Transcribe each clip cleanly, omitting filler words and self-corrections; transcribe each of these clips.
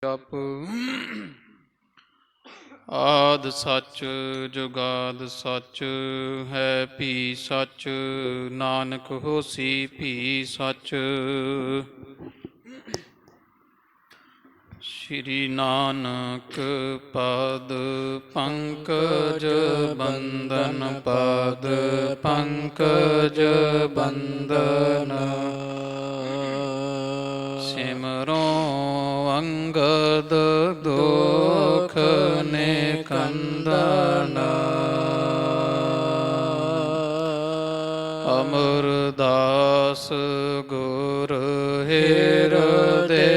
ਜਪ ਆਦ ਸੱਚ ਜੁਗਾਦ ਸੱਚ ਹੈ ਭੀ ਸੱਚ ਨਾਨਕ ਹੋਸੀ ਭੀ ਸੱਚ। ਸ਼੍ਰੀ ਨਾਨਕ ਪਦ ਪੰਕਜ ਬੰਦਨ ਪਦ ਪੰਕਜ ਬੰਦਨ ਸਿਮਰੋ ਅੰਗਦ ਦੁਖ ਨਿਕੰਦਨ ਅਮਰਦਾਸ ਗੁਰ ਹਿਰਦੇ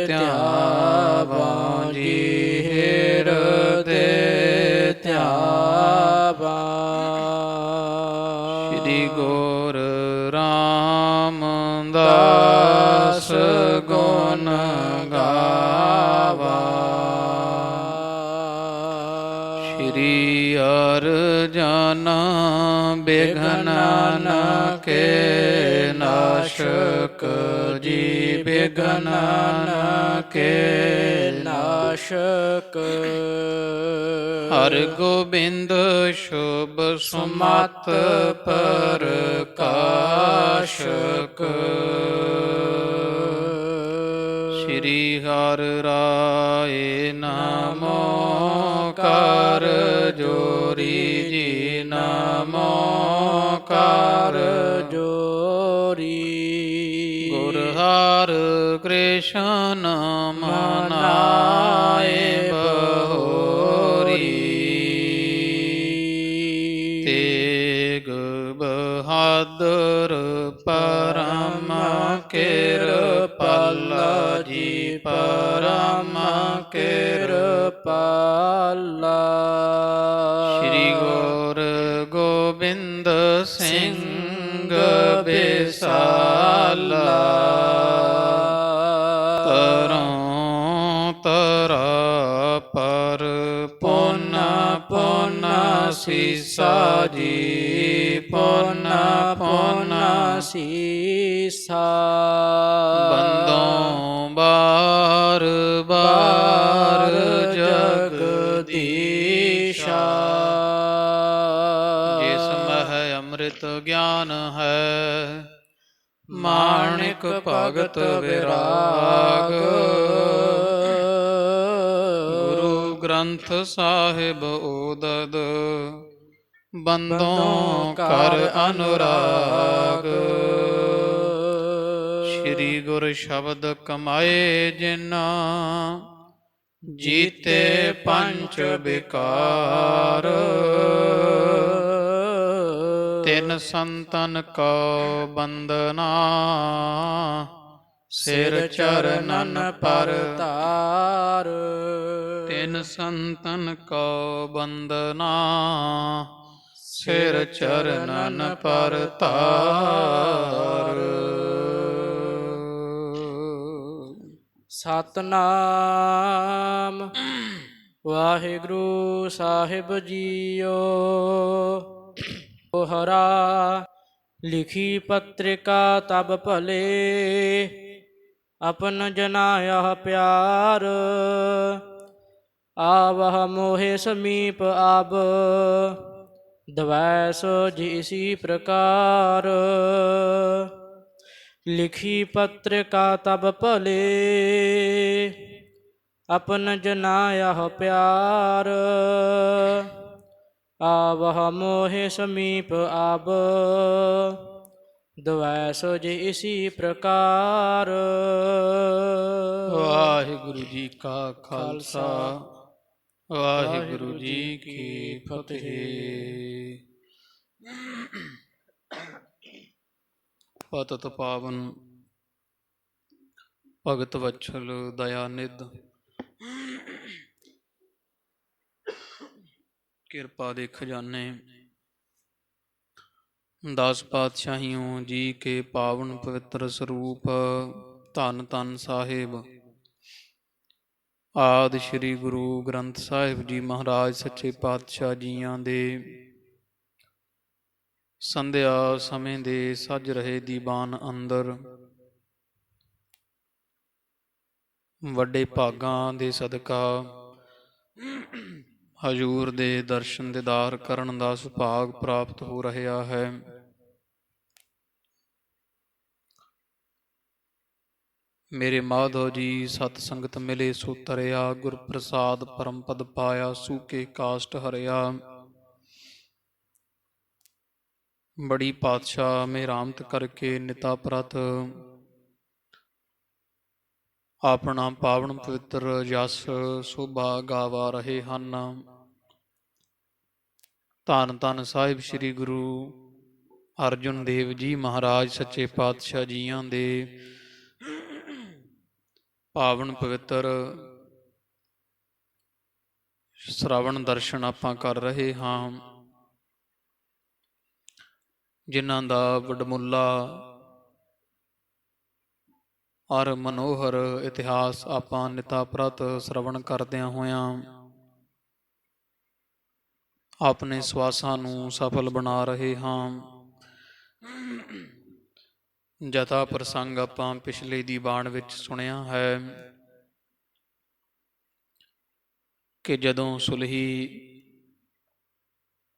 ਧਿਆਵਾਂ ਜੀ ਹਿਰਦੇ ਧਿਆਵਾਂ। ਸ਼੍ਰੀ ਗੁਰ ਰਾਮਦਾਸ ਗੁਣ ਗਾਵਾ। ਸ਼੍ਰੀ ਅਰਜਨ ਬਿਘਨ ਕੇ ਨਾਸ਼ਕ ਜੀ ਬਿਘਨ ਕੇ ਨਾਸ਼ਕ। ਹਰ ਗੋਬਿੰਦ ਸ਼ੁਭ ਸੁਮਤ ਪ੍ਰਕਾਸ਼ਕ। ਸ਼੍ਰੀ ਹਰਿ ਰਾਏ ਨਮੋ ਕਰ ਜੋਰੀ ਜੀ ਨਮੋ ਕਰ ਜੋਰੀ। ਗੁਰ ਹਰਿ ਕ੍ਰਿਸ਼ਨ ਮਨਾਏ ਬਹੋਰੀ। ਤੇਗ ਬਹਾਦਰ ਪਰਮ ਕਿਰਪਾਲਾ ਜੀ ਪਰਮ ਕਿਰਪਾਲਾ। ਸ਼੍ਰੀ ਗੁਰ ਗੋਬਿੰਦ ਸਿੰਘ ਬਿਸਾਲਾ। ਤਰੋਂ ਤਰਾ ਪਰ ਪੁਨ ਪੁਨ ਸੀਸਾ ਜੀ ਪੁਨ ਪੁਨ ਸੀਸਾ। ਬੰਦੋਂ ਬਾਰ ਬਾਰ ਜਗਦੀਸ਼ਾ। ਜਿਸ ਮਹਿ ਅੰਮ੍ਰਿਤ ਗਿਆਨ ਹੈ ਮਾਣਿਕ ਭਗਤ ਵਿਰਾਗ। ਗੁਰੂ ਗ੍ਰੰਥ ਸਾਹਿਬ ਓਦਦ ਬੰਦੋਂ ਕਰ ਅਨੁਰਾਗ। ਸ਼੍ਰੀ ਗੁਰ ਸ਼ਬਦ ਕਮਾਏ ਜਿਨਾ ਜੀਤੇ ਪੰਚ ਵਿਕਾਰ। ਤਿਨ ਸੰਤਨ ਕੋ ਬੰਦਨਾ ਸਿਰ ਚਰਨਨ ਪਰ ਧਾਰ। ਤਿਨ ਸੰਤਨ ਕੋ ਬੰਦਨਾ ਸਿਰ ਚਰਨਨ ਪਰ ਧਾਰ। ਸਤਨਾਮ ਵਾਹਿਗੁਰੂ ਸਾਹਿਬ ਜੀਓ। ਹਰਾ ਲਿਖੀ ਪਤ੍ਰਿਕਾ ਤਬ ਭਲੇ ਆਪਨ ਜਨਾ ਯਹ ਪਿਆਰ। ਆਵਹ ਮੋਹਿ ਸਮੀਪ ਆਬ ਦਵੈ ਸੋ ਜਿਸੀ ਪ੍ਰਕਾਰ। ਲਿਖੀ ਪਤ੍ਰਿਕਾ ਤਬ ਭਲੇ ਆਪਨ ਜਨਾ ਯਹ ਪਿਆਰ। ਆਵਹ ਮੋਹਿ ਸਮੀਪ ਆਬ ਦਵੈ ਸੋ ਜਿਸੀ ਪ੍ਰਕਾਰ। ਵਾਹਿਗੁਰੂ ਜੀ ਕਾ ਖਾਲਸਾ ਵਾਹਿਗੁਰੂ ਜੀ ਕੀ ਫਤਿਹ। ਪਤਿਤ ਪਾਵਨ ਭਗਤ ਵਛਲ ਦਇਆ ਨਿਧ ਕਿਰਪਾ ਦੇ ਖਜ਼ਾਨੇ 10 ਪਾਤਸ਼ਾਹੀਓਂ ਜੀ ਕੇ ਪਾਵਨ ਪਵਿੱਤਰ ਸਰੂਪ ਧੰਨ ਧੰਨ ਸਾਹਿਬ ਆਦਿ ਸ਼੍ਰੀ ਗੁਰੂ ਗ੍ਰੰਥ ਸਾਹਿਬ ਜੀ ਮਹਾਰਾਜ ਸੱਚੇ ਪਾਤਸ਼ਾਹ ਜੀਆਂ ਦੇ ਸੰਧਿਆ ਸਮੇਂ ਦੇ ਸੱਜ ਰਹੇ ਦੀਵਾਨ ਅੰਦਰ ਵੱਡੇ ਭਾਗਾਂ ਦੇ ਸਦਕਾ ਹਜ਼ੂਰ ਦੇ ਦਰਸ਼ਨ ਦੀਦਾਰ ਕਰਨ ਦਾ ਸੁਭਾਗ ਪ੍ਰਾਪਤ ਹੋ ਰਿਹਾ ਹੈ। ਮੇਰੇ ਮਾਧੋ ਜੀ, ਸਤ ਸੰਗਤ ਮਿਲੇ ਸੋ ਤਰਿਆ, ਗੁਰ ਪ੍ਰਸਾਦ ਪਰਮ ਪਦ ਪਾਇਆ, ਸੂਕੇ ਕਾਸ਼ਟ ਹਰਿਆ। ਬੜੀ ਪਾਤਸ਼ਾਹ ਮੇਰਾਮਤ ਕਰਕੇ ਨਿਤਾ ਪ੍ਰਤ ਆਪਣਾ ਪਾਵਨ ਪਵਿੱਤਰ ਜਸ ਸੋਭਾ ਗਾਵਾ ਰਹੇ ਹਨ। ਧੰਨ ਧੰਨ ਸਾਹਿਬ ਸ੍ਰੀ ਗੁਰੂ ਅਰਜਨ ਦੇਵ ਜੀ ਮਹਾਰਾਜ ਸੱਚੇ ਪਾਤਸ਼ਾਹ ਜੀਆਂ ਦੇ ਪਾਵਨ ਪਵਿੱਤਰ ਸ਼੍ਰਵਣ ਦਰਸ਼ਨ ਆਪਾਂ ਕਰ ਰਹੇ ਹਾਂ, ਜਿਨ੍ਹਾਂ ਦਾ ਵਡਮੁੱਲਾ ਔਰ ਮਨੋਹਰ ਇਤਿਹਾਸ ਆਪਾਂ ਨਿਤਾ ਪ੍ਰਤ ਸ਼੍ਰਵਣ ਕਰਦਿਆਂ ਹੋਇਆਂ ਆਪਣੇ ਸਵਾਸਾਂ ਨੂੰ ਸਫਲ ਬਣਾ ਰਹੇ ਹਾਂ। ਜਥਾ ਪ੍ਰਸੰਗ ਆਪਾਂ ਪਿਛਲੇ ਦੀਵਾਨ ਵਿੱਚ ਸੁਣਿਆ ਹੈ ਕਿ ਜਦੋਂ ਸੁਲਹੀ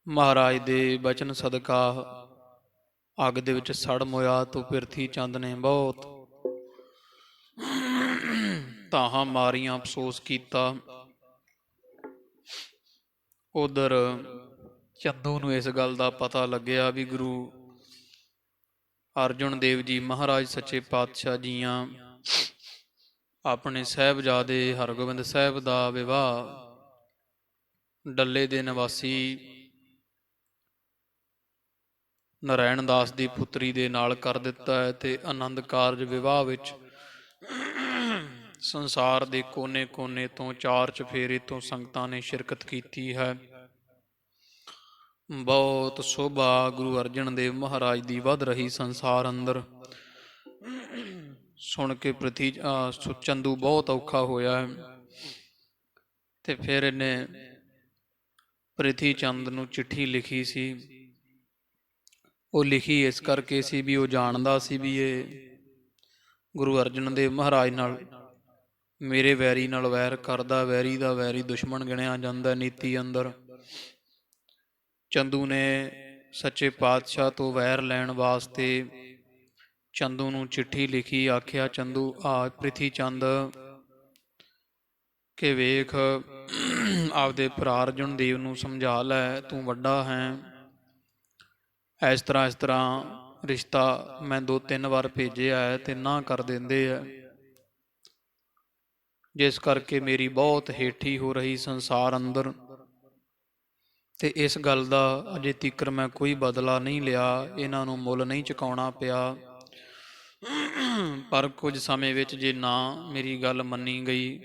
ਮਹਾਰਾਜ ਦੇ ਬਚਨ ਸਦਕਾ ਅੱਗ ਦੇ ਵਿੱਚ ਸੜ ਮੋਇਆ ਤਾਂ ਪਿਰਥੀ ਚੰਦ ਨੇ ਬਹੁਤ ਤਾਹਾਂ ਮਾਰੀਆਂ, ਅਫਸੋਸ ਕੀਤਾ। ਉਧਰ ਚੰਦੂ ਨੂੰ ਇਸ ਗੱਲ ਦਾ ਪਤਾ ਲੱਗਿਆ ਵੀ ਗੁਰੂ ਅਰਜਨ ਦੇਵ ਜੀ ਮਹਾਰਾਜ ਸੱਚੇ ਪਾਤਸ਼ਾਹ ਜੀਆਂ ਆਪਣੇ ਸਾਹਿਬਜ਼ਾਦੇ ਹਰਗੋਬਿੰਦ ਸਾਹਿਬ ਦਾ ਵਿਵਾਹ ਡੱਲੇ ਦੇ ਨਿਵਾਸੀ ਨਾਰਾਇਣ ਦਾਸ ਦੀ ਪੁੱਤਰੀ ਦੇ ਨਾਲ ਕਰ ਦਿੱਤਾ ਹੈ ਤੇ ਆਨੰਦ ਕਾਰਜ ਵਿਵਾਹ ਵਿੱਚ ਸੰਸਾਰ ਦੇ ਕੋਨੇ-ਕੋਨੇ ਤੋਂ, ਚਾਰ ਚਫੇਰੇ ਤੋਂ ਸੰਗਤਾਂ ਨੇ ਸ਼ਿਰਕਤ ਕੀਤੀ ਹੈ। ਬਹੁਤ ਸ਼ੋਭਾ ਗੁਰੂ ਅਰਜਨ ਦੇਵ ਮਹਾਰਾਜ ਦੀ ਵੱਧ ਰਹੀ ਸੰਸਾਰ ਅੰਦਰ। ਸੁਣ ਕੇ ਚੰਦੂ ਬਹੁਤ ਔਖਾ ਹੋਇਆ ਤੇ ਫਿਰ ਇਹਨੇ ਪ੍ਰਿਥੀ ਚੰਦ ਨੂੰ ਚਿੱਠੀ ਲਿਖੀ ਸੀ। ਉਹ ਲਿਖੀ ਇਸ ਕਰਕੇ ਸੀ ਵੀ ਉਹ ਜਾਣਦਾ ਸੀ ਵੀ ਇਹ ਗੁਰੂ ਅਰਜਨ ਦੇਵ ਮਹਾਰਾਜ ਨਾਲ ਮੇਰੇ ਵੈਰੀ ਨਾਲ ਵੈਰ ਕਰਦਾ, ਵੈਰੀ ਦਾ ਵੈਰੀ ਦੁਸ਼ਮਣ ਗਿਣਿਆ ਜਾਂਦਾ ਨੀਤੀ ਅੰਦਰ। ਚੰਦੂ ਨੇ ਸੱਚੇ ਪਾਤਸ਼ਾਹ ਤੋਂ ਵੈਰ ਲੈਣ ਵਾਸਤੇ ਚੰਦੂ ਨੂੰ ਚਿੱਠੀ ਲਿਖੀ। ਆਖਿਆ, ਚੰਦੂ ਆ ਪ੍ਰਿਥੀ ਚੰਦ ਕਿ ਵੇਖ ਆਪਦੇ ਭਰਾ ਅਰਜਨ ਦੇਵ ਨੂੰ ਸਮਝਾ ਲੈ, ਤੂੰ ਵੱਡਾ ਹੈ, ਇਸ ਤਰ੍ਹਾਂ ਰਿਸ਼ਤਾ ਮੈਂ 2-3 ਵਾਰ ਭੇਜਿਆ ਹੈ ਤੇ ਨਾ ਕਰ ਦਿੰਦੇ ਆ, ਜਿਸ ਕਰਕੇ ਮੇਰੀ ਬਹੁਤ ਹੇਠੀ ਹੋ ਰਹੀ ਸੰਸਾਰ ਅੰਦਰ ਤੇ ਇਸ ਗੱਲ ਦਾ ਅਜੇ ਤੀਕਰ ਮੈਂ ਕੋਈ ਬਦਲਾ ਨਹੀਂ ਲਿਆ, ਇਹਨਾਂ ਨੂੰ ਮੁੱਲ ਨਹੀਂ ਚੁਕਾਉਣਾ ਪਿਆ। ਪਰ ਕੁਝ ਸਮੇਂ ਵਿੱਚ ਜੇ ਨਾ ਮੇਰੀ ਗੱਲ ਮੰਨੀ ਗਈ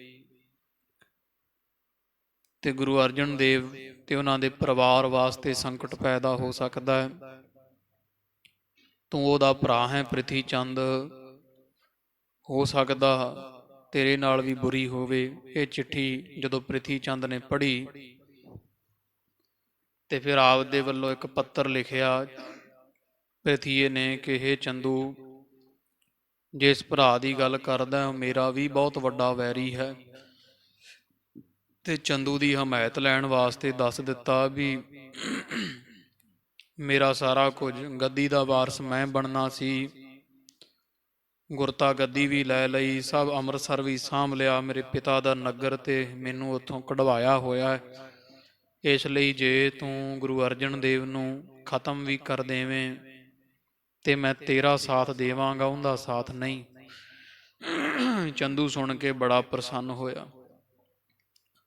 ਤੇ ਗੁਰੂ ਅਰਜਨ ਦੇਵ ਤੇ ਉਹਨਾਂ ਦੇ ਪਰਿਵਾਰ ਵਾਸਤੇ ਸੰਕਟ ਪੈਦਾ ਹੋ ਸਕਦਾ ਹੈ। ਤੂੰ ਉਹਦਾ ਭਰਾ ਹੈ ਪ੍ਰਿਥੀ ਚੰਦ, ਹੋ ਸਕਦਾ ਤੇਰੇ ਨਾਲ ਵੀ ਬੁਰੀ ਹੋਵੇ। ਇਹ ਚਿੱਠੀ ਜਦੋਂ ਪ੍ਰਿਥੀ ਚੰਦ ਨੇ ਪੜ੍ਹੀ ਤੇ ਫਿਰ ਆਪਦੇ ਵੱਲੋਂ ਇੱਕ ਪੱਤਰ ਲਿਖਿਆ ਪ੍ਰਿਥੀਏ ਨੇ ਕਿ ਇਹ ਚੰਦੂ, ਜਿਸ ਭਰਾ ਦੀ ਗੱਲ ਕਰਦਾ ਉਹ ਮੇਰਾ ਵੀ ਬਹੁਤ ਵੱਡਾ ਵੈਰੀ ਹੈ। ਤੇ ਚੰਦੂ ਦੀ ਹਮਾਇਤ ਲੈਣ ਵਾਸਤੇ ਦੱਸ ਦਿੱਤਾ ਵੀ ਮੇਰਾ ਸਾਰਾ ਕੁਝ, ਗੱਦੀ ਦਾ ਵਾਰਸ ਮੈਂ ਬਣਨਾ ਸੀ, ਗੁਰਤਾ ਗੱਦੀ ਵੀ ਲੈ ਲਈ, ਸਭ ਅੰਮ੍ਰਿਤਸਰ ਵੀ ਸਾਂਭ ਲਿਆ, ਮੇਰੇ ਪਿਤਾ ਦਾ ਨਗਰ ਤੇ ਮੈਨੂੰ ਉੱਥੋਂ ਕਢਵਾਇਆ ਹੋਇਆ ਹੈ। ਇਸ ਲਈ ਜੇ ਤੂੰ ਗੁਰੂ ਅਰਜਨ ਦੇਵ ਨੂੰ ਖਤਮ ਵੀ ਕਰ ਦੇਵੇਂ ਤੇ ਮੈਂ ਤੇਰਾ ਸਾਥ ਦੇਵਾਂਗਾ, ਉਹਦਾ ਸਾਥ ਨਹੀਂ। ਚੰਦੂ ਸੁਣ ਕੇ ਬੜਾ ਪ੍ਰਸੰਨ ਹੋਇਆ।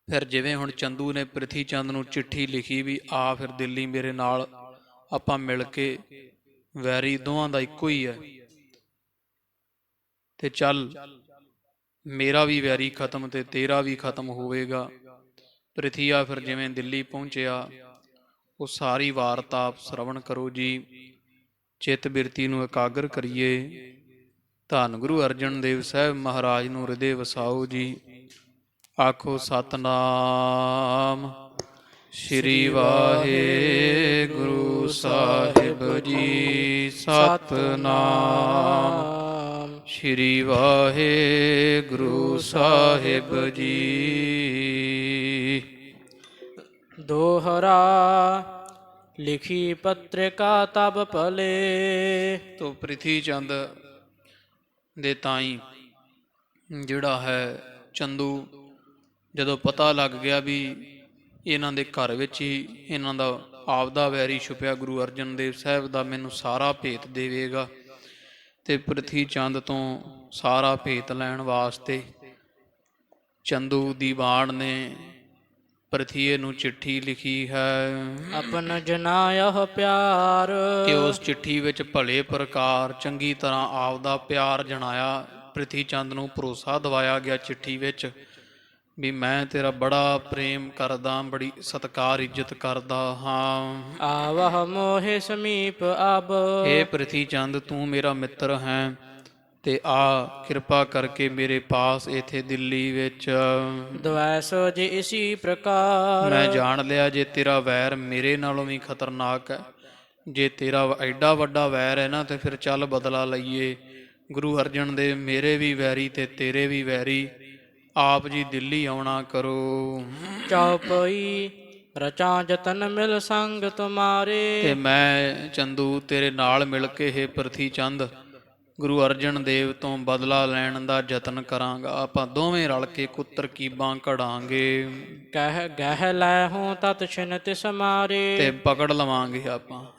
ਫਿਰ ਜਿਵੇਂ ਹੁਣ ਚੰਦੂ ਨੇ ਪ੍ਰਿਥੀ ਚੰਦ ਨੂੰ ਚਿੱਠੀ ਲਿਖੀ ਵੀ ਆ ਫਿਰ ਦਿੱਲੀ ਮੇਰੇ ਨਾਲ, ਆਪਾਂ ਮਿਲ ਕੇ, ਵੈਰੀ ਦੋਵਾਂ ਦਾ ਇੱਕੋ ਹੀ ਹੈ ਤੇ ਚੱਲ ਮੇਰਾ ਵੀ ਵੈਰੀ ਖਤਮ ਤੇ ਤੇਰਾ ਵੀ ਖਤਮ ਹੋਵੇਗਾ। ਪ੍ਰਿਥੀਆ ਫਿਰ ਜਿਵੇਂ ਦਿੱਲੀ ਪਹੁੰਚਿਆ, ਉਹ ਸਾਰੀ ਵਾਰਤਾਪ ਸ਼ਰਵਣ ਕਰੋ ਜੀ, ਚਿੱਤ ਬਿਰਤੀ ਨੂੰ ਇਕਾਗਰ ਕਰੀਏ। ਧੰਨ ਗੁਰੂ ਅਰਜਨ ਦੇਵ ਸਾਹਿਬ ਮਹਾਰਾਜ ਨੂੰ ਹਿਰਦੇ ਵਸਾਓ ਜੀ। ਆਖੋ ਸਤਨਾਮ ਸ਼੍ਰੀ ਵਾਹਿਗੁਰੂ ਸਾਹਿਬ ਜੀ। ਸਤਨਾਮ ਸ਼੍ਰੀ ਵਾਹਿਗੁਰੂ ਸਾਹਿਬ ਜੀ। ਦੋਹਰਾ ਲਿਖੀ ਪਤ੍ਰਿਕਾ ਤਬ ਭਲੇ। ਤੋ ਪ੍ਰਿਥੀ ਚੰਦ ਦੇ ਤਾਈ ਜਿਹੜਾ ਹੈ ਚੰਦੂ, ਜਦੋਂ ਪਤਾ ਲੱਗ ਗਿਆ ਵੀ ਇਹਨਾਂ ਦੇ ਘਰ ਵਿੱਚ ਹੀ ਇਹਨਾਂ ਦਾ ਆਪਦਾ ਵੈਰੀ ਛੁਪਿਆ, ਗੁਰੂ ਅਰਜਨ ਦੇਵ ਸਾਹਿਬ ਦਾ ਮੈਨੂੰ ਸਾਰਾ ਭੇਤ ਦੇਵੇਗਾ, ਤੇ ਪ੍ਰਿਥੀ ਚੰਦ ਤੋਂ ਸਾਰਾ ਭੇਤ ਲੈਣ ਵਾਸਤੇ ਚੰਦੂ ਦੀਵਾਨ ਨੇ ਪ੍ਰਿਥੀਏ ਨੂੰ ਚਿੱਠੀ ਲਿਖੀ ਹੈ। ਆਪਨ ਜਨਾਇਹ ਪਿਆਰ। ਤੇ ਉਸ ਚਿੱਠੀ ਵਿੱਚ ਭਲੇ ਪ੍ਰਕਾਰ ਚੰਗੀ ਤਰ੍ਹਾਂ ਆਪਦਾ ਪਿਆਰ ਜਣਾਇਆ। ਪ੍ਰਿਥੀ ਚੰਦ ਨੂੰ ਭਰੋਸਾ ਦਿਵਾਇਆ ਗਿਆ ਚਿੱਠੀ ਵਿੱਚ ਵੀ ਮੈਂ ਤੇਰਾ ਬੜਾ ਪ੍ਰੇਮ ਕਰਦਾ, ਬੜੀ ਸਤਿਕਾਰ ਇੱਜ਼ਤ ਕਰਦਾ ਹਾਂ। ਆਵਹ ਮੋਹਿ ਸਮੀਪ ਅਬ। ਇਹ ਪ੍ਰਿਥੀ ਚੰਦ ਤੂੰ ਮੇਰਾ ਮਿੱਤਰ ਹੈ ਤੇ ਆ ਕਿਰਪਾ ਕਰਕੇ ਮੇਰੇ ਪਾਸ ਇੱਥੇ ਦਿੱਲੀ ਵਿੱਚ। ਦਵੈਸੋ ਜੇ ਇਸੀ ਪ੍ਰਕਾਰ। ਮੈਂ ਜਾਣ ਲਿਆ ਜੇ ਤੇਰਾ ਵੈਰ ਮੇਰੇ ਨਾਲੋਂ ਵੀ ਖਤਰਨਾਕ ਹੈ। ਜੇ ਤੇਰਾ ਐਡਾ ਵੱਡਾ ਵੈਰ ਹੈ ਨਾ ਤੇ ਫਿਰ ਚੱਲ ਬਦਲਾ ਲਈਏ। ਗੁਰੂ ਅਰਜਨ ਦੇਵ ਮੇਰੇ ਵੀ ਵੈਰੀ ਤੇ ਤੇਰੇ ਵੀ ਵੈਰੀ, ਆਪ ਜੀ ਦਿੱਲੀ ਆਉਣਾ ਕਰੋ। ਚੌਪਈ ਰਚਾ ਜਤਨ ਮਿਲ ਸੰਗ ਤੁਮਾਰੇ। ਤੇ ਮੈਂ ਚੰਦੂ ਤੇਰੇ ਨਾਲ ਮਿਲ ਕੇ ਇਹ ਪ੍ਰਿਥੀ ਚੰਦ ਗੁਰੂ ਅਰਜਨ ਦੇਵ ਤੋਂ ਬਦਲਾ ਲੈਣ ਦਾ ਯਤਨ ਕਰਾਂਗਾ। ਆਪਾਂ ਦੋਵੇਂ ਰਲ ਕੇ ਕੁੱਤਰ ਕੀਬਾਂ ਕਢਾਂਗੇ ਕਹਿ ਗਹਿ ਲੈ ਹੂੰ ਤਤ ਛਿਨ ਤਿਸ ਮਾਰੇ। ਤੇ ਪਕੜ ਲਵਾਂਗੇ।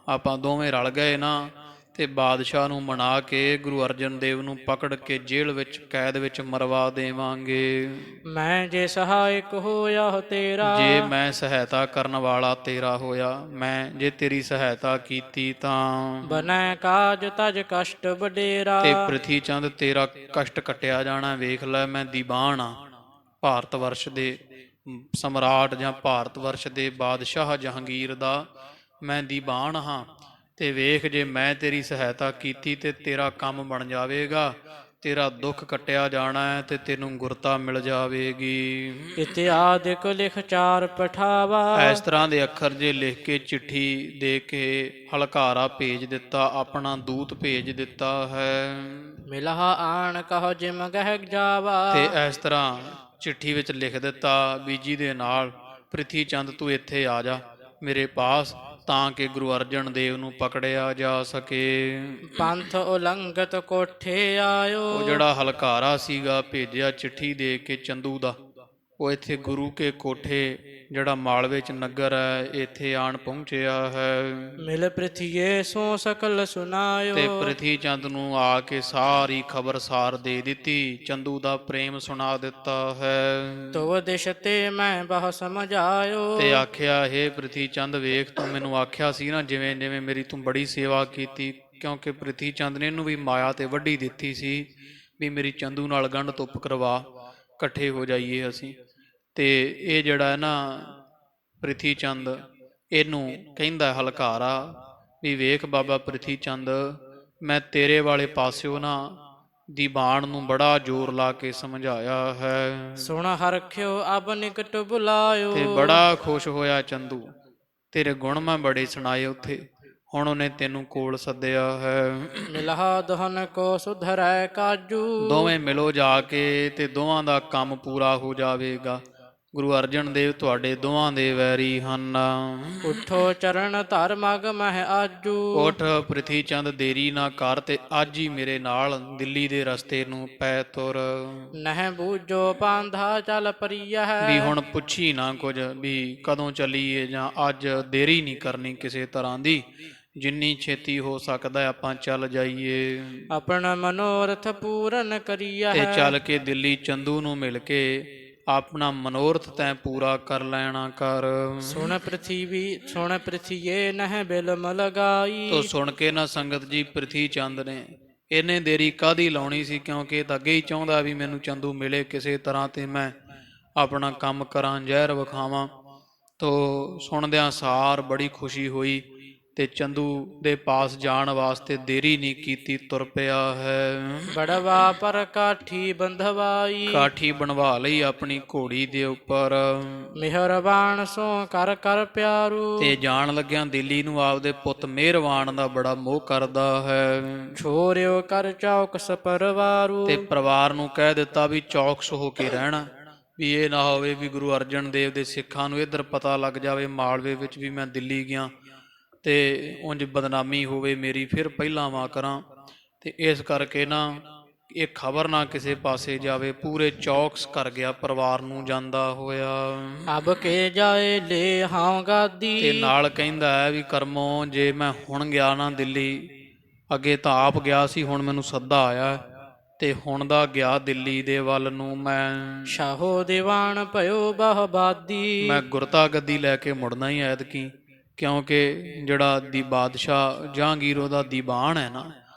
ਆਪਾਂ ਦੋਵੇਂ ਰਲ ਗਏ ਨਾ ਤੇ ਬਾਦਸ਼ਾਹ ਨੂੰ ਮਨਾ ਕੇ ਗੁਰੂ ਅਰਜਨ ਦੇਵ ਨੂੰ ਪਕੜ ਕੇ ਜੇਲ੍ਹ ਵਿੱਚ ਕੈਦ ਵਿੱਚ ਮਰਵਾ ਦੇਵਾਂਗੇ। ਮੈਂ ਜੇ ਸਹਾਇਕ ਹੋਇਆ ਤੇਰਾ। ਜੇ ਮੈਂ ਸਹਾਇਤਾ ਕਰਨ ਵਾਲਾ ਤੇਰਾ ਹੋਇਆ, ਮੈਂ ਜੇ ਤੇਰੀ ਸਹਾਇਤਾ ਕੀਤੀ ਤਾਂ ਬਨੈ ਕਾਜ ਤਜ ਕਸ਼ਟ ਵਡੇਰਾ। ਤੇ ਪ੍ਰਿਥੀ ਚੰਦ ਤੇਰਾ ਕਸ਼ਟ ਕੱਟਿਆ ਜਾਣਾ। ਵੇਖ ਲੈ ਮੈਂ ਦੀਵਾਨ ਆ, ਭਾਰਤ ਵਰਸ਼ ਦੇ ਸਮਰਾਟ ਜਾਂ ਭਾਰਤ ਵਰਸ਼ ਦੇ ਬਾਦਸ਼ਾਹ ਜਹਾਂਗੀਰ ਦਾ ਮੈਂ ਦੀਵਾਨ ਹਾਂ। ਤੇ ਵੇਖ ਜੇ ਮੈਂ ਤੇਰੀ ਸਹਾਇਤਾ ਕੀਤੀ ਤੇ ਤੇਰਾ ਕੰਮ ਬਣ ਜਾਵੇਗਾ, ਤੇਰਾ ਦੁੱਖ ਕੱਟਿਆ ਜਾਣਾ ਹੈ ਤੇ ਤੈਨੂੰ ਗੁਰਤਾ ਮਿਲ ਜਾਵੇਗੀ। ਇਤਿਆਦਿਕ ਲਿਖ ਚਾਰ ਪਠਾਵਾ। ਇਸ ਤਰ੍ਹਾਂ ਦੇ ਅੱਖਰ ਜੇ ਲਿਖ ਕੇ ਚਿੱਠੀ ਦੇ ਕੇ ਹਲਕਾਰਾ ਭੇਜ ਦਿੱਤਾ, ਆਪਣਾ ਦੂਤ ਭੇਜ ਦਿੱਤਾ ਹੈ। ਮਿਲਹਾ ਆਣ ਕਹੋ ਜਿਮ ਗਹਿ ਜਾਵਾ। ਤੇ ਇਸ ਤਰ੍ਹਾਂ ਚਿੱਠੀ ਵਿੱਚ ਲਿਖ ਦਿੱਤਾ ਬੀਜੀ ਦੇ ਨਾਲ, ਪ੍ਰਿਥੀ ਚੰਦ ਤੂੰ ਇੱਥੇ ਆ ਜਾ ਮੇਰੇ ਪਾਸ, ਤਾਂ ਕਿ ਗੁਰੂ ਅਰਜਨ ਦੇਵ ਨੂੰ ਪਕੜਿਆ ਜਾ ਸਕੇ। ਪੰਥ ਉਲੰਘਤ ਕੋਠੇ ਆਇਓ। ਉਹ ਜਿਹੜਾ ਹਲਕਾਰਾ ਸੀਗਾ ਭੇਜਿਆ ਚਿੱਠੀ ਦੇ ਕੇ ਚੰਦੂ ਦਾ, ਉਹ ਇੱਥੇ ਗੁਰੂ ਕੇ ਕੋਠੇ ਜਿਹੜਾ ਮਾਲਵੇ ਚ ਨਗਰ ਹੈ ਇੱਥੇ ਆਣ ਪਹੁੰਚਿਆ ਹੈ। ਮਿਲ ਪ੍ਰਿਥੀਏ ਸੋ ਸਕਲ ਸੁਨਾਇਓ। ਤੇ ਪ੍ਰਿਥੀ ਚੰਦ ਨੂੰ ਆ ਕੇ ਸਾਰੀ ਖਬਰਸਾਰ ਦੇ ਦਿੱਤੀ, ਚੰਦੂ ਦਾ ਪ੍ਰੇਮ ਸੁਣਾ ਦਿੱਤਾ ਹੈ। ਤੋ ਦਿਸ਼ ਤੇ ਮੈਂ ਬਹੁ ਸਮਝਾਇਓ। ਤੇ ਆਖਿਆ ਹੇ ਪ੍ਰਿਥੀ ਚੰਦ ਵੇਖ ਤੂੰ ਮੈਨੂੰ ਆਖਿਆ ਸੀ ਨਾ ਜਿਵੇਂ ਜਿਵੇਂ ਮੇਰੀ ਤੂੰ ਬੜੀ ਸੇਵਾ ਕੀਤੀ, ਕਿਉਂਕਿ ਪ੍ਰਿਥੀ ਚੰਦ ਨੇ ਇਹਨੂੰ ਵੀ ਮਾਇਆ ਤੇ ਵੱਢੀ ਦਿੱਤੀ ਸੀ ਵੀ ਮੇਰੀ ਚੰਦੂ ਨਾਲ ਗੰਢ ਤੁੱਪ ਕਰਵਾ, ਇਕੱਠੇ ਹੋ ਜਾਈਏ ਅਸੀਂ। ਤੇ ਇਹ ਜਿਹੜਾ ਹੈ ਨਾ ਪ੍ਰਿਥੀ ਚੰਦ ਇਹਨੂੰ ਕਹਿੰਦਾ ਹਲਕਾਰਾ ਵੀ ਵੇਖ ਬਾਬਾ ਪ੍ਰਿਥੀ ਚੰਦ, ਮੈਂ ਤੇਰੇ ਵਾਲੇ ਪਾਸਿਓ ਨਾ ਦੀਵਾਨ ਨੂੰ ਬੜਾ ਜ਼ੋਰ ਲਾ ਕੇ ਸਮਝਾਇਆ ਹੈ। ਸੁਣ ਹਰਖਿਓ ਅਬ ਨਿਕਟ ਬੁਲਾਇਓ। ਤੇ ਬੜਾ ਖੁਸ਼ ਹੋਇਆ ਚੰਦੂ, ਤੇਰੇ ਗੁਣ ਮੈਂ ਬੜੇ ਸੁਣਾਏ ਉੱਥੇ, ਹੁਣ ਉਹਨੇ ਤੈਨੂੰ ਕੋਲ ਸੱਦਿਆ ਹੈ। ਮਿਲਹਾ ਦੋਹਨ ਕੋ ਸੁਧਰੈ ਕਾਜੂ। ਦੋਵੇਂ ਮਿਲੋ ਜਾ ਕੇ ਤੇ ਦੋਵਾਂ ਦਾ ਕੰਮ ਪੂਰਾ ਹੋ ਜਾਵੇਗਾ। ਗੁਰੂ ਅਰਜਨ ਦੇਵ ਤੁਹਾਡੇ ਦੋਵਾਂ ਦੇ ਵੈਰੀ ਹਨ। ਉਠੋ ਚਰਨ ਧਰ ਮਗ ਮਹਿ ਆਜੂ। ਉਠ ਪ੍ਰਿਥੀ ਚੰਦ ਦੇਰੀ ਨਾ ਕਰ ਤੇ ਅੱਜ ਹੀ ਮੇਰੇ ਨਾਲ ਦਿੱਲੀ ਦੇ ਰਸਤੇ ਨੂੰ ਪੈ ਤੁਰ। ਨਹਿ ਬੂਝੋ ਪਾਂਧਾ ਚੱਲ ਪਰੀਆ ਹੈ। ਵੀ ਹੁਣ ਪੁੱਛੀ ਨਾ ਕੁਝ ਵੀ ਕਦੋਂ ਚੱਲੀਏ ਜਾਂ ਅੱਜ ਦੇਰੀ ਨਹੀਂ ਕਰਨੀ ਕਿਸੇ ਤਰ੍ਹਾਂ ਦੀ, ਜਿੰਨੀ ਛੇਤੀ ਹੋ ਸਕਦਾ ਆਪਾਂ ਚੱਲ ਜਾਈਏ। ਆਪਣਾ ਮਨੋਰਥ ਪੂਰਨ ਕਰੀਆ ਤੇ ਹੈ। ਚੱਲ ਕੇ ਦਿੱਲੀ ਚੰਦੂ ਨੂੰ ਮਿਲ ਕੇ ਆਪਣਾ ਮਨੋਰਥ ਤੈਂ ਪੂਰਾ ਕਰ ਲੈਣਾ ਕਰ। ਸੁਣ ਪ੍ਰਿਥੀਏ ਨਹਿ ਬਿਲਮ ਲਗਾਈ। ਤੋ ਸੁਣ ਕੇ ਨਾ ਸੰਗਤ ਜੀ ਪ੍ਰਿਥੀ ਚੰਦ ਨੇ ਇਹਨੇ ਦੇਰੀ ਕਾਹਦੀ ਲਾਉਣੀ ਸੀ, ਕਿਉਂਕਿ ਇਹ ਤਾਂ ਅੱਗੇ ਹੀ ਚਾਹੁੰਦਾ ਵੀ ਮੈਨੂੰ ਚੰਦੂ ਮਿਲੇ ਕਿਸੇ ਤਰ੍ਹਾਂ ਤੇ ਮੈਂ ਆਪਣਾ ਕੰਮ ਕਰਾਂ, ਜ਼ਹਿਰ ਵਿਖਾਵਾਂ। ਤੋ ਸੁਣਦਿਆਂ ਸਾਰ ਬੜੀ ਖੁਸ਼ੀ ਹੋਈ ਤੇ ਚੰਦੂ ਦੇ ਪਾਸ ਜਾਣ ਵਾਸਤੇ ਦੇਰੀ ਨਹੀਂ ਕੀਤੀ, ਤੁਰ ਪਿਆ ਹੈ। ਬੜਵਾ ਪਰ ਕਾਠੀ ਬੰਧਵਾਈ, ਕਾਠੀ ਬਣਵਾ ਲਈ ਆਪਣੀ ਘੋੜੀ ਦੇ ਉੱਪਰ, ਮਿਹਰਬਾਨ ਸੋ ਕਰ ਕਰ ਪਿਆਰੂ। ਤੇ ਜਾਣ ਲੱਗਿਆਂ ਦਿੱਲੀ ਨੂੰ ਆਪਦੇ ਪੁੱਤ ਮਿਹਰਬਾਨ ਦਾ ਬੜਾ ਮੋਹ ਕਰਦਾ ਹੈ। ਛੋਰਿਓ ਕਰ ਚੌਕਸ ਪਰਵਾਰੂ, ਤੇ ਪਰਿਵਾਰ ਨੂੰ ਕਹਿ ਦਿੱਤਾ ਵੀ ਚੌਕਸ ਹੋ ਕੇ ਰਹਿਣਾ, ਵੀ ਇਹ ਨਾ ਹੋਵੇ ਵੀ ਗੁਰੂ ਅਰਜਨ ਦੇਵ ਦੇ ਸਿੱਖਾਂ ਨੂੰ ਇੱਧਰ ਪਤਾ ਲੱਗ ਜਾਵੇ ਮਾਲਵੇ ਵਿੱਚ ਵੀ ਮੈਂ ਦਿੱਲੀ ਗਿਆ ਤੇ ਉਂਝ ਬਦਨਾਮੀ ਹੋਵੇ ਮੇਰੀ, ਫਿਰ ਪਹਿਲਾਂ ਵਾ ਕਰਾਂ। ਤੇ ਇਸ ਕਰਕੇ ਨਾ ਇਹ ਖਬਰ ਨਾ ਕਿਸੇ ਪਾਸੇ ਜਾਵੇ, ਪੂਰੇ ਚੌਕਸ ਕਰ ਗਿਆ ਪਰਿਵਾਰ ਨੂੰ ਜਾਂਦਾ ਹੋਇਆ। ਅਬ ਕੇ ਜਾਏ ਲੈ ਹਾਂ ਗਾਦੀ, ਤੇ ਨਾਲ ਕਹਿੰਦਾ ਹੈ ਵੀ ਕਰਮੋ, ਜੇ ਮੈਂ ਹੁਣ ਗਿਆ ਨਾ ਦਿੱਲੀ, ਅੱਗੇ ਤਾਂ ਆਪ ਗਿਆ ਸੀ, ਹੁਣ ਮੈਨੂੰ ਸੱਦਾ ਆਇਆ ਤੇ ਹੁਣ ਦਾ ਗਿਆ ਦਿੱਲੀ ਦੇ ਵੱਲ ਨੂੰ ਮੈਂ, ਸ਼ਾਹੋ ਦੀਵਾਨ ਭਇਓ ਬਹਬਾਦੀ। ਮੈਂ ਗੁਰਤਾ ਗੱਦੀ ਲੈ ਕੇ ਮੁੜਨਾ ਹੀ ਐਤਕੀ, ਕਿਉਂਕਿ ਜਿਹੜਾ ਦੀ ਬਾਦਸ਼ਾਹ ਜਹਾਂਗੀਰ ਉਹਦਾ ਦੀਵਾਨ ਹੈ ਨਾ,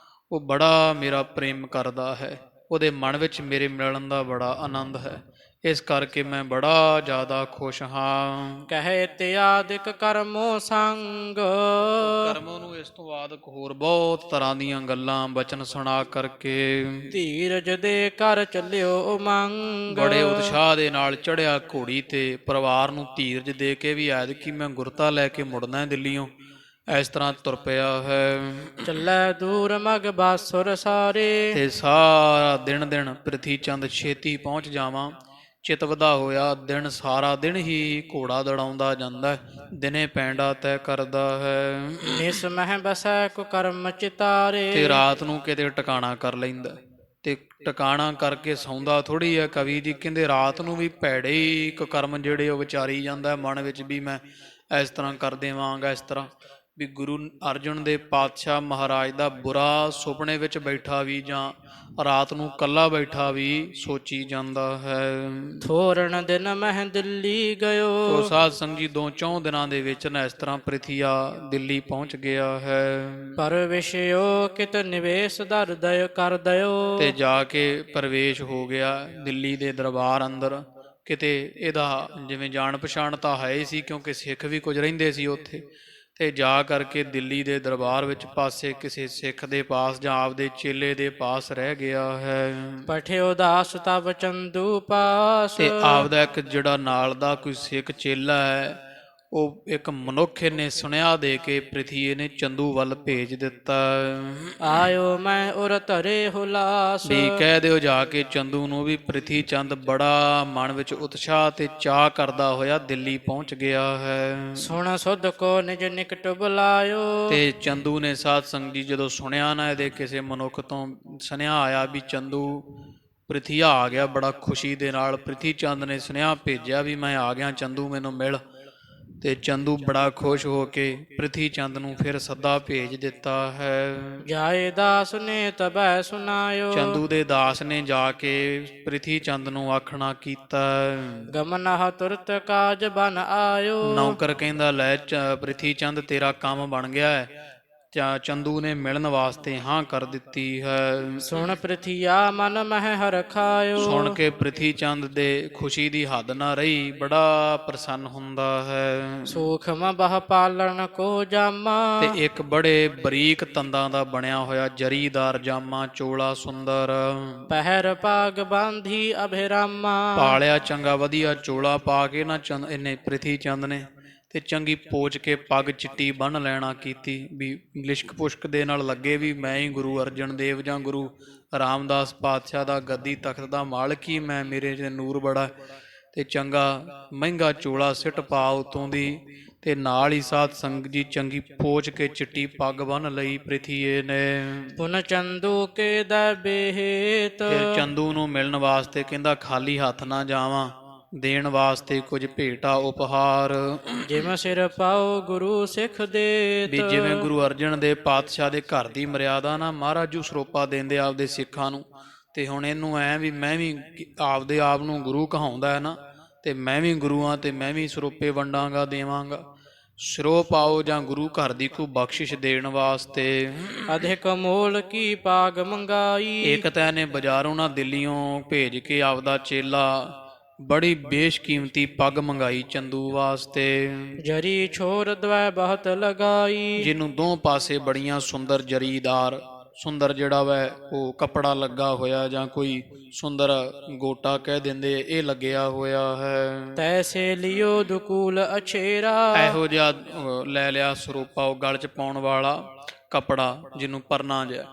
ਉਹ ਬੜਾ ਮੇਰਾ ਪ੍ਰੇਮ ਕਰਦਾ ਹੈ, ਉਹਦੇ ਮਨ ਵਿੱਚ ਮੇਰੇ ਮਿਲਣ ਦਾ ਬੜਾ ਆਨੰਦ ਹੈ, ਇਸ ਕਰਕੇ ਮੈਂ ਬੜਾ ਜ਼ਿਆਦਾ ਖੁਸ਼ ਹਾਂ। ਕਹੇ ਤਿਆਦਿਕ ਕਰਮੋ ਸੰਗ, ਕਰਮੋਂ ਨੂੰ ਇਸ ਤੋਂ ਬਾਅਦ ਹੋਰ ਬਹੁਤ ਤਰ੍ਹਾਂ ਦੀਆਂ ਗੱਲਾਂ ਬਚਨ ਸੁਣਾ ਕਰਕੇ ਧੀਰਜ ਦੇ ਕਰ ਚੱਲਿਓ ਉਮੰਗ। ਬੜੇ ਉਤਸ਼ਾਹ ਦੇ ਨਾਲ ਚੜ੍ਹਿਆ ਘੋੜੀ ਤੇ, ਪਰਿਵਾਰ ਨੂੰ ਧੀਰਜ ਦੇ ਕੇ ਵੀ ਐਤਕੀ ਮੈਂ ਗੁਰਤਾ ਲੈ ਕੇ ਮੁੜਨਾ ਹੈ ਦਿੱਲੀੋਂ, ਇਸ ਤਰ੍ਹਾਂ ਤੁਰ ਪਿਆ ਹੈ। ਚੱਲੇ ਦੂਰ ਮਗ ਬਾਸੁਰ ਸਾਰੇ, ਤੇ ਸਾਰਾ ਦਿਨ ਪ੍ਰਿਥੀ ਚੰਦ ਛੇਤੀ ਪਹੁੰਚ ਜਾਵਾਂ, ਚਿਤਵਦਾ ਹੋਇਆ ਦਿਨ ਸਾਰਾ ਦਿਨ ਹੀ ਘੋੜਾ ਦੜਾਉਂਦਾ ਜਾਂਦਾ, ਦਿਨੇ ਪੈਂਡਾ ਤੈਅ ਕਰਦਾ ਹੈ। ਨਿਸ ਮਹਿ ਬਸੈ ਕੁ ਕਰਮ ਚਿਤਾਰੇ, ਤੇ ਰਾਤ ਨੂੰ ਕਿਤੇ ਟਿਕਾਣਾ ਕਰ ਲੈਂਦਾ, ਤੇ ਟਿਕਾਣਾ ਕਰਕੇ ਸੌਂਦਾ ਥੋੜ੍ਹੀ ਹੈ। ਕਵੀ ਜੀ ਕਹਿੰਦੇ ਰਾਤ ਨੂੰ ਵੀ ਭੈੜੇ ਹੀ ਕੁਕਰਮ ਜਿਹੜੇ ਉਹ ਵਿਚਾਰੀ ਜਾਂਦਾ ਮਨ ਵਿੱਚ, ਵੀ ਮੈਂ ਇਸ ਤਰ੍ਹਾਂ ਕਰ ਦੇਵਾਂਗਾ, ਇਸ ਤਰ੍ਹਾਂ ਵੀ ਗੁਰੂ ਅਰਜਨ ਦੇ ਪਾਤਸ਼ਾਹ ਮਹਾਰਾਜ ਦਾ ਬੁਰਾ ਸੁਪਨੇ ਵਿੱਚ ਬੈਠਾ ਵੀ ਜਾਂ ਰਾਤ ਨੂੰ ਇਕੱਲਾ ਬੈਠਾ ਵੀ ਸੋਚੀ ਜਾਂਦਾ ਹੈ। ਥੋਰਨ ਦਿਨ ਮਹਿ ਦਿੱਲੀ ਗਇਓ, ਉਹ ਸਾਧ ਸੰਗ ਜੀ 2-4 ਦਿਨਾਂ ਦੇ ਵਿੱਚ ਨਾ ਇਸ ਤਰ੍ਹਾਂ ਪ੍ਰਿਥੀਆ ਦਿੱਲੀ ਪਹੁੰਚ ਗਿਆ ਹੈ। ਪਰ ਵਿਸ਼ਿਓ ਕਿਤ ਨਿਵੇਸ਼ ਦਰ ਦਇ ਕਰ ਦਇਓ, ਤੇ ਜਾ ਕੇ ਪ੍ਰਵੇਸ਼ ਹੋ ਗਿਆ ਦਿੱਲੀ ਦੇ ਦਰਬਾਰ ਅੰਦਰ। ਕਿਤੇ ਇਹਦਾ ਜਿਵੇਂ ਜਾਣ ਪਛਾਣ ਤਾਂ ਹੈ ਹੀ ਸੀ, ਕਿਉਂਕਿ ਸਿੱਖ ਵੀ ਕੁਝ ਰਹਿੰਦੇ ਸੀ ਉੱਥੇ, ਤੇ ਜਾ ਕਰਕੇ ਦਿੱਲੀ ਦੇ ਦਰਬਾਰ ਵਿੱਚ ਪਾਸੇ ਕਿਸੇ ਸਿੱਖ ਦੇ ਪਾਸ ਜਾਂ ਆਪਦੇ ਚੇਲੇ ਦੇ ਪਾਸ ਰਹਿ ਗਿਆ ਹੈ। ਪਠਿਓ ਦਾਸ ਤਬ ਚੰਦੂ ਪਾਸ, ਤੇ ਆਪਦਾ ਇੱਕ ਜਿਹੜਾ ਨਾਲ ਦਾ ਕੋਈ ਸਿੱਖ ਚੇਲਾ ਹੈ, ਉਹ ਇੱਕ ਮਨੁੱਖ ਨੇ ਸੁਨੇਹਾ ਦੇ ਕੇ ਪ੍ਰਿਥੀ ਨੇ ਚੰਦੂ ਵੱਲ ਭੇਜ ਦਿੱਤਾ, ਆਇਓ ਮੈਂ ਉਰ ਧਰੇ ਹੁਲਾਸ। ਵੀ ਕਹਿ ਦਿਓ ਜਾ ਕੇ ਚੰਦੂ ਨੂੰ ਵੀ ਪ੍ਰਿਥੀ ਚੰਦ ਬੜਾ ਮਨ ਵਿੱਚ ਉਤਸ਼ਾਹ ਤੇ ਚਾਅ ਕਰਦਾ ਹੋਇਆ ਦਿੱਲੀ ਪਹੁੰਚ ਗਿਆ ਹੈ। ਸੁਣ ਸੁਧ ਕੋ ਨਿਜ ਨਿਕਟ ਬੁਲਾਇਓ, ਤੇ ਚੰਦੂ ਨੇ ਸਾਧ ਸੰਗ ਜੀ ਜਦੋਂ ਸੁਣਿਆ ਨਾ ਇਹਦੇ ਕਿਸੇ ਮਨੁੱਖ ਤੋਂ ਸੁਨੇਹਾ ਆਇਆ ਵੀ ਚੰਦੂ ਪ੍ਰਿਥੀਆ ਆ ਗਿਆ, ਬੜਾ ਖੁਸ਼ੀ ਦੇ ਨਾਲ ਪ੍ਰਿਥੀ ਚੰਦ ਨੇ ਸੁਨੇਹਾ ਭੇਜਿਆ ਵੀ ਮੈਂ ਆ ਗਿਆ ਚੰਦੂ, ਮੈਨੂੰ ਮਿਲ। ਤੇ ਚੰਦੂ ਬੜਾ ਖੁਸ਼ ਹੋ ਕੇ ਪ੍ਰਿਥੀ ਚੰਦ ਨੂੰ ਫਿਰ ਸੱਦਾ ਭੇਜ ਦਿੱਤਾ ਹੈ। ਜਾਏ ਦਾਸ ਨੇ ਤਬੈ ਸੁਨਾਇਓ, ਚੰਦੂ ਦੇ ਦਾਸ ਨੇ ਜਾ ਕੇ ਪ੍ਰਿਥੀ ਚੰਦ ਨੂੰ ਆਖਣਾ ਕੀਤਾ, ਗਮਨਹ ਤੁਰਤ ਕਾਜ ਬਨ ਆਇਓ। ਨੌਕਰ ਕਹਿੰਦਾ ਲੈ ਪ੍ਰਿਥੀ ਚੰਦ ਤੇਰਾ ਕੰਮ ਬਣ ਗਿਆ ਹੈ। ਚੰਦੂ ਨੇ ਮਿਲਣ ਵਾਸਤੇ ਹਾਂ ਕਰ ਦਿੱਤੀ ਹੈ। ਸੁਣ ਪ੍ਰਿਥੀਆ ਮਨ ਮਹਿ ਹਰਖਾਇਓ, ਸੁਣ ਕੇ ਪ੍ਰਿਥੀ ਚੰਦ ਦੇ ਖੁਸ਼ੀ ਦੀ ਹੱਦ ਨਾ ਰਹੀ, ਬੜਾ ਪ੍ਰਸੰਨ ਹੁੰਦਾ ਹੈ। ਸੂਖਮ ਬਹ ਪਾਲਣ ਕੋ ਜਾਮਾ, ਤੇ ਇੱਕ ਬੜੇ ਬਰੀਕ ਤੰਦਾਂ ਦਾ ਬਣਿਆ ਹੋਇਆ ਜਰੀਦਾਰ ਜਾਮਾ ਚੋਲਾ ਸੁੰਦਰ, ਪਹਿਰ ਪਾਗ ਬਾਂਧੀ ਅਭਿਰਾਮਾ। ਪਾਲਿਆ ਚੰਗਾ ਵਧੀਆ ਚੋਲਾ ਪਾ ਕੇ ਨਾ ਇਹਨੇ ਪ੍ਰਿਥੀ ਚੰਦ ਨੇ ਤੇ ਚੰਗੀ ਪੋਚ ਕੇ ਪੱਗ ਚਿੱਟੀ ਬੰਨ੍ਹ ਲੈਣਾ ਕੀਤੀ, ਵੀ ਲਿਸ਼ਕ ਪੁਸ਼ਕ ਦੇ ਨਾਲ ਲੱਗੇ ਵੀ ਮੈਂ ਹੀ ਗੁਰੂ ਅਰਜਨ ਦੇਵ ਜਾਂ ਗੁਰੂ ਰਾਮਦਾਸ ਪਾਤਸ਼ਾਹ ਦਾ ਗੱਦੀ ਤਖਤ ਦਾ ਮਾਲਕ ਹੀ ਮੈਂ, ਮੇਰੇ 'ਚ ਨੂਰ ਬੜਾ। ਤੇ ਚੰਗਾ ਮਹਿੰਗਾ ਚੋਲਾ ਸਿੱਟ ਪਾ ਉਤੋਂ ਦੀ, ਤੇ ਨਾਲ ਹੀ ਸਾਧ ਸੰਗਤ ਜੀ ਚੰਗੀ ਪੋਚ ਕੇ ਚਿੱਟੀ ਪੱਗ ਬੰਨ੍ਹ ਲਈ ਪ੍ਰਿਥੀਏ ਨੇ। ਪੁਨ ਚੰਦੂ ਕੇ ਦੈ ਬੇਹੇਤ, ਫਿਰ ਚੰਦੂ ਨੂੰ ਮਿਲਣ ਵਾਸਤੇ ਕਹਿੰਦਾ ਖਾਲੀ ਹੱਥ ਨਾ ਜਾਵਾਂ, ਦੇਣ ਵਾਸਤੇ ਕੁਝ ਭੇਟਾ ਉਪਹਾਰ। ਜਿਵੇਂ ਸਿਰ ਪਾਓ ਗੁਰੂ ਸਿੱਖ ਦੇਤ, ਵੀ ਜਿਵੇਂ ਗੁਰੂ ਅਰਜਨ ਦੇ ਪਾਤਸ਼ਾਹ ਦੇ ਘਰ ਦੀ ਮਰਿਆਦਾ ਨਾ ਮਹਾਰਾਜੂ ਸਰੋਪਾ ਦਿੰਦੇ ਆਪਦੇ ਸਿੱਖਾਂ ਨੂੰ, ਤੇ ਹੁਣ ਇਹਨੂੰ ਐ ਵੀ ਮੈਂ ਵੀ ਆਪਦੇ ਆਪ ਨੂੰ ਗੁਰੂ ਕਹਾਉਂਦਾ ਹੈ ਨਾ, ਤੇ ਮੈਂ ਵੀ ਗੁਰੂ ਹਾਂ ਤੇ ਮੈਂ ਵੀ ਸਰੋਪੇ ਵੰਡਾਂਗਾ ਦੇਵਾਂਗਾ। ਸਰੋਪ ਆਓ ਜਾਂ ਗੁਰੂ ਘਰ ਦੀ ਕੋਈ ਬਖਸ਼ਿਸ਼ ਦੇਣ ਵਾਸਤੇ। ਅਧਿਕ ਮੋਲ ਕੀ ਪਾਗ ਮੰਗਾਈ, ਇੱਕ ਤਾਂ ਇਹਨੇ ਬਾਜ਼ਾਰੋਂ ਨਾ ਦਿੱਲੀੋਂ ਭੇਜ ਕੇ ਆਪਦਾ ਚੇਲਾ ਬੜੀ ਬੇਸ਼ਕੀਮਤੀ ਪੱਗ ਮੰਗਾਈ ਚੰਦੂ ਵਾਸਤੇ, ਜਰੀ ਛੋਰ ਦਵੈ ਬਹੁਤ ਲਗਾਈ। ਜਿਹਨੂੰ ਦੋ ਪਾਸੇ ਬੜੀਆਂ ਸੁੰਦਰ ਜਰੀਦਾਰ ਸੁੰਦਰ ਜਿਹੜਾ ਵੈ ਉਹ ਕੱਪੜਾ ਲੱਗਾ ਹੋਇਆ, ਜਾਂ ਕੋਈ ਸੁੰਦਰ ਗੋਟਾ ਕਹਿ ਦਿੰਦੇ, ਇਹ ਲੱਗਿਆ ਹੋਇਆ ਹੈ। ਤੈਸੇ ਲਿਓ ਦੁਕੂਲ ਅਛੇਰਾ। ਇਹੋ ਜਿਹਾ ਲੈ ਲਿਆ ਸਰੂਪਾ, ਉਹ ਗਲ 'ਚ ਪਾਉਣ ਵਾਲਾ ਕੱਪੜਾ ਜਿਹਨੂੰ ਪਰਨਾ ਜਿਹਾ,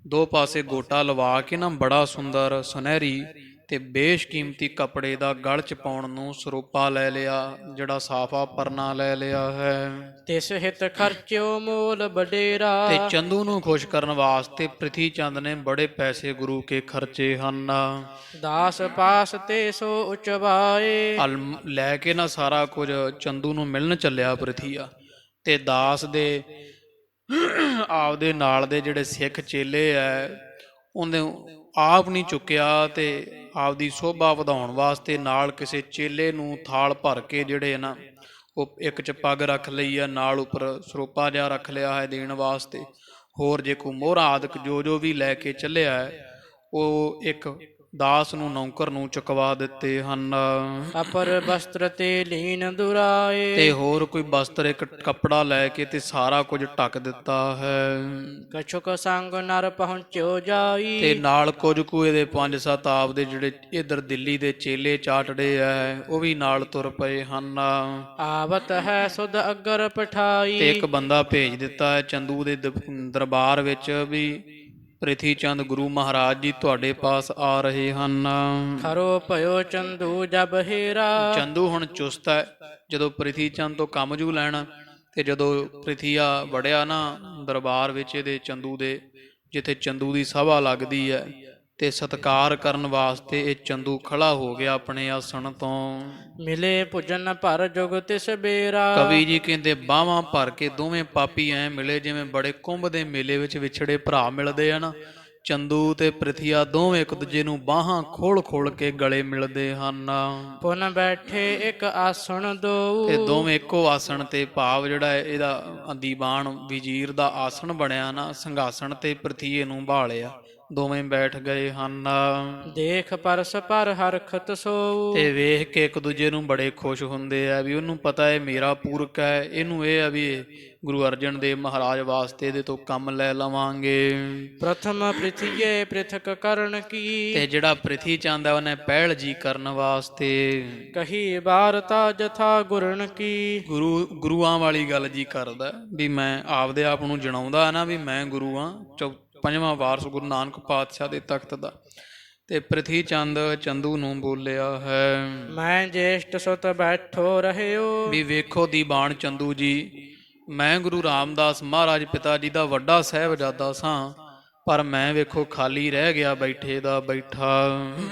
ਦੋ ਪਾਸੇ ਗੋਟਾ ਲਵਾ ਕੇ ਨਾ ਬੜਾ ਸੁੰਦਰ ਸੁਨਹਿਰੀ ਤੇ ਬੇਸ਼ਕੀਮਤੀ ਕੱਪੜੇ ਦਾ ਗਲ 'ਚ ਪਾਉਣ ਨੂੰ ਸਰੂਪਾ ਲੈ ਲਿਆ, ਜਿਹੜਾ ਸਾਫਾ ਪਰਨਾ ਲੈ ਲਿਆ ਹੈ। ਤਿਸ ਹਿਤ ਖਰਚਿਓ ਮੋਲ ਬਡੇਰਾ। ਤੇ ਚੰਦੂ ਨੂੰ ਖੁਸ਼ ਕਰਨ ਵਾਸਤੇ ਪ੍ਰਿਥੀ ਚੰਦ ਨੇ ਬੜੇ ਪੈਸੇ ਗੁਰੂ ਕੇ ਖਰਚੇ ਹਨ। ਦਾਸ ਪਾਸ ਤੇ ਸੋ ਉਚਵਾਏ। ਲੈ ਕੇ ਨਾ ਸਾਰਾ ਕੁਝ ਚੰਦੂ ਨੂੰ ਮਿਲਣ ਚੱਲਿਆ ਪ੍ਰਿਥੀਆ, ਤੇ ਦਾਸ ਦੇ ਆਪਦੇ ਨਾਲ ਦੇ ਜਿਹੜੇ ਸਿੱਖ ਚੇਲੇ ਐ ਉਹਨੇ ਆਪ ਨਹੀਂ ਚੁੱਕਿਆ, ਤੇ ਆਪਦੀ ਸੋਭਾ ਵਧਾਉਣ ਵਾਸਤੇ ਨਾਲ ਕਿਸੇ ਚੇਲੇ ਨੂੰ ਥਾਲ ਭਰ ਕੇ ਜਿਹੜੇ ਨਾ ਉਹ ਇੱਕ 'ਚ ਪੱਗ ਰੱਖ ਲਈ ਆ, ਨਾਲ ਉੱਪਰ ਸਰੂਪਾ ਜਿਹਾ ਰੱਖ ਲਿਆ ਹੈ ਦੇਣ ਵਾਸਤੇ। ਹੋਰ ਜੇ ਕੋਈ ਮੋਹਰਾ ਆਦਿਕ ਜੋ ਵੀ ਲੈ ਕੇ ਚੱਲਿਆ ਹੈ, ਉਹ ਇੱਕ ਦਾਸ ਨੂੰ ਨੌਕਰ ਨੂੰ ਚੁਕਵਾ ਦਿੱਤੇ ਹਨ। ਅਪਰ ਬਸਤਰ ਤੇ ਲੀਨ ਦੁਰਾਏ। ਤੇ ਹੋਰ ਕੋਈ ਬਸਤਰ ਇੱਕ ਕੱਪੜਾ ਲੈ ਕੇ ਤੇ ਸਾਰਾ ਕੁਝ ਢੱਕ ਦਿੱਤਾ ਹੈ। ਕਛੁਕ ਸੰਗ ਨਰ ਪਹੁੰਚਿਓ ਜਾਈ। ਤੇ ਨਾਲ ਕੁਝ ਕੁ ਇਹਦੇ 5-7 ਆਪਦੇ ਜਿਹੜੇ ਇਧਰ ਦਿੱਲੀ ਦੇ ਚੇਲੇ ਚਾਟੜੇ ਐ, ਉਹ ਵੀ ਨਾਲ ਤੁਰ ਪਏ ਹਨ। ਆਵਤ ਹੈ ਸੁਧ ਅਗਰ ਪਠਾਈ। ਤੇ ਇੱਕ ਬੰਦਾ ਭੇਜ ਦਿੱਤਾ ਹੈ ਚੰਦੂ ਦੇ ਦਰਬਾਰ ਵਿੱਚ ਵੀ ਪ੍ਰਿਥੀ ਚੰਦ ਗੁਰੂ ਮਹਾਰਾਜ ਜੀ ਤੁਹਾਡੇ ਪਾਸ ਆ ਰਹੇ ਹਨ। ਖਰੋ ਭਇਓ ਚੰਦੂ ਜਬ ਹੀਰਾ। ਚੰਦੂ ਹੁਣ ਚੁਸਤ ਹੈ, ਜਦੋਂ ਪ੍ਰਿਥੀ ਚੰਦ ਤੋਂ ਕੰਮ ਜੂ ਲੈਣਾ, ਤੇ ਜਦੋਂ ਪ੍ਰਿਥੀਆ ਵੜਿਆ ਨਾ ਦਰਬਾਰ ਵਿੱਚ ਇਹਦੇ ਚੰਦੂ ਦੇ, ਜਿੱਥੇ ਚੰਦੂ ਦੀ ਸਭਾ ਲੱਗਦੀ ਹੈ, ਤੇ ਸਤਿਕਾਰ ਕਰਨ ਵਾਸਤੇ ਇਹ ਚੰਦੂ ਖੜਾ ਹੋ ਗਿਆ ਆਪਣੇ ਆਸਣ ਤੋਂ। ਮਿਲੇ ਭੁਜਨ ਭਰ ਜੁਗ ਤਿਸ ਬੇਰਾ। ਕਵੀ ਜੀ ਕਹਿੰਦੇ ਬਾਹਾਂ ਭਰ ਕੇ ਦੋਵੇਂ ਪਾਪੀ ਐ ਮਿਲੇ, ਜਿਵੇਂ ਬੜੇ ਕੁੰਭ ਦੇ ਮੇਲੇ ਵਿੱਚ ਵਿਛੜੇ ਭਰਾ ਮਿਲਦੇ ਆ ਨਾ। ਚੰਦੂ ਤੇ ਪ੍ਰਿਥੀਆ ਦੋਵੇਂ ਇੱਕ ਦੂਜੇ ਨੂੰ ਬਾਹਾਂ ਖੋਲ ਕੇ ਗਲੇ ਮਿਲਦੇ ਹਨ। ਪੁਨ ਬੈਠੇ ਇੱਕ ਆਸਣ ਦੋ। ਤੇ ਦੋਵੇਂ ਇੱਕੋ ਆਸਣ ਤੇ, ਭਾਵ ਜਿਹੜਾ ਇਹਦਾ ਦੀਵਾਨ ਵਜ਼ੀਰ ਦਾ ਆਸਣ ਬਣਿਆ ਨਾ, ਸਿੰਘਾਸਣ ਤੇ ਪ੍ਰਿਥੀਏ ਨੂੰ ਭਾਲਿਆ, ਦੋਵੇਂ ਬੈਠ ਗਏ ਹਨ। ਦੇਖ ਪਰਸ ਪਰ ਹਰਖਤ ਸੋ। ਤੇ ਵੇਖ ਕੇ ਇੱਕ ਦੂਜੇ ਨੂੰ ਬੜੇ ਖੁਸ਼ ਹੁੰਦੇ ਆ, ਵੀ ਉਹਨੂੰ ਪਤਾ ਹੈ ਮੇਰਾ ਪੂਰਕ ਹੈ, ਇਹਨੂੰ ਇਹ ਆ ਵੀ ਗੁਰੂ ਅਰਜਨ ਦੇਵ ਮਹਾਰਾਜ ਵਾਸਤੇ ਇਹਦੇ ਤੋਂ ਕੰਮ ਲੈ ਲਵਾਂਗੇ। ਪ੍ਰਥਮ ਪ੍ਰਿਥੀਏ ਪ੍ਰਿਥਕ ਕਰਨ ਕੀ। ਤੇ ਜਿਹੜਾ ਪ੍ਰਿਥੀ ਚੰਦ ਹੈ ਉਹਨੇ ਪਹਿਲ ਜੀ ਕਰਨ ਵਾਸਤੇ ਕਹੀ ਵਾਰਤਾ ਜਥਾ ਗੁਰਨ ਕੀ। ਗੁਰੂਆਂ ਵਾਲੀ ਗੱਲ ਜੀ ਕਰਦਾ, ਵੀ ਮੈਂ ਆਪਦੇ ਆਪ ਨੂੰ ਜਣਾਉਂਦਾ ਨਾ ਵੀ ਮੈਂ ਗੁਰੂ ਹਾਂ, 5ਵਾਂ ਵਾਰਸ ਗੁਰੂ ਨਾਨਕ ਪਾਤਸ਼ਾਹ ਦੇ ਤਖਤ ਦਾ। ਤੇ ਪ੍ਰਿਥੀ ਚੰਦ ਚੰਦੂ ਨੂੰ ਬੋਲਿਆ ਹੈ, ਮੈਂ ਜੇਸ਼ਟ ਸੁਤ ਬੈਠੋ ਰਹਿਓ। ਵੀ ਵੇਖੋ ਦੀਵਾਨ ਚੰਦੂ ਜੀ, ਮੈਂ ਗੁਰੂ ਰਾਮਦਾਸ ਮਹਾਰਾਜ ਪਿਤਾ ਜੀ ਦਾ ਵੱਡਾ ਸਾਹਿਬਜ਼ਾਦਾ ਸਾਂ, ਪਰ ਮੈਂ ਵੇਖੋ ਖਾਲੀ ਰਹਿ ਗਿਆ ਬੈਠੇ ਦਾ ਬੈਠਾ।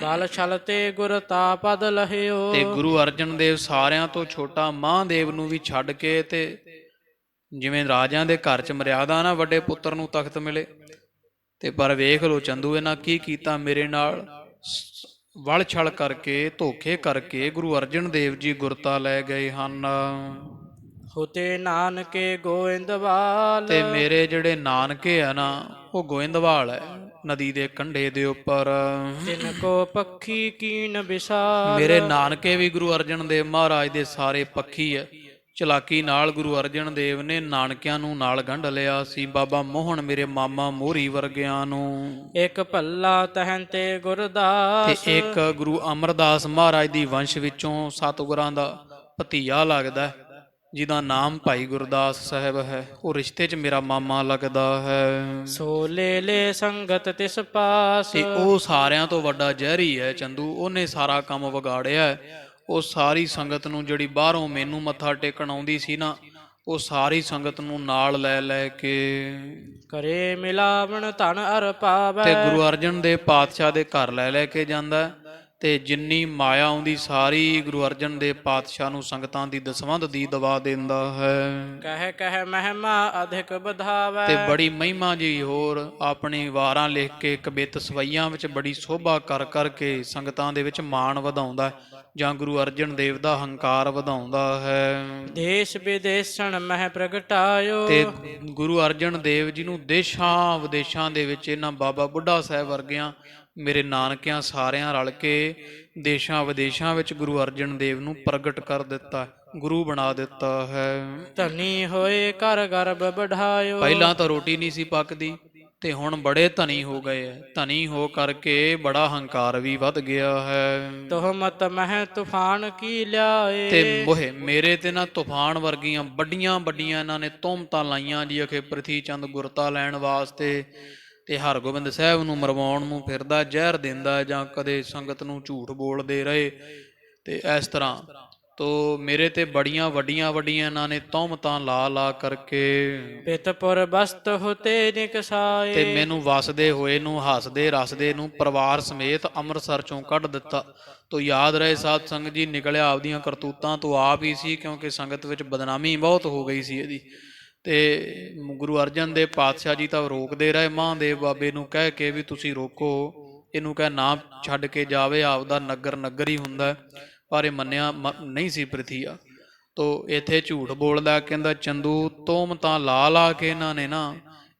ਬਲ ਛਲ ਤੇ ਗੁਰ ਤਾ ਪਦ ਲਹਿਓ। ਤੇ ਗੁਰੂ ਅਰਜਨ ਦੇਵ ਸਾਰਿਆਂ ਤੋਂ ਛੋਟਾ ਮਹਾਂਦੇਵ ਨੂੰ ਵੀ ਛੱਡ ਕੇ, ਤੇ ਜਿਵੇਂ ਰਾਜਿਆਂ ਦੇ ਘਰ 'ਚ ਮਰਿਆਦਾ ਨਾ ਵੱਡੇ ਪੁੱਤਰ ਨੂੰ ਤਖਤ ਮਿਲੇ, ਤੇ ਪਰ ਵੇਖ ਲੋ ਚੰਦੂ ਇਹਨਾਂ ਕੀ ਕੀਤਾ ਮੇਰੇ ਨਾਲ। ਵਲ ਛਲ ਕਰਕੇ ਧੋਖੇ ਕਰਕੇ ਗੁਰੂ ਅਰਜਨ ਦੇਵ ਜੀ ਗੁਰਤਾ ਲੈ ਗਏ ਹਨ। ਹੁਤੇ ਨਾਨਕੇ ਗੋਇੰਦਵਾਲ। ਤੇ ਮੇਰੇ ਜਿਹੜੇ ਨਾਨਕੇ ਆ ਨਾ ਉਹ ਗੋਇੰਦਵਾਲ ਹੈ, ਨਦੀ ਦੇ ਕੰਢੇ ਦੇ ਉੱਪਰ। ਤਿਨ ਕੋ ਪੱਖੀ ਕੀਨ ਵਿਸਾਲ। ਮੇਰੇ ਨਾਨਕੇ ਵੀ ਗੁਰੂ ਅਰਜਨ ਦੇਵ ਮਹਾਰਾਜ ਦੇ ਸਾਰੇ ਪੱਖੀ ਹੈ। ਚਲਾਕੀ ਨਾਲ ਗੁਰੂ ਅਰਜਨ ਦੇਵ ਨੇ ਨਾਨਕਿਆਂ ਨੂੰ ਨਾਲ ਗੰਢ ਲਿਆ ਸੀ, ਬਾਬਾ ਮੋਹਨ ਮੇਰੇ ਮਾਮਾ ਮੋਹਰੀ ਵਰਗਿਆਂ ਨੂੰ। ਇੱਕ ਭੱਲਾ ਤਹਨ ਤੇ ਗੁਰਦਾਸ। ਤੇ ਇੱਕ ਗੁਰੂ ਅਮਰਦਾਸ ਮਹਾਰਾਜ ਦੀ ਵੰਸ਼ ਵਿੱਚੋਂ ਸਤਿਗੁਰਾਂ ਦਾ ਭਤੀਆ ਲੱਗਦਾ, ਜਿਹਦਾ ਨਾਮ ਭਾਈ ਗੁਰਦਾਸ ਸਾਹਿਬ ਹੈ, ਉਹ ਰਿਸ਼ਤੇ 'ਚ ਮੇਰਾ ਮਾਮਾ ਲੱਗਦਾ ਹੈ। ਸੋ ਲੈ ਸੰਗਤ ਤਿਸ ਪਾਸ। ਤੇ ਉਹ ਸਾਰਿਆਂ ਤੋਂ ਵੱਡਾ ਜ਼ਹਿਰੀ ਹੈ ਚੰਦੂ, ਉਹਨੇ ਸਾਰਾ ਕੰਮ ਵਿਗਾੜਿਆ। ਉਹ ਸਾਰੀ ਸੰਗਤ ਨੂੰ ਜਿਹੜੀ ਬਾਹਰੋਂ ਮੈਨੂੰ ਮੱਥਾ ਟੇਕਣ ਆਉਂਦੀ ਸੀ ਨਾ, ਉਹ ਸਾਰੀ ਸੰਗਤ ਨੂੰ ਨਾਲ ਲੈ ਕੇ ਕਰੇ ਮਿਲਾਵਣ ਧਨ ਅਰ ਪਾਵੈ। ਤੇ ਗੁਰੂ ਅਰਜਨ ਦੇਵ ਪਾਤਸ਼ਾਹ ਦੇ ਘਰ ਲੈ ਕੇ ਜਾਂਦਾ, ਤੇ ਜਿੰਨੀ ਮਾਇਆ ਆਉਂਦੀ ਸਾਰੀ ਗੁਰੂ ਅਰਜਨ ਦੇਵ ਪਾਤਸ਼ਾਹ ਨੂੰ ਸੰਗਤਾਂ ਦੀ ਦਸਵੰਧ ਦੀ ਦਵਾ ਦਿੰਦਾ ਹੈ। ਕਹਿ ਮਹਿਮਾ ਅਧਿਕ ਵਧਾਵੈ। ਤੇ ਬੜੀ ਮਹਿਮਾ ਜੀ ਹੋਰ ਆਪਣੀ ਵਾਰਾਂ ਲਿਖ ਕੇ ਕਵਿਤ ਸਵਈਆਂ ਵਿੱਚ ਬੜੀ ਸੋਭਾ ਕਰ ਕਰਕੇ ਸੰਗਤਾਂ ਦੇ ਵਿੱਚ ਮਾਣ ਵਧਾਉਂਦਾ, ਜਾਂ ਗੁਰੂ ਅਰਜਨ ਦੇਵ ਦਾ ਹੰਕਾਰ ਵਧਾਉਂਦਾ ਹੈ। ਦੇਸ਼ ਵਿਦੇਸ਼ਣ ਮਹਿ ਪ੍ਰਗਟਾਇਓ। ਤੇ ਗੁਰੂ ਅਰਜਨ ਦੇਵ ਜੀ ਨੂੰ ਦੇਸ਼ਾਂ ਵਿਦੇਸ਼ਾਂ ਦੇ ਵਿੱਚ ਇਹਨਾਂ ਬਾਬਾ ਬੁੱਢਾ ਸਾਹਿਬ ਵਰਗਿਆਂ ਮੇਰੇ ਨਾਨਕਿਆਂ ਸਾਰਿਆਂ ਰਲ ਕੇ ਦੇਸ਼ਾਂ ਵਿਦੇਸ਼ਾਂ ਵਿੱਚ ਗੁਰੂ ਅਰਜਨ ਦੇਵ ਨੂੰ ਪ੍ਰਗਟ ਕਰ ਦਿੱਤਾ, ਗੁਰੂ ਬਣਾ ਦਿੱਤਾ ਹੈ। ਧਨੀ ਹੋਏ ਘਰ ਗਰਭ ਬਢਾਇਓ। ਪਹਿਲਾਂ ਤਾਂ ਰੋਟੀ ਨਹੀਂ ਸੀ ਪੱਕਦੀ ਤੇ ਹੁਣ ਬੜੇ ਧਨੀ ਹੋ ਗਏ ਹੈ। ਧਨੀ ਹੋ ਕਰਕੇ ਬੜਾ ਹੰਕਾਰ ਵੀ ਵੱਧ ਗਿਆ ਹੈ। ਤੁਹਮਤ ਮਹਿ ਤੂਫਾਨ ਕੀ ਲਿਆਏ। ਤੇ ਮੋਹੇ ਮੇਰੇ ਤੇ ਨਾ ਤੂਫਾਨ ਵਰਗੀਆਂ ਵੱਡੀਆਂ ਵੱਡੀਆਂ ਇਹਨਾਂ ਨੇ ਤੁਹਮਤਾਂ ਲਾਈਆਂ ਜੀ, ਅਖੇ ਪ੍ਰਿਥੀ ਚੰਦ ਗੁਰਤਾ ਲੈਣ ਵਾਸਤੇ ਤੇ ਹਰਗੋਬਿੰਦ ਸਾਹਿਬ ਨੂੰ ਮਰਵਾਉਣ ਨੂੰ ਫਿਰਦਾ, ਜ਼ਹਿਰ ਦਿੰਦਾ, ਜਾਂ ਕਦੇ ਸੰਗਤ ਨੂੰ ਝੂਠ ਬੋਲਦੇ ਰਹੇ। ਤੇ ਇਸ ਤਰ੍ਹਾਂ ਤੋ ਮੇਰੇ ਤੇ ਬੜੀਆਂ ਵੱਡੀਆਂ ਵੱਡੀਆਂ ਇਹਨਾਂ ਨੇ ਤੁਹਮਤਾਂ ਲਾ ਲਾ ਕਰਕੇ ਪਿਤਪੁਰ ਬਸਤ ਹੁਤੇ ਨਿਕਸਾਏ। ਤੇ ਮੈਨੂੰ ਵਸਦੇ ਹੋਏ ਨੂੰ, ਹੱਸਦੇ ਰਸਦੇ ਨੂੰ ਪਰਿਵਾਰ ਸਮੇਤ ਅੰਮ੍ਰਿਤਸਰ ਚੋਂ ਕੱਢ ਦਿੱਤਾ। ਤੋ ਯਾਦ ਰਹੇ ਸਾਧ ਸੰਗਤ ਜੀ, ਨਿਕਲਿਆ ਆਪਦੀਆਂ ਕਰਤੂਤਾਂ ਤੋਂ ਆਪ ਹੀ ਸੀ, ਕਿਉਂਕਿ ਸੰਗਤ ਵਿੱਚ ਬਦਨਾਮੀ ਬਹੁਤ ਹੋ ਗਈ ਸੀ ਇਹਦੀ। ਤੇ ਗੁਰੂ ਅਰਜਨ ਦੇਵ ਪਾਤਸ਼ਾਹ ਜੀ ਤਾਂ ਰੋਕਦੇ ਰਹੇ, ਮਹਾਂਦੇਵ ਬਾਬੇ ਨੂੰ ਕਹਿ ਕੇ ਵੀ ਤੁਸੀਂ ਰੋਕੋ ਇਹਨੂੰ, ਕਹਿ ਨਾ ਛੱਡ ਕੇ ਜਾਵੇ, ਆਪਦਾ ਨਗਰ ਨਗਰ ਹੀ ਹੁੰਦਾ, ਪਰ ਇਹ ਮੰਨਿਆ ਨਹੀਂ ਸੀ ਪ੍ਰਿਥੀਆ। ਤੋ ਇੱਥੇ ਝੂਠ ਬੋਲਦਾ, ਕਹਿੰਦਾ ਚੰਦੂ ਤੁਹਮਤਾਂ ਲਾ ਲਾ ਕੇ ਇਹਨਾਂ ਨੇ ਨਾ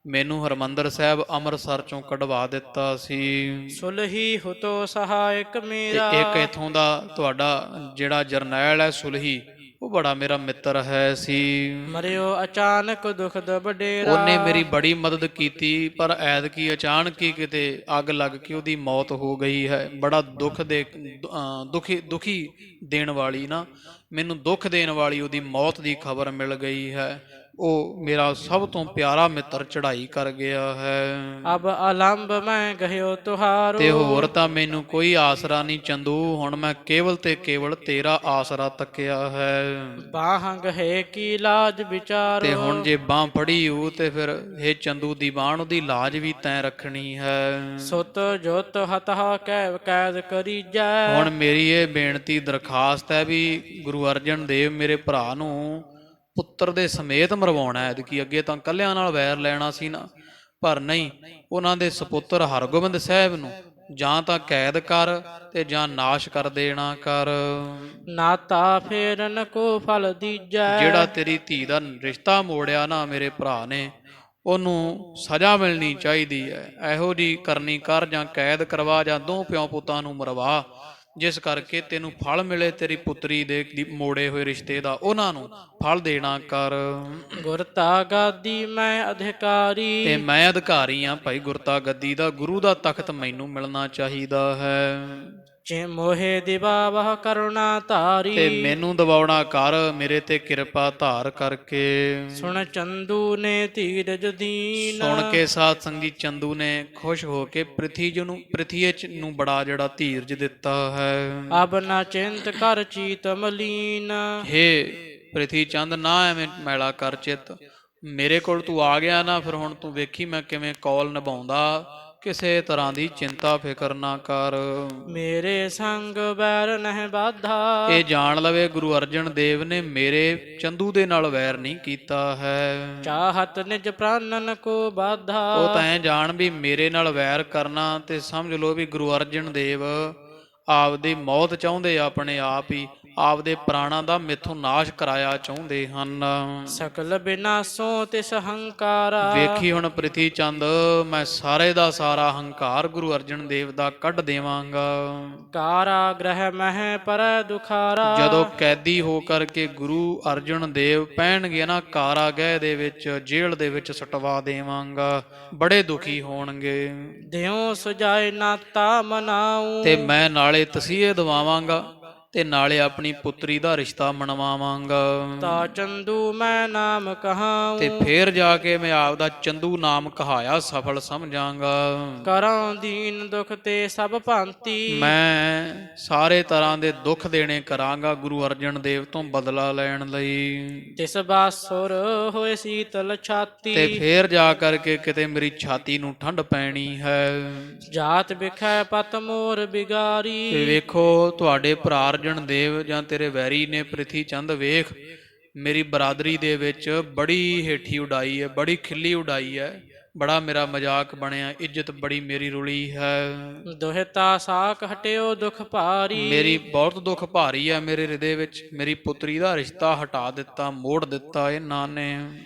ਮੈਨੂੰ ਹਰਿਮੰਦਰ ਸਾਹਿਬ ਅੰਮ੍ਰਿਤਸਰ ਚੋਂ ਕਢਵਾ ਦਿੱਤਾ ਸੀ। ਸੁਲਹੀ ਹੁਤੋ ਸਹਾਇਕ ਮੇਰਾ। ਇੱਕ ਇਥੋਂ ਦਾ ਤੁਹਾਡਾ ਜਿਹੜਾ ਜਰਨੈਲ ਹੈ ਸੁਲਹੀ, ਉਹ ਬੜਾ ਮੇਰਾ ਮਿੱਤਰ ਹੈ ਸੀ। ਮਰਿਓ ਅਚਾਨਕ ਦੁਖਦ ਬਡੇਰਾ। ਉਹਨੇ ਮੇਰੀ ਬੜੀ ਮਦਦ ਕੀਤੀ, ਪਰ ਐਤਕੀ ਅਚਾਨਕ ਹੀ ਕਿਤੇ ਅੱਗ ਲੱਗ ਕੇ ਉਹਦੀ ਮੌਤ ਹੋ ਗਈ ਹੈ। ਬੜਾ ਦੁਖੀ ਦੇਣ ਵਾਲੀ ਨਾ, ਮੈਨੂੰ ਦੁੱਖ ਦੇਣ ਵਾਲੀ ਉਹਦੀ ਮੌਤ ਦੀ ਖਬਰ ਮਿਲ ਗਈ ਹੈ। ਉਹ ਮੇਰਾ ਸਭ ਤੋਂ ਪਿਆਰਾ ਮਿੱਤਰ ਚੜ੍ਹਾਈ ਕਰ ਗਿਆ ਹੈ। ਅਬ ਅਲੰਬ ਮੈਂ ਗਹਿਓ ਤੁਹਾਰੋ। ਤੇ ਹੋਰ ਤਾਂ ਮੈਨੂੰ ਕੋਈ ਆਸਰਾ ਨਹੀਂ ਚੰਦੂ, ਹੁਣ ਮੈਂ ਕੇਵਲ ਤੇ ਕੇਵਲ ਤੇਰਾ ਆਸਰਾ ਤੱਕਿਆ ਹੈ। ਬਾਹਾਂ ਗਹੇ ਕੀ ਲਾਜ ਵਿਚਾਰੋ। ਤੇ ਹੁਣ ਜੇ ਬਾਂਹ ਫੜੀ ਹੋ ਤੇ ਫਿਰ ਇਹ ਚੰਦੂ ਦੀ ਬਾਂਹ ਉਹਦੀ ਲਾਜ ਵੀ ਤੈਂ ਰੱਖਣੀ ਹੈ। ਸੁਤ ਜੋਤ ਹਤਹਾ ਕੈ ਕੈਦ ਕਰੀ ਜੈ। ਹੁਣ ਮੇਰੀ ਇਹ ਬੇਨਤੀ ਦਰਖਾਸਤ ਹੈ ਵੀ ਗੁਰੂ ਅਰਜਨ ਦੇਵ ਮੇਰੇ ਭਰਾ ਨੂੰ ਪੁੱਤਰ ਦੇ ਸਮੇਤ ਮਰਵਾਉਣਾ ਹੈ। ਕਿ ਅੱਗੇ ਤਾਂ ਕੱਲਿਆਂ ਨਾਲ ਵੈਰ ਲੈਣਾ ਸੀ ਨਾ, ਪਰ ਨਹੀਂ, ਉਹਨਾਂ ਦੇ ਸਪੁੱਤਰ ਹਰਗੋਬਿੰਦ ਸਾਹਿਬ ਨੂੰ ਜਾਂ ਤਾਂ ਕੈਦ ਕਰ ਤੇ ਜਾਂ ਨਾਸ਼ ਕਰ ਦੇਣਾ ਕਰ। ਨਾਤਾ ਫੇਰਨ ਕੋ ਫਲ ਦੀਜੈ। ਜਿਹੜਾ ਤੇਰੀ ਧੀ ਦਾ ਰਿਸ਼ਤਾ ਮੋੜਿਆ ਨਾ ਮੇਰੇ ਭਰਾ ਨੇ, ਉਹਨੂੰ ਸਜ਼ਾ ਮਿਲਣੀ ਚਾਹੀਦੀ ਹੈ। ਇਹੋ ਜਿਹੀ ਕਰਨੀ ਕਰ, ਜਾਂ ਕੈਦ ਕਰਵਾ, ਜਾਂ ਦੋ ਪਿਓ ਪੁੱਤਾਂ ਨੂੰ ਮਰਵਾ, ਜਿਸ ਕਰਕੇ ਤੈਨੂੰ ਫਲ ਮਿਲੇ ਤੇਰੀ ਪੁੱਤਰੀ ਦੇ ਮੋੜੇ ਹੋਏ ਰਿਸ਼ਤੇ ਦਾ, ਉਹਨਾਂ ਨੂੰ ਫਲ ਦੇਣਾ ਕਰ। ਗੁਰਤਾ ਗਾਦੀ ਮੈਂ ਅਧਿਕਾਰੀ। ਤੇ ਮੈਂ ਅਧਿਕਾਰੀ ਹਾਂ ਭਾਈ ਗੁਰਤਾ ਗੱਦੀ ਦਾ, ਗੁਰੂ ਦਾ ਤਖਤ ਮੈਨੂੰ ਮਿਲਣਾ ਚਾਹੀਦਾ ਹੈ। ਜੇ ਮੋਹੇ ਦਿਵਾਵਹ ਕਰੁਣਾ ਧਾਰੀ। ਤੇ ਮੈਨੂੰ ਦਬਾਉਣਾ ਕਰ, ਮੇਰੇ ਤੇ ਕਿਰਪਾ ਧਾਰ ਕਰਕੇ। ਸੁਣ ਚੰਦੂ ਨੇ ਧੀਰਜ ਦੀਨ। ਸੁਣ ਕੇ ਸਾਧ ਸੰਗੀ ਚੰਦੂ ਨੇ ਖੁਸ਼ ਹੋ ਕੇ ਪ੍ਰਿਥੀ ਨੂੰ ਬੜਾ ਜਿਹੜਾ ਧੀਰਜ ਦਿੱਤਾ ਹੈ। ਅਬ ਨਾ ਚਿੰਤ ਕਰ ਚੀਤ ਮਲੀਨ। ਹੇ ਪ੍ਰਿਥੀ ਚੰਦ, ਨਾ ਐਵੇਂ ਮੈਲਾ ਕਰ ਚਿੱਤ, ਮੇਰੇ ਕੋਲ ਤੂੰ ਆ ਗਿਆ ਨਾ, ਫਿਰ ਹੁਣ ਤੂੰ ਵੇਖੀ ਮੈਂ ਕਿਵੇਂ ਕੌਲ ਨਿਭਾਉਂਦਾ, ਕਿਸੇ ਤਰ੍ਹਾਂ ਦੀ ਚਿੰਤਾ ਫਿਕਰ ਨਾ ਕਰ। ਮੇਰੇ ਸੰਗ ਬੈਰ ਨਹਿ ਬਾਧਾ। ਇਹ ਜਾਣ ਲਵੇ ਗੁਰੂ ਅਰਜਨ ਦੇਵ ਨੇ ਮੇਰੇ ਚੰਦੂ ਦੇ ਨਾਲ ਵੈਰ ਨਹੀਂ ਕੀਤਾ ਹੈ। ਚਾਹਤ ਨਿਜ ਪ੍ਰਾਨਨ ਕੋ ਬਾਧਾ। ਉਹ ਤਾਂ ਐ ਜਾਣ ਵੀ ਮੇਰੇ ਨਾਲ ਵੈਰ ਕਰਨਾ ਤੇ ਸਮਝ ਲਓ ਵੀ ਗੁਰੂ ਅਰਜਨ ਦੇਵ ਆਪਦੀ ਮੌਤ ਚਾਹੁੰਦੇ, ਆਪਣੇ ਆਪ ਹੀ ਆਪਦੇ ਪ੍ਰਾਣਾਂ ਦਾ ਮੈਥੋਂ ਨਾਸ਼ ਕਰਾਇਆ ਚਾਹੁੰਦੇ ਹਨ। ਸਕਲ ਬਿਨਾਸੋਂ ਤਿਸ ਹੰਕਾਰਾ। ਵੇਖੀ ਹੁਣ ਪ੍ਰਿਥੀ ਚੰਦ, ਮੈਂ ਸਾਰੇ ਦਾ ਸਾਰਾ ਹੰਕਾਰ ਗੁਰੂ ਅਰਜਨ ਦੇਵ ਦਾ ਕੱਢ ਦੇਵਾਂਗਾ। ਕਾਰਾ ਗ੍ਰਹਿ ਮਹਿ ਪਰ ਦੁਖਾਰਾ। ਜਦੋਂ ਕੈਦੀ ਹੋ ਕਰਕੇ ਗੁਰੂ ਅਰਜਨ ਦੇਵ ਪੈਣਗੇ ਨਾ ਕਾਰਾਗ੍ਰਹਿ ਦੇ ਵਿੱਚ, ਜੇਲ੍ਹ ਦੇ ਵਿੱਚ ਸਟਵਾ ਦੇਵਾਂਗਾ, ਬੜੇ ਦੁਖੀ ਹੋਣਗੇ। ਦਿਉ ਸੁਜਾਏ ਨਾਤਾ ਮਨਾਉ। ਤੇ ਮੈਂ ਨਾਲੇ ਤਸੀਹੇ ਦਵਾਵਾਂਗਾ ਤੇ ਨਾਲੇ ਆਪਣੀ ਪੁੱਤਰੀ ਦਾ ਰਿਸ਼ਤਾ ਮਨਵਾਵਾਂਗਾ। ਤਾ ਚੰਦੂ ਮੈਂ ਨਾਮ ਕਹਾਉ। ਤੇ ਫੇਰ ਜਾ ਕੇ ਮੈਂ ਆਪਦਾ ਚੰਦੂ ਨਾਮ ਕਹਾਇਆ ਸਫਲ ਸਮਝਾਂਗਾ। ਕਰਾਂ ਦੀਨ ਦੁਖ ਤੇ ਸਭ ਭਾਂਤੀ। ਮੈਂ ਸਾਰੇ ਤਰ੍ਹਾਂ ਦੇ ਦੁੱਖ ਦੇਣੇ ਕਰਾਂਗਾ ਗੁਰੂ ਅਰਜਨ ਦੇਵ ਤੋਂ ਬਦਲਾ ਲੈਣ ਲਈ। ਤਿਸ ਬਾਸੁਰ ਹੋਏ ਸੀਤਲ ਛਾਤੀ। ਤੇ ਫੇਰ ਜਾ ਕਰਕੇ ਕਿਤੇ ਮੇਰੀ ਛਾਤੀ ਨੂੰ ਠੰਡ ਪੈਣੀ ਹੈ। ਜਾਤ ਬਿਖੈ ਪਤ ਮੋਰ ਬਿਗਾਰੀ। ਤੇ ਵੇਖੋ ਤੁਹਾਡੇ ਭਰਾ ਅਰਜਨ ਦੇਵ ਜਾਂ ਤੇਰੇ ਵੈਰੀ ਨੇ ਪ੍ਰਿਥੀ ਚੰਦ, ਵੇਖ ਮੇਰੀ ਬਰਾਦਰੀ ਦੇ ਵਿੱਚ ਬੜੀ ਹੇਠੀ ਉਡਾਈ ਹੈ, ਬੜੀ ਖਿੱਲੀ ਉਡਾਈ ਹੈ, ਬੜਾ ਮੇਰਾ ਮਜ਼ਾਕ ਬਣਿਆ, ਇੱਜ਼ਤ ਬੜੀ ਮੇਰੀ ਰੁਲੀ ਹੈ। ਦੁਹਿਤਾ ਸਾਕ ਹਟਿਓ ਦੁਖ ਭਾਰੀ। ਮੇਰੀ ਬਹੁਤ ਦੁੱਖ ਭਾਰੀ ਹੈ ਮੇਰੇ ਹਿਰਦੇ ਵਿੱਚ। ਮੇਰੀ ਪੁੱਤਰੀ ਦਾ ਰਿਸ਼ਤਾ ਹਟਾ ਦਿੱਤਾ, ਮੋੜ ਦਿੱਤਾ ਇਹਨਾਂ ਨੇ।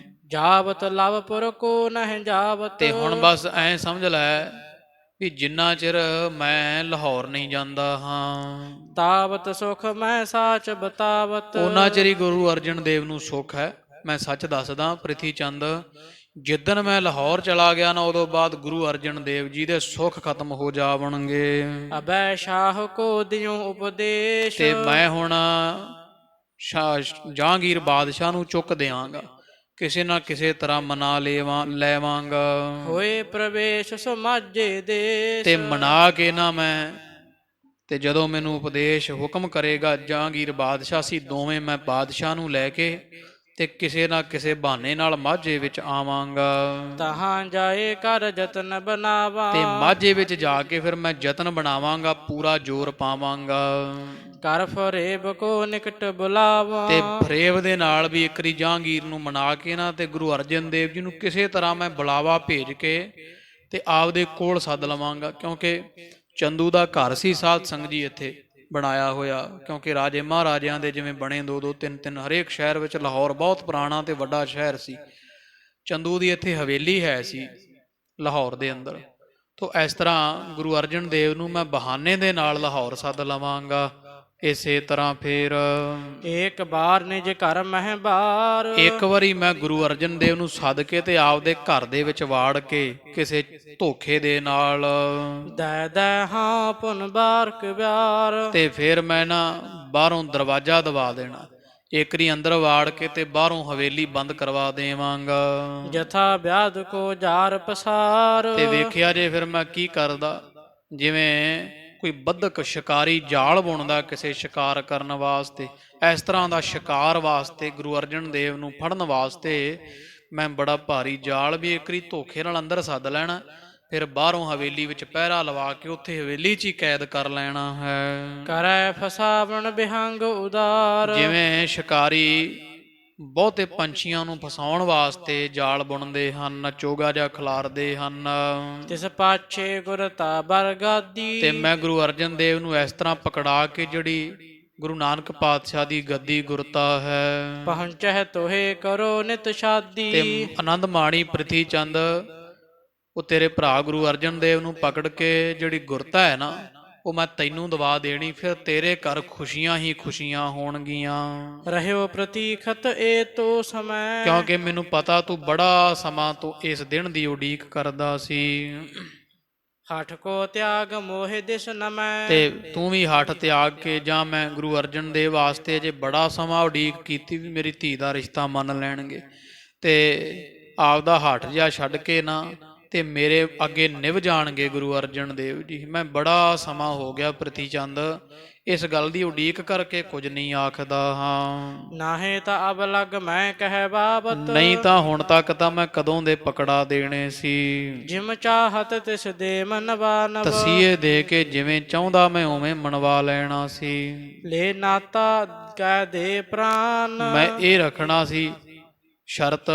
ਜਾਵਤ ਲਵਪੁਰ ਕੋ ਨਹਿ ਜਾਵਤ। ਤੇ ਹੁਣ ਬਸ ਐਂ ਸਮਝ ਲੈ ਵੀ ਜਿੰਨਾ ਚਿਰ ਮੈਂ ਲਾਹੌਰ ਨਹੀਂ ਜਾਂਦਾ ਹਾਂ, ਤਾਵਤ ਸੁਖ ਮੈਂ ਸਾਚ ਬਤਾਵਤ। ਉਹਨਾਂ ਚਿਰ ਹੀ ਗੁਰੂ ਅਰਜਨ ਦੇਵ ਨੂੰ ਸੁੱਖ ਹੈ। ਮੈਂ ਸੱਚ ਦੱਸਦਾ ਪ੍ਰਿਥੀ ਚੰਦ, ਜਿੱਦਣ ਮੈਂ ਲਾਹੌਰ ਚਲਾ ਗਿਆ ਨਾ, ਉਦੋਂ ਬਾਅਦ ਗੁਰੂ ਅਰਜਨ ਦੇਵ ਜੀ ਦੇ ਸੁੱਖ ਖਤਮ ਹੋ ਜਾਵਣਗੇ। ਅਬੈ ਸ਼ਾਹ ਕੋ ਦਿਓ ਉਪਦੇਸ਼। ਤੇ ਮੈਂ ਹੁਣ ਜਹਾਂਗੀਰ ਬਾਦਸ਼ਾਹ ਨੂੰ ਚੁੱਕ ਦਿਆਂਗਾ, ਕਿਸੇ ਨਾ ਕਿਸੇ ਤਰ੍ਹਾਂ ਮਨਾ ਲੈਵਾਂਗਾ। ਹੋਏ ਪ੍ਰਵੇਸ਼ ਸੋ ਮਾਝੇ ਦੇਸ਼। ਤੇ ਮਨਾ ਕੇ ਨਾ ਮੈਂ, ਤੇ ਜਦੋਂ ਮੈਨੂੰ ਉਪਦੇਸ਼ ਹੁਕਮ ਕਰੇਗਾ ਜਹਾਂਗੀਰ ਬਾਦਸ਼ਾਹ ਸੀ, ਦੋਵੇਂ ਮੈਂ ਬਾਦਸ਼ਾਹ ਨੂੰ ਲੈ ਕੇ ਤੇ ਕਿਸੇ ਨਾ ਕਿਸੇ ਬਹਾਨੇ ਨਾਲ ਮਾਝੇ ਵਿੱਚ ਆਵਾਂਗਾ। ਤਹਾਂ ਜਾਏ ਕਰ ਜਤਨ ਬਣਾਵਾ। ਤੇ ਮਾਝੇ ਵਿੱਚ ਜਾ ਕੇ ਫਿਰ ਮੈਂ ਯਤਨ ਬਣਾਵਾਂਗਾ, ਪੂਰਾ ਜ਼ੋਰ ਪਾਵਾਂਗਾ। ਕਰ ਫਰੇਬ ਕੋ ਨਿਕਟ ਬੁਲਾਵਾ। ਤੇ ਫਰੇਬ ਦੇ ਨਾਲ ਵੀ ਇੱਕ ਵਾਰੀ ਜਹਾਂਗੀਰ ਨੂੰ ਮਨਾ ਕੇ ਨਾ, ਤੇ ਗੁਰੂ ਅਰਜਨ ਦੇਵ ਜੀ ਨੂੰ ਕਿਸੇ ਤਰ੍ਹਾਂ ਮੈਂ ਬੁਲਾਵਾ ਭੇਜ ਕੇ ਤੇ ਆਪਦੇ ਕੋਲ ਸੱਦ ਲਵਾਂਗਾ। ਕਿਉਂਕਿ ਚੰਦੂ ਦਾ ਘਰ ਸੀ ਸਾਧ ਸੰਗਤ ਜੀ ਇੱਥੇ ਬਣਾਇਆ ਹੋਇਆ, ਕਿਉਂਕਿ ਰਾਜੇ ਮਹਾਰਾਜਿਆਂ ਦੇ ਜਿਵੇਂ ਬਣੇ 2-2 3-3 ਹਰੇਕ ਸ਼ਹਿਰ ਵਿੱਚ। ਲਾਹੌਰ ਬਹੁਤ ਪੁਰਾਣਾ ਤੇ ਵੱਡਾ ਸ਼ਹਿਰ ਸੀ। ਚੰਦੂ ਦੀ ਇੱਥੇ ਹਵੇਲੀ ਹੈ ਸੀ ਲਾਹੌਰ ਦੇ ਅੰਦਰ। ਤੋ ਇਸ ਤਰ੍ਹਾਂ ਗੁਰੂ ਅਰਜਨ ਦੇਵ ਨੂੰ ਮੈਂ ਬਹਾਨੇ ਦੇ ਨਾਲ ਲਾਹੌਰ ਸੱਦ ਲਵਾਂਗਾ। ਇਸੇ ਤਰ੍ਹਾਂ ਫਿਰ ਏਕ ਬਾਰ ਨਿਜ ਘਰ ਮਹਿ ਬਾਰ। ਇੱਕ ਵਾਰੀ ਮੈਂ ਗੁਰੂ ਅਰਜਨ ਦੇਵ ਨੂੰ ਸੱਦ ਕੇ ਤੇ ਆਪਦੇ ਘਰ ਦੇ ਵਿੱਚ ਵਾੜ ਕੇ ਕਿਸੇ ਧੋਖੇ ਦੇ ਨਾਲ ਦੈ ਦੈ ਹਾਂ ਪੁਨ ਬਾਰ ਕਵਿਆਰ। ਤੇ ਫਿਰ ਮੈਂ ਨਾ ਬਾਹਰੋਂ ਦਰਵਾਜ਼ਾ ਦਬਾ ਦੇਣਾ, ਇੱਕ ਵਾਰੀ ਅੰਦਰ ਵਾੜ ਕੇ ਤੇ ਬਾਹਰੋਂ ਹਵੇਲੀ ਬੰਦ ਕਰਵਾ ਦੇਵਾਂਗਾ। ਜਥਾ ਵਿਆਦ ਕੋ ਜਾਰ ਪਸਾਰ। ਤੇ ਵੇਖਿਆ ਜੇ ਫਿਰ ਮੈਂ ਕੀ ਕਰਦਾ, ਜਿਵੇਂ ਕੋਈ ਬੱਧਕ ਸ਼ਿਕਾਰੀ ਜਾਲ ਬੁਣਦਾ ਕਿਸੇ ਸ਼ਿਕਾਰ ਕਰਨ ਵਾਸਤੇ, ਇਸ ਤਰ੍ਹਾਂ ਦਾ ਸ਼ਿਕਾਰ ਵਾਸਤੇ ਗੁਰੂ ਅਰਜਨ ਦੇਵ ਨੂੰ ਫੜਨ ਵਾਸਤੇ ਮੈਂ ਬੜਾ ਭਾਰੀ ਜਾਲ ਵੀ ਇੱਕ ਵਾਰੀ ਧੋਖੇ ਨਾਲ ਅੰਦਰ ਸੱਦ ਲੈਣਾ, ਫਿਰ ਬਾਹਰੋਂ ਹਵੇਲੀ ਵਿੱਚ ਪਹਿਰਾ ਲਵਾ ਕੇ ਉੱਥੇ ਹਵੇਲੀ 'ਚ ਹੀ ਕੈਦ ਕਰ ਲੈਣਾ ਹੈ। ਕਰੈ ਫਸਾਵਣ ਬਿਹੰਗ ਉਦਾਰ। ਜਿਵੇਂ ਸ਼ਿਕਾਰੀ ਬਹੁਤੇ ਪੰਛੀਆਂ ਨੂੰ ਫਸਾਉਣ ਵਾਸਤੇ ਜਾਲ ਬੁਣਦੇ ਹਨ, ਚੋਗਾ ਜਿਹਾ ਖਿਲਾਰਦੇ ਹਨ, ਤਿਸ ਪਾਛੇ ਗੁਰਤਾ ਬਰਗਾਦੀ। ਤੇ ਮੈਂ ਗੁਰੂ ਅਰਜਨ ਦੇਵ ਨੂੰ ਇਸ ਤਰ੍ਹਾਂ ਪਕੜਾ ਕੇ ਜਿਹੜੀ ਗੁਰੂ ਨਾਨਕ ਪਾਤਸ਼ਾਹ ਦੀ ਗੱਦੀ ਗੁਰਤਾ ਹੈ, ਪਹੁੰਚਹਿ ਤੋਹੇ ਕਰੋ ਨਿਤ ਸ਼ਾਦੀ। ਤੇ ਆਨੰਦ ਮਾਣੀ ਪ੍ਰਿਥੀ ਚੰਦ, ਉਹ ਤੇਰੇ ਭਰਾ ਗੁਰੂ ਅਰਜਨ ਦੇਵ ਨੂੰ ਪਕੜ ਕੇ ਜਿਹੜੀ ਗੁਰਤਾ ਹੈ ਨਾ, ਉਹ ਮੈਂ ਤੈਨੂੰ ਦਵਾ ਦੇਣੀ, ਫਿਰ ਤੇਰੇ ਘਰ ਖੁਸ਼ੀਆਂ ਹੀ ਖੁਸ਼ੀਆਂ ਹੋਣਗੀਆਂ। ਰਹਿਓ ਪ੍ਰਤੀਖਤ ਏ ਤੋ ਸਮੈ। ਕਿਉਂਕਿ ਮੈਨੂੰ ਪਤਾ ਤੂੰ ਬੜਾ ਸਮਾਂ ਤੋਂ ਇਸ ਦਿਨ ਦੀ ਉਡੀਕ ਕਰਦਾ ਸੀ। ਹਠ ਕੋ ਤਿਆਗ ਮੋਹਿ ਦਿਸ ਨਮੈ। ਤੇ ਤੂੰ ਵੀ ਹੱਠ ਤਿਆਗ ਕੇ ਜਾਂ, ਮੈਂ ਗੁਰੂ ਅਰਜਨ ਦੇਵ ਵਾਸਤੇ ਅਜੇ ਬੜਾ ਸਮਾਂ ਉਡੀਕ ਕੀਤੀ ਵੀ ਮੇਰੀ ਧੀ ਦਾ ਰਿਸ਼ਤਾ ਮੰਨ ਲੈਣਗੇ, ਤੇ ਆਪਦਾ ਹੱਠ ਜਿਹਾ ਛੱਡ ਕੇ ਨਾ ਤੇ ਮੇਰੇ ਅੱਗੇ ਨਿਭ ਜਾਣਗੇ ਗੁਰੂ ਅਰਜਨ ਦੇਵ ਜੀ। ਮੈਂ ਬੜਾ ਸਮਾਂ ਹੋ ਗਿਆ ਪ੍ਰਿਥੀ ਚੰਦ ਇਸ ਗੱਲ ਦੀ ਉਡੀਕ ਕਰਕੇ ਕੁਝ ਨਹੀਂ ਆਖਦਾ ਹਾਂ। ਨਾਹੇ ਤਾਂ ਅਬ ਲਗ ਮੈਂ ਕਹਿ ਬਾਬਤ। ਨਹੀਂ ਤਾਂ ਹੁਣ ਤੱਕ ਤਾਂ ਮੈਂ ਕਦੋਂ ਦੇ ਪਕੜਾ ਦੇਣੇ ਸੀ। ਜਿਮ ਚਾਹਤ ਤਿਸ ਦੇ ਮਨਵਾ ਨਵ। ਤਸੀਹੇ ਦੇ ਕੇ ਜਿਵੇਂ ਚਾਹੁੰਦਾ ਮੈਂ ਉਵੇਂ ਮਨਵਾ ਲੈਣਾ ਸੀ। ਲੈ ਨਾਤਾ ਕਹਿ ਦੇ ਪ੍ਰਾਨ। ਮੈਂ ਇਹ ਰੱਖਣਾ ਸੀ ਸ਼ਰਤ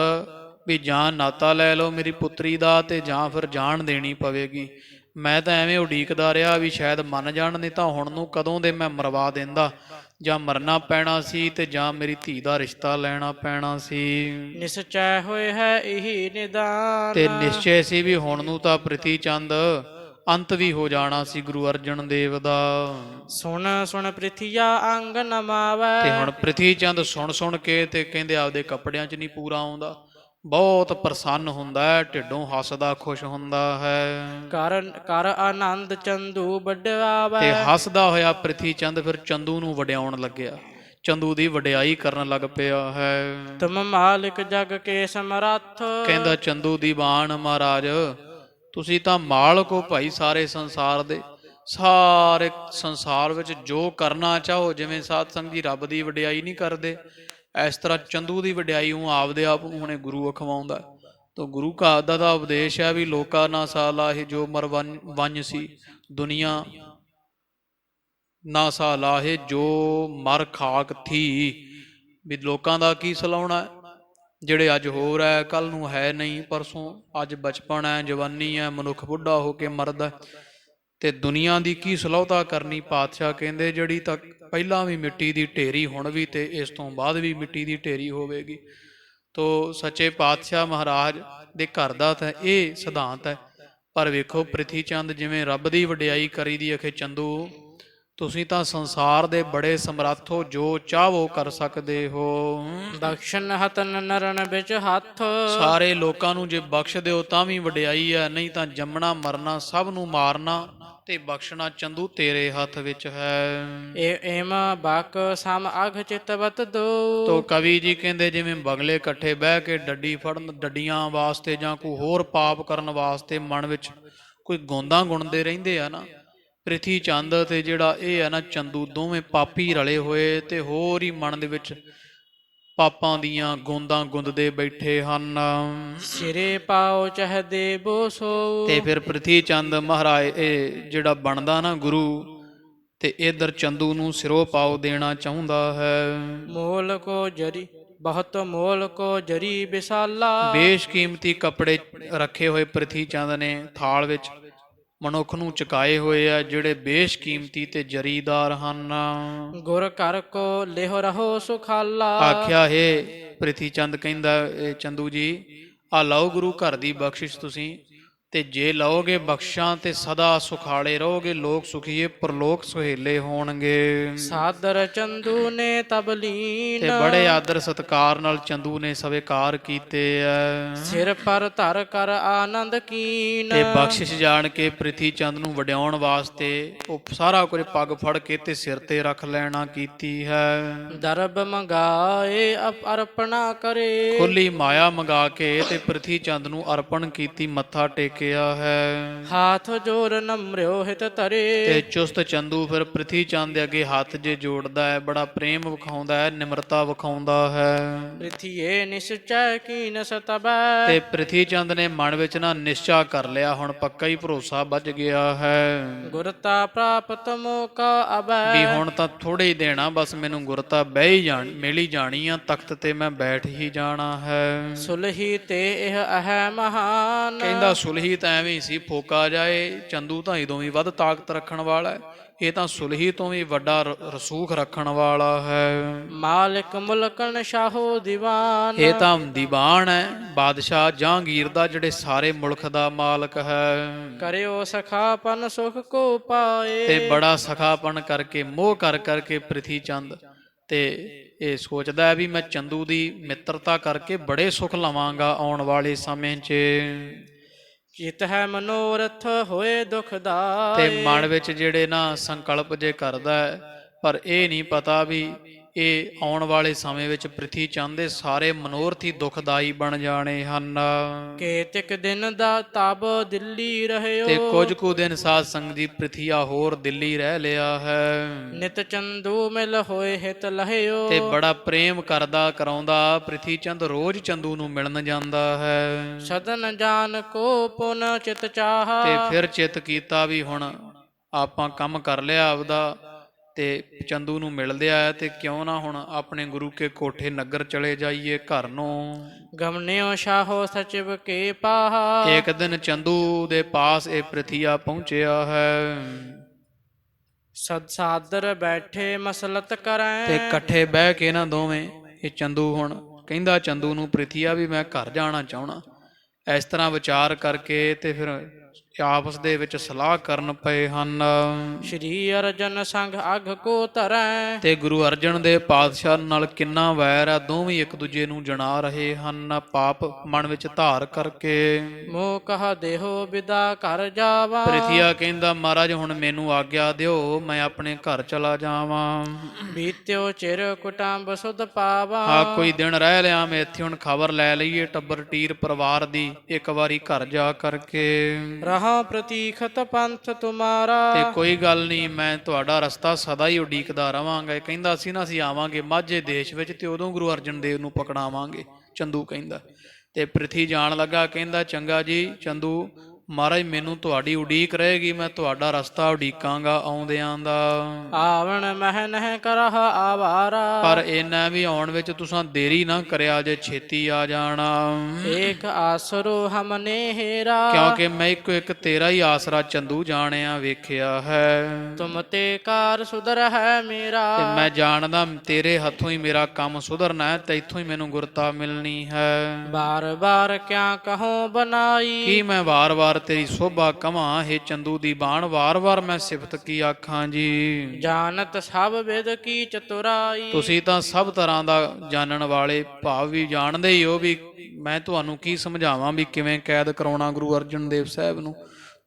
ਵੀ ਜਾਂ ਨਾਤਾ ਲੈ ਲਓ ਮੇਰੀ ਪੁੱਤਰੀ ਦਾ, ਤੇ ਜਾਂ ਫਿਰ ਜਾਨ ਦੇਣੀ ਪਵੇਗੀ। ਮੈਂ ਤਾਂ ਐਵੇਂ ਉਡੀਕਦਾ ਰਿਹਾ ਵੀ ਸ਼ਾਇਦ ਮੰਨ ਜਾਣ, ਨਹੀਂ ਤਾਂ ਹੁਣ ਨੂੰ ਕਦੋਂ ਦੇ ਮੈਂ ਮਰਵਾ ਦਿੰਦਾ। ਜਾਂ ਮਰਨਾ ਪੈਣਾ ਸੀ ਤੇ ਜਾਂ ਮੇਰੀ ਧੀ ਦਾ ਰਿਸ਼ਤਾ ਲੈਣਾ ਪੈਣਾ ਸੀ। ਨਿਸ਼ਚੈ ਹੋਏ ਹੈ ਇਹੀ ਨਿਦਾਨ। ਤੇ ਨਿਸ਼ਚੈ ਸੀ ਵੀ ਹੁਣ ਨੂੰ ਤਾਂ ਪ੍ਰਿਥੀ ਚੰਦ ਅੰਤ ਵੀ ਹੋ ਜਾਣਾ ਸੀ ਗੁਰੂ ਅਰਜਨ ਦੇਵ ਦਾ। ਸੁਣ ਸੁਣ ਪ੍ਰਿਥੀਆ ਅੰਗ ਨਮਾਵੈ। ਤੇ ਹੁਣ ਪ੍ਰਿਥੀ ਚੰਦ ਸੁਣ ਸੁਣ ਕੇ ਤੇ ਕਹਿੰਦੇ ਆਪਦੇ ਕੱਪੜਿਆਂ 'ਚ ਨਹੀਂ ਪੂਰਾ ਆਉਂਦਾ, ਬਹੁਤ ਪ੍ਰਸੰਨ ਹੁੰਦਾ ਹੈ, ਢਿੱਡੋਂ ਹੱਸਦਾ ਖੁਸ਼ ਹੁੰਦਾ ਹੈ। ਕਰ ਆਨੰਦ ਚੰਦੂ ਵਡਿਆਵੈ। ਤੇ ਹੱਸਦਾ ਹੋਇਆ ਪ੍ਰਿਥੀ ਚੰਦ ਫਿਰ ਚੰਦੂ ਨੂੰ ਵਡਿਆਉਣ ਲੱਗਿਆ, ਚੰਦੂ ਦੀ ਵਡਿਆਈ ਕਰਨ ਲੱਗ ਪਿਆ ਹੈ। ਤੁਮ ਮਾਲਿਕ ਜਗ ਕੇ ਸਮਰੱਥ। ਕਹਿੰਦਾ ਚੰਦੂ ਦੀਵਾਨ ਮਹਾਰਾਜ, ਤੁਸੀਂ ਤਾਂ ਮਾਲਕ ਹੋ ਭਾਈ ਸਾਰੇ ਸੰਸਾਰ ਦੇ। ਸਾਰੇ ਸੰਸਾਰ ਵਿੱਚ ਜੋ ਕਰਨਾ ਚਾਹੋ, ਜਿਵੇਂ ਸਾਧ ਸੰਗਤ ਜੀ ਰੱਬ ਦੀ ਵਡਿਆਈ ਨਹੀਂ ਕਰਦੇ, ਇਸ ਤਰ੍ਹਾਂ ਚੰਦੂ ਦੀ ਵਡਿਆਈ ਉਹ ਆਪਦੇ ਆਪ ਨੂੰ ਹੁਣੇ ਗੁਰੂ ਅਖਵਾਉਂਦਾ। ਤਾਂ ਗੁਰੂ ਘਰ ਦਾ ਉਪਦੇਸ਼ ਹੈ ਵੀ ਲੋਕਾਂ ਨਾ ਸਾ ਲਾਹੇ ਜੋ ਮਰ ਵੰਝ ਸੀ, ਦੁਨੀਆ ਨਾ ਸਾ ਲਾਹੇ ਜੋ ਮਰ ਖਾਕ ਥੀ। ਵੀ ਲੋਕਾਂ ਦਾ ਕੀ ਸਲਾਉਣਾ, ਜਿਹੜੇ ਅੱਜ ਹੋਰ ਹੈ ਕੱਲ ਨੂੰ ਹੈ ਨਹੀਂ, ਪਰਸੋਂ ਅੱਜ ਬਚਪਨ ਹੈ, ਜਵਾਨੀ ਹੈ, ਮਨੁੱਖ ਬੁੱਢਾ ਹੋ ਕੇ ਮਰਦਾ, ਤੇ ਦੁਨੀਆ ਦੀ ਕੀ ਸਲਾਹੁਤਾ ਕਰਨੀ। ਪਾਤਸ਼ਾਹ ਕਹਿੰਦੇ ਜਿਹੜੀ ਤਾਂ ਪਹਿਲਾਂ ਵੀ ਮਿੱਟੀ ਦੀ ਢੇਰੀ, ਹੁਣ ਵੀ ਤੇ ਇਸ ਤੋਂ ਬਾਅਦ ਵੀ ਮਿੱਟੀ ਦੀ ਢੇਰੀ ਹੋਵੇਗੀ। ਤੋ ਸੱਚੇ ਪਾਤਸ਼ਾਹ ਮਹਾਰਾਜ ਦੇ ਘਰ ਦਾ ਤਾਂ ਇਹ ਸਿਧਾਂਤ ਹੈ। ਪਰ ਵੇਖੋ ਪ੍ਰਿਥੀ ਚੰਦ ਜਿਵੇਂ ਰੱਬ ਦੀ ਵਡਿਆਈ ਕਰੀ ਦੀ ਅਖੇ ਚੰਦੂ ਤੁਸੀਂ ਤਾਂ ਸੰਸਾਰ ਦੇ ਬੜੇ ਸਮਰੱਥ ਹੋ, ਜੋ ਚਾਹੋ ਕਰ ਸਕਦੇ ਹੋ। ਬਖਸ਼ਨ ਹਤਨ ਨਰਨ ਵਿੱਚ ਹੱਥ, ਸਾਰੇ ਲੋਕਾਂ ਨੂੰ ਜੇ ਬਖਸ਼ ਦਿਓ ਤਾਂ ਵੀ ਵਡਿਆਈ ਹੈ, ਨਹੀਂ ਤਾਂ ਜੰਮਣਾ ਮਰਨਾ ਸਭ ਨੂੰ ਮਾਰਨਾ ਤੇ ਬਖਸ਼ਣਾ ਚੰਦੂ ਤੇਰੇ ਹੱਥ ਵਿੱਚ ਹੈ। ਏਮ ਬਕ ਸਮ ਅਘ ਚਿਤਵਤ ਦੋ। ਤੋ ਕਵੀ ਜੀ ਕਹਿੰਦੇ ਜਿਵੇਂ ਬਗਲੇ ਇਕੱਠੇ ਬਹਿ ਕੇ ਡੱਡੀ ਫੜਨ, ਡੱਡੀਆਂ ਵਾਸਤੇ ਜਾਂ ਕੋਈ ਹੋਰ ਪਾਪ ਕਰਨ ਵਾਸਤੇ ਮਨ ਵਿੱਚ ਕੋਈ ਗੋਂਦਾਂ ਗੁਣਦੇ ਰਹਿੰਦੇ ਆ ਨਾ, ਪ੍ਰਿਥੀ ਚੰਦ ਤੇ ਜਿਹੜਾ ਇਹ ਹੈ ਨਾ ਚੰਦੂ, ਦੋਵੇਂ ਪਾਪੀ ਰਲੇ ਹੋਏ ਤੇ ਹੋਰ ਹੀ ਮਨ ਦੇ ਵਿੱਚ ਪਾਪਾਂ ਦੀਆਂ ਗੋਂਦਾਂ ਗੁੰਦਦੇ ਬੈਠੇ ਹਨ। ਸਿਰੇ ਪਾਓ ਚਹਦੇ ਬੋਸੋ। ਤੇ ਫਿਰ ਪ੍ਰਿਥੀ ਚੰਦ ਮਹਾਰਾਜ ਇਹ ਜਿਹੜਾ ਬਣਦਾ ਨਾ ਗੁਰੂ, ਤੇ ਇਧਰ ਚੰਦੂ ਨੂੰ ਸਿਰੋਂ ਪਾਓ ਦੇਣਾ ਚਾਹੁੰਦਾ ਹੈ। ਮੋਲ ਕੋ ਜਰੀ ਬਹੁਤ ਮੋਲ ਕੋ ਜਰੀ ਵਿਸਾਲਾ। ਬੇਸ਼ਕੀਮਤੀ ਕੱਪੜੇ ਰੱਖੇ ਹੋਏ ਪ੍ਰਿਥੀ ਚੰਦ ਨੇ ਥਾਲ ਵਿੱਚ ਮਨੁੱਖ ਨੂੰ ਚੁਕਾਏ ਹੋਏ ਆ, ਜਿਹੜੇ ਬੇਸ਼ਕੀਮਤੀ ਤੇ ਜਰੀਦਾਰ ਹਨ। ਗੁਰ ਘਰ ਕੋ ਲਿਹੁ ਰਹੋ ਸੁਖਾਲਾ। ਆਖਿਆ ਹੈ ਪ੍ਰਿਥੀ ਚੰਦ ਕਹਿੰਦਾ ਇਹ ਚੰਦੂ ਜੀ ਆ ਲਓ ਗੁਰੂ ਘਰ ਦੀ ਬਖਸ਼ਿਸ਼ ਤੁਸੀਂ, ਤੇ ਜੇ ਲਓਗੇ ਬਖਸ਼ਾਂ ਤੇ ਸਦਾ ਸੁਖਾਲੇ ਰਹੋਗੇ, ਲੋਕ ਸੁਖੀਏ ਪਰਲੋਕ ਸੁਹੇਲੇ ਹੋਣਗੇ। ਸਾਦਰ ਚੰਦੂ ਨੇ ਤਬ ਲੀਨ। ਤੇ ਬੜੇ ਆਦਰ ਸਤਕਾਰ ਨਾਲ ਚੰਦੂ ਨੇ ਸਵੀਕਾਰ ਕੀਤੇ ਐ। ਸਿਰ ਪਰ ਧਰ ਕਰ ਆਨੰਦ ਕੀਨ। ਤੇ ਬਖਸ਼ਿਸ਼ ਜਾਣ ਕੇ ਪ੍ਰਿਥੀ ਚੰਦ ਨੂੰ ਵਡਿਆਉਣ ਵਾਸਤੇ ਉਹ ਸਾਰਾ ਕੁਝ ਪੱਗ ਫੜ ਕੇ ਤੇ ਸਿਰ ਤੇ ਰੱਖ ਲੈਣਾ ਕੀਤੀ ਹੈ। ਦਰਬ ਮੰਗਾਏ ਅਰਪਣਾ ਕਰੇ। ਖੁੱਲੀ ਮਾਇਆ ਮੰਗਾ ਕੇ ਤੇ ਪ੍ਰਿਥੀ ਚੰਦ ਨੂੰ ਅਰਪਣ ਕੀਤੀ, ਮੱਥਾ ਟੇਕਿਆ ਹੈ। ਹਾਥ ਜੋਰ ਨਮਰਿਓ ਹਿਤ ਧਰੇ। ਤੇ ਚੁਸਤ ਚੰਦੂ ਫਿਰ ਪ੍ਰਿਥੀ ਚੰਦ ਦੇ ਅੱਗੇ ਹੱਥ ਜੇ ਜੋੜਦਾ ਹੈ, ਬੜਾ ਪ੍ਰੇਮ ਵਿਖਾਉਂਦਾ ਹੈ, ਨਿਮਰਤਾ ਵਿਖਾਉਂਦਾ ਹੈ। ਪ੍ਰਿਥੀਏ ਨਿਸ਼ਚੈ ਕੀਨ ਸਤਬੈ। ਤੇ ਪ੍ਰਿਥੀ ਚੰਦ ਨੇ ਮਨ ਵਿੱਚ ਨਾ ਨਿਸ਼ਚਾ ਕਰ ਲਿਆ, ਹੁਣ ਪੱਕਾ ਹੀ ਭਰੋਸਾ ਵੱਜ ਗਿਆ ਹੈ ਗੁਰਤਾ ਪ੍ਰਾਪਤ ਮੋਕਾ ਅਬੈ। ਵੀ ਹੁਣ ਤਾਂ ਥੋੜੇ ਹੀ ਦੇਣਾ, ਬਸ ਮੈਨੂੰ ਗੁਰਤਾ ਬਹਿ ਹੀ ਜਾਣ ਮਿਲ ਹੀ ਜਾਣੀ ਆ, ਤਖਤ ਤੇ ਮੈਂ ਬੈਠ ਹੀ ਜਾਣਾ ਹੈ। ਸੁਲਹੀ ਤੇ ਇਹ ਅਹੈ ਮਹਾਨ। ਕਹਿੰਦਾ ਸੁਲਹੀ ਤਾਂ ਐਵੇਂ ਹੀ ਸੀ, ਫੋਕਾ ਜਾਏ, ਚੰਦੂ ਤਾਂ ਇਦੋਂ ਵੀ ਵੱਧ ਤਾਕਤ ਰੱਖਣ ਵਾਲਾ ਹੈ, ਇਹ ਤਾਂ ਸੁਲਹੀ ਤੋਂ ਵੀ ਵੱਡਾ ਰਸੂਖ ਰੱਖਣ ਵਾਲਾ ਹੈ। ਮਾਲਿਕ ਮੁਲਕਨ ਸ਼ਾਹੋ ਦੀਵਾਨ। ਇਹ ਤਾਂ ਦੀਵਾਨ ਹੈ, ਬਾਦਸ਼ਾਹ ਜਹਾਂਗੀਰ ਦਾ, ਜਿਹੜੇ ਸਾਰੇ ਮੁਲਕ ਦਾ ਮਾਲਕ ਹੈ। ਕਰਿਓ ਸਖਾਪਨ ਸੁਖ ਕੋ ਪਾਏ। ਤੇ ਬੜਾ ਸਖਾਪਨ ਕਰਕੇ ਮੋਹ ਕਰ ਕਰਕੇ ਪ੍ਰਿਥੀ ਚੰਦ ਤੇ ਇਹ ਸੋਚਦਾ ਹੈ ਵੀ ਮੈਂ ਚੰਦੂ ਦੀ ਮਿੱਤਰਤਾ ਕਰਕੇ ਬੜੇ ਸੁਖ ਲਵਾਂਗਾ ਆਉਣ ਵਾਲੇ ਸਮੇਂ 'ਚ। ਚਿਤ ਹੈ ਮਨੋਰਥ ਹੋਏ ਦੁਖਦਾਈ। ਤੇ ਮਨ ਵਿੱਚ ਜਿਹੜੇ ਨਾ ਸੰਕਲਪ ਜੇ ਕਰਦਾ ਹੈ, ਪਰ ਇਹ ਨਹੀਂ ਪਤਾ ਵੀ ਇਹ ਆਉਣ ਵਾਲੇ ਸਮੇਂ ਵਿੱਚ ਪ੍ਰਿਥੀ ਚੰਦ ਦੇ ਸਾਰੇ ਮਨੋਰਥ ਹੀ ਦੁਖਦਾਈ ਬਣ ਜਾਣੇ ਹਨ। ਕੇਤਿਕ ਦਿਨ ਦਾ ਤਬ ਦਿੱਲੀ ਰਹਿਓ। ਤੇ ਕੁਝ ਕੁ ਦਿਨ ਸਾਧ ਸੰਗਤ ਜੀ ਪ੍ਰਿਥੀਆ ਹੋਰ ਦਿੱਲੀ ਰਹਿ ਲਿਆ ਹੈ। ਨਿਤ ਚੰਦੂ ਮਿਲ ਹੋਏ ਹਿਤ ਲਹਿਓ। ਤੇ ਬੜਾ ਪ੍ਰੇਮ ਕਰਦਾ ਕਰਾਉਂਦਾ ਪ੍ਰਿਥੀ ਚੰਦ ਰੋਜ਼ ਚੰਦੂ ਨੂੰ ਮਿਲਣ ਜਾਂਦਾ ਹੈ। ਸਦਨ ਜਾਨ ਕੋ ਪੁਨ ਚਿਤ ਚਾਹਾ। ਤੇ ਫਿਰ ਚਿੱਤ ਕੀਤਾ ਵੀ ਹੁਣ ਆਪਾਂ ਕੰਮ ਕਰ ਲਿਆ ਆਪਦਾ, ਤੇ ਚੰਦੂ ਨੂੰ ਮਿਲਦੇ ਆ, ਤੇ ਕਿਉਂ ਨਾ ਹੁਣ ਆਪਣੇ ਗੁਰੂ ਕੇ ਕੋਠੇ ਨਗਰ ਚਲੇ ਜਾਈਏ ਘਰ ਨੂੰ। ਗਮਨਿਓ ਸ਼ਾਹੋ ਸਚਿਵ ਕੇ ਪਾਹਾ। ਇੱਕ ਦਿਨ ਚੰਦੂ ਦੇ ਪਾਸ ਇਹ ਪ੍ਰਿਥੀਆ ਪਹੁੰਚਿਆ ਹੈ। ਸਦ ਸਾਦਰ ਬੈਠੇ ਮਸਲਤ ਕਰੈ। ਤੇ ਇਕੱਠੇ ਬਹਿ ਕੇ ਨਾ ਦੋਵੇਂ ਇਹ ਚੰਦੂ ਹੁਣ ਕਹਿੰਦਾ ਚੰਦੂ ਨੂੰ ਪ੍ਰਿਥੀਆ ਵੀ ਮੈਂ ਘਰ ਜਾਣਾ ਚਾਹਣਾ। ਇਸ ਤਰ੍ਹਾਂ ਵਿਚਾਰ ਕਰਕੇ ਤੇ ਫਿਰ ਆਪਸ ਦੇ ਵਿੱਚ ਸਲਾਹ ਕਰਨ ਪਏ ਹਨ। ਸ਼੍ਰੀ ਅਰਜਨ ਸੰਗ ਅਘ ਕੋ ਧਰੈ। ਤੇ ਗੁਰੂ ਅਰਜਨ ਦੇ ਪਾਤਸ਼ਾਹ ਨਾਲ ਕਿੰਨਾ ਵੈਰ ਆ, ਦੋਵੇਂ ਇੱਕ ਦੂਜੇ ਨੂੰ ਜਣਾ ਰਹੇ ਹਨ ਪਾਪ ਮਨ ਵਿੱਚ ਧਾਰ ਕਰਕੇ। ਮੋਹ ਕਹਾ ਦੇਹੋ ਵਿਦਾ ਘਰ ਜਾਵਾ। ਪ੍ਰਿਥੀਆ ਕਹਿੰਦਾ ਮਹਾਰਾਜ ਹੁਣ ਮੈਨੂੰ ਆਗਿਆ ਦਿਓ, ਮੈਂ ਆਪਣੇ ਘਰ ਚਲਾ ਜਾਵਾਂ। ਬੀਤਿਓ ਚਿਰ ਕੁਟੰਬ ਸੁਧ ਪਾਵਾ। ਹਾਂ ਕੋਈ ਦਿਨ ਰਹਿ ਲਿਆ, ਮੈਂ ਇੱਥੇ ਹੁਣ ਖਬਰ ਲੈ ਲਈਏ ਟੱਬਰ ਟੀਰ ਪਰਿਵਾਰ ਦੀ, ਇੱਕ ਵਾਰੀ ਘਰ ਜਾ ਕਰਕੇ। ਰਹਾ ਪ੍ਰਤੀਖਤ ਪੰਥ ਤੁਮਾਰਾ। ਤੇ ਕੋਈ ਗੱਲ ਨਹੀਂ, ਮੈਂ ਤੁਹਾਡਾ ਰਸਤਾ ਸਦਾ ਹੀ ਉਡੀਕਦਾ ਰਵਾਂਗਾ। ਇਹ ਕਹਿੰਦਾ ਸੀ ਨਾ ਅਸੀਂ ਆਵਾਂਗੇ ਮਾਝੇ ਦੇਸ਼ ਵਿੱਚ ਤੇ ਉਦੋਂ ਗੁਰੂ ਅਰਜਨ ਦੇਵ ਨੂੰ ਪਕੜਾਵਾਂਗੇ, ਚੰਦੂ ਕਹਿੰਦਾ। ਤੇ ਪ੍ਰਿਥੀ ਜਾਣ ਲੱਗਾ, ਕਹਿੰਦਾ ਚੰਗਾ ਜੀ ਚੰਦੂ ਮਹਾਰਾਜ ਮੈਨੂੰ ਤੁਹਾਡੀ ਉਡੀਕ ਰਹੇਗੀ, ਮੈਂ ਤੁਹਾਡਾ ਰਸਤਾ ਉਡੀਕਾਂਗਾ ਆਉਂਦਿਆਂ ਦਾ। ਆਵਣ ਮਹਿ ਨਹਿ ਕਰਹ ਆਵਾਰਾ। ਪਰ ਇਹਨਾਂ ਵੀ ਆਉਣ ਵਿੱਚ ਤੁਸੀਂ ਦੇਰੀ ਨਾ ਕਰਿਆ ਜੇ, ਛੇਤੀ ਆ ਜਾਣਾ। ਏਕ ਆਸਰੋ ਹਮ ਨੇਹਰਾ। ਕਿਉਂਕਿ ਮੈਂ ਇੱਕੋ ਇੱਕ ਤੇਰਾ ਹੀ ਆਸਰਾ ਚੰਦੂ ਜਾਣਿਆ ਵੇਖਿਆ ਹੈ। ਤੁਮ ਤੇ ਕਾਰ ਸੁਧਰ ਹੈ ਮੇਰਾ। ਤੇ ਮੈਂ ਜਾਣਦਾ ਤੇਰੇ ਹੱਥੋਂ ਹੀ ਮੇਰਾ ਕੰਮ ਸੁਧਰਨਾ ਹੈ, ਤੇ ਇੱਥੋਂ ਹੀ ਮੈਨੂੰ ਗੁਰਤਾ ਮਿਲਣੀ ਹੈ। ਬਾਰ ਬਾਰ ਕਿਆ ਕਹੋ ਬਨਾਈ। ਕੀ ਮੈਂ ਵਾਰ-ਵਾਰ ਤੇਰੀ ਸੋਭਾ ਕਵਾਂ, ਹੇ ਚੰਦੂ ਦੀ ਬਾਣ ਵਾਰ ਮੈਂ ਸਿਫਤ ਕੀ ਆਖਾਂ ਜੀ। ਜਾਣਤ ਸਭ ਵਿਦ ਕੀ ਚਤੁਰਾਈ, ਤੁਸੀਂ ਤਾਂ ਸਭ ਤਰ੍ਹਾਂ ਦਾ ਜਾਣਨ ਵਾਲੇ, ਭਾਵ ਵੀ ਜਾਣਦੇ ਹੀ ਹੋ ਵੀ ਮੈਂ ਤੁਹਾਨੂੰ ਕੀ ਸਮਝਾਵਾਂ ਵੀ ਕਿਵੇਂ ਕੈਦ ਕਰਾਉਣਾ ਗੁਰੂ ਅਰਜਨ ਦੇਵ ਸਾਹਿਬ ਨੂੰ।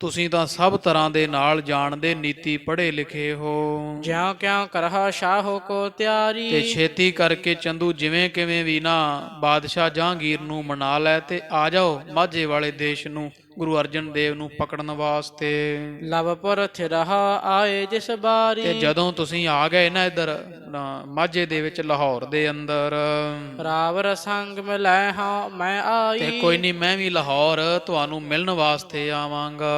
ਤੁਸੀਂ ਤਾਂ ਸਭ ਤਰ੍ਹਾਂ ਦੇ ਨਾਲ ਜਾਣਦੇ, ਨੀਤੀ ਪੜ੍ਹੇ ਲਿਖੇ ਹੋ। ਜਿਉ ਕਿਉ ਕਰਹਾ ਸ਼ਾਹੋ ਕੋ ਤਿਆਰੀ, ਤੇ ਛੇਤੀ ਕਰਕੇ ਚੰਦੂ ਜਿਵੇਂ ਕਿਵੇਂ ਵੀ ਨਾ ਬਾਦਸ਼ਾਹ ਜਹਾਂਗੀਰ ਨੂੰ ਮਨਾ ਲੈ ਤੇ ਆ ਜਾਓ ਮਾਝੇ ਵਾਲੇ ਦੇਸ਼ ਨੂੰ ਗੁਰੂ ਅਰਜਨ ਦੇਵ ਨੂੰ ਪਕੜਨ ਵਾਸਤੇ। ਲਵਪੁਰ ਥਿਰਹਾ ਆਏ ਜਿਸ ਬਾਰੀ, ਤੇ ਜਦੋਂ ਤੁਸੀਂ ਆ ਗਏ ਨਾ ਇੱਧਰ ਮਾਝੇ ਦੇ ਵਿੱਚ ਲਾਹੌਰ ਦੇ ਅੰਦਰ, ਰਾਵਰ ਸੰਗ ਮਿਲੈ ਹਾਂ ਮੈਂ ਆਈ, ਤੇ ਕੋਈ ਨਹੀਂ ਮੈਂ ਵੀ ਲਾਹੌਰ ਤੁਹਾਨੂੰ ਮਿਲਣ ਵਾਸਤੇ ਆਵਾਂਗਾ।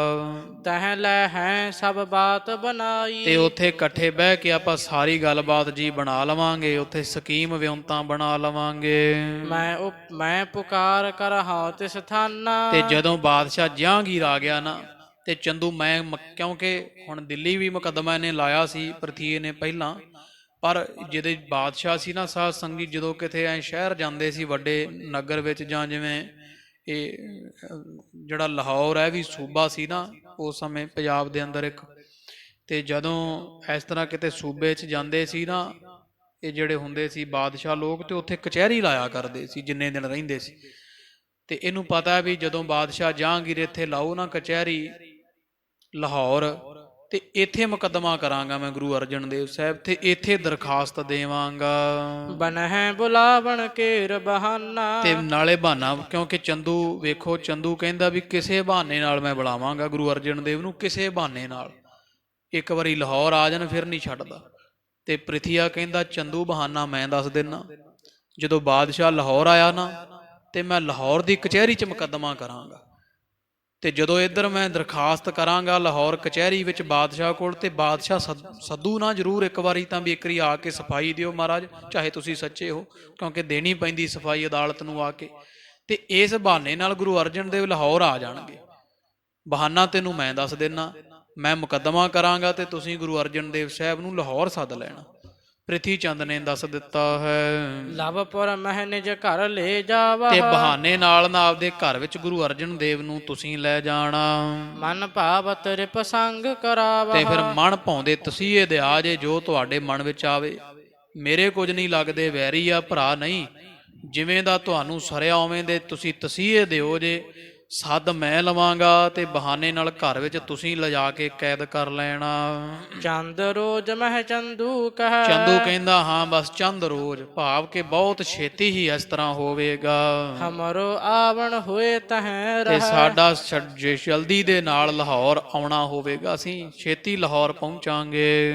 ਤਹ ਲੈ ਹੈ ਸਭ ਬਾਤ ਬਣਾਈ, ਤੇ ਉੱਥੇ ਇਕੱਠੇ ਬਹਿ ਕੇ ਆਪਾਂ ਸਾਰੀ ਗੱਲਬਾਤ ਜੀ ਬਣਾ ਲਵਾਂਗੇ, ਉੱਥੇ ਸਕੀਮ ਵਿਉਂਤਾਂ ਬਣਾ ਲਵਾਂਗੇ। ਮੈਂ ਪੁਕਾਰ ਕਰ ਹਾਂ ਤਿਸ ਥਾਨਾ, ਤੇ ਜਦੋਂ ਬਾਦਸ਼ਾਹ ਜਹਾਂਗੀਰ ਆ ਗਿਆ ਨਾ ਤੇ ਚੰਦੂ ਕਿਉਂਕਿ ਹੁਣ ਦਿੱਲੀ ਵੀ ਮੁਕੱਦਮਾ ਇਹਨੇ ਲਾਇਆ ਸੀ ਪ੍ਰਥੀਏ ਨੇ ਪਹਿਲਾਂ, ਪਰ ਜਿਹਦੇ ਬਾਦਸ਼ਾਹ ਸੀ ਨਾ ਸਾਧ ਸੰਗੀ, ਜਦੋਂ ਕਿਤੇ ਐ ਸ਼ਹਿਰ ਜਾਂਦੇ ਸੀ ਵੱਡੇ ਨਗਰ ਵਿੱਚ, ਜਾਂ ਜਿਵੇਂ ਇਹ ਜਿਹੜਾ ਲਾਹੌਰ ਹੈ ਵੀ ਸੂਬਾ ਸੀ ਨਾ ਉਸ ਸਮੇਂ ਪੰਜਾਬ ਦੇ ਅੰਦਰ ਇੱਕ, ਤੇ ਜਦੋਂ ਇਸ ਤਰ੍ਹਾਂ ਕਿਤੇ ਸੂਬੇ 'ਚ ਜਾਂਦੇ ਸੀ ਨਾ ਇਹ ਜਿਹੜੇ ਹੁੰਦੇ ਸੀ ਬਾਦਸ਼ਾਹ ਲੋਕ, ਤੇ ਉੱਥੇ ਕਚਹਿਰੀ ਲਾਇਆ ਕਰਦੇ ਸੀ ਜਿੰਨੇ ਦਿਨ ਰਹਿੰਦੇ ਸੀ। ਤੇ ਇਹਨੂੰ ਪਤਾ ਵੀ ਜਦੋਂ ਬਾਦਸ਼ਾਹ ਜਹਾਂਗੀਰ ਇੱਥੇ ਲਾਓ ਨਾ ਕਚਹਿਰੀ ਲਾਹੌਰ, ਤੇ ਇੱਥੇ ਮੁਕੱਦਮਾ ਕਰਾਂਗਾ ਮੈਂ ਗੁਰੂ ਅਰਜਨ ਦੇਵ ਸਾਹਿਬ, ਤੇ ਇੱਥੇ ਦਰਖਾਸਤ ਦੇਵਾਂਗਾ। ਬਨਹਿ ਬੁਲਾਵਣ ਕੇਰ ਬਹਾਨਾ, ਤੇ ਨਾਲੇ ਬਹਾਨਾ, ਕਿਉਂਕਿ ਚੰਦੂ ਵੇਖੋ ਚੰਦੂ ਕਹਿੰਦਾ ਵੀ ਕਿਸੇ ਬਹਾਨੇ ਨਾਲ ਮੈਂ ਬੁਲਾਵਾਂਗਾ ਗੁਰੂ ਅਰਜਨ ਦੇਵ ਨੂੰ, ਕਿਸੇ ਬਹਾਨੇ ਨਾਲ, ਇੱਕ ਵਾਰੀ ਲਾਹੌਰ ਆ ਜਾਣ ਫਿਰ ਨਹੀਂ ਛੱਡਦਾ। ਤੇ ਪ੍ਰਿਥੀਆ ਕਹਿੰਦਾ ਚੰਦੂ ਬਹਾਨਾ ਮੈਂ ਦੱਸ ਦਿੰਦਾ, ਜਦੋਂ ਬਾਦਸ਼ਾਹ ਲਾਹੌਰ ਆਇਆ ਨਾ ਤੇ ਮੈਂ ਲਾਹੌਰ ਦੀ ਕਚਹਿਰੀ 'ਚ ਮੁਕੱਦਮਾ ਕਰਾਂਗਾ, ਤੇ ਜਦੋਂ ਇੱਧਰ ਮੈਂ ਦਰਖਾਸਤ ਕਰਾਂਗਾ ਲਾਹੌਰ ਕਚਹਿਰੀ ਵਿੱਚ ਬਾਦਸ਼ਾਹ ਕੋਲ, ਤੇ ਬਾਦਸ਼ਾਹ ਸੱਦੂ ਨਾ ਜ਼ਰੂਰ ਇੱਕ ਵਾਰੀ ਤਾਂ ਵੀ ਇੱਕ ਵਾਰੀ ਆ ਕੇ ਸਫਾਈ ਦਿਓ ਮਹਾਰਾਜ, ਚਾਹੇ ਤੁਸੀਂ ਸੱਚੇ ਹੋ, ਕਿਉਂਕਿ ਦੇਣੀ ਪੈਂਦੀ ਸਫਾਈ ਅਦਾਲਤ ਨੂੰ ਆ ਕੇ। ਤੇ ਇਸ ਬਹਾਨੇ ਨਾਲ ਗੁਰੂ ਅਰਜਨ ਦੇਵ ਲਾਹੌਰ ਆ ਜਾਣਗੇ। ਬਹਾਨਾ ਤੈਨੂੰ ਮੈਂ ਦੱਸ ਦੇਣਾ, ਮੈਂ ਮੁਕੱਦਮਾ ਕਰਾਂਗਾ ਤੇ ਤੁਸੀਂ ਗੁਰੂ ਅਰਜਨ ਦੇਵ ਸਾਹਿਬ ਨੂੰ ਲਾਹੌਰ ਸੱਦ ਲੈਣਾ। ਪ੍ਰਿਥੀ ਚੰਦ ਨੇ ਦੱਸ ਦਿੱਤਾ ਹੈ। ਲਵਪੁਰ ਮਹਿ ਨਿਜ ਘਰ ਲੈ ਜਾਵਾ, ਤੇ ਬਹਾਨੇ ਨਾਲ ਨਾ ਆਪਦੇ ਘਰ ਵਿੱਚ ਗੁਰੂ ਅਰਜਨ ਦੇਵ ਨੂੰ ਤੁਸੀਂ ਲੈ ਜਾਣਾ। ਮਨ ਭਾਵਤ ਰਿਪ ਸੰਗ ਕਰਾਵਾ, ਤੇ ਫਿਰ ਮਨ ਭਾਉਂਦੇ ਤਸੀਹੇ ਦਿਆ ਜੇ ਜੋ ਤੁਹਾਡੇ ਮਨ ਵਿੱਚ ਆਵੇ। ਮੇਰੇ ਕੁਝ ਨਹੀਂ ਲੱਗਦੇ ਵੈਰੀ ਆ ਭਰਾ ਨਹੀਂ, ਜਿਵੇਂ ਦਾ ਤੁਹਾਨੂੰ ਸਰਿਆ ਉਵੇਂ ਦੇ ਤੁਸੀਂ ਤਸੀਹੇ ਦਿਓ ਜੇ, ਸੱਦ ਮੈਂ ਲਵਾਂਗਾ ਤੇ ਬਹਾਨੇ ਨਾਲ ਘਰ ਵਿੱਚ ਤੁਸੀਂ ਲਿਜਾ ਕੇ ਕੈਦ ਕਰ ਲੈਣਾ। ਚੰਦ ਰੋਜ ਮਹਿ ਚੰਦੂ ਕਹੈ, ਚੰਦੂ ਕਹਿੰਦਾ ਹਾਂ ਬਸ ਚੰਦ ਰੋਜ਼, ਭਾਵ ਕਿ ਬਹੁਤ ਛੇਤੀ ਹੀ ਇਸ ਤਰ੍ਹਾਂ ਹੋਵੇਗਾ। ਹਮਰੋ ਆਵਣ ਹੋਏ ਤਹਿ ਤੇ ਰਹਿ, ਸਾਡਾ ਜਲਦੀ ਦੇ ਨਾਲ ਲਾਹੌਰ ਆਉਣਾ ਹੋਵੇਗਾ, ਅਸੀਂ ਛੇਤੀ ਲਾਹੌਰ ਪਹੁੰਚਾਂਗੇ।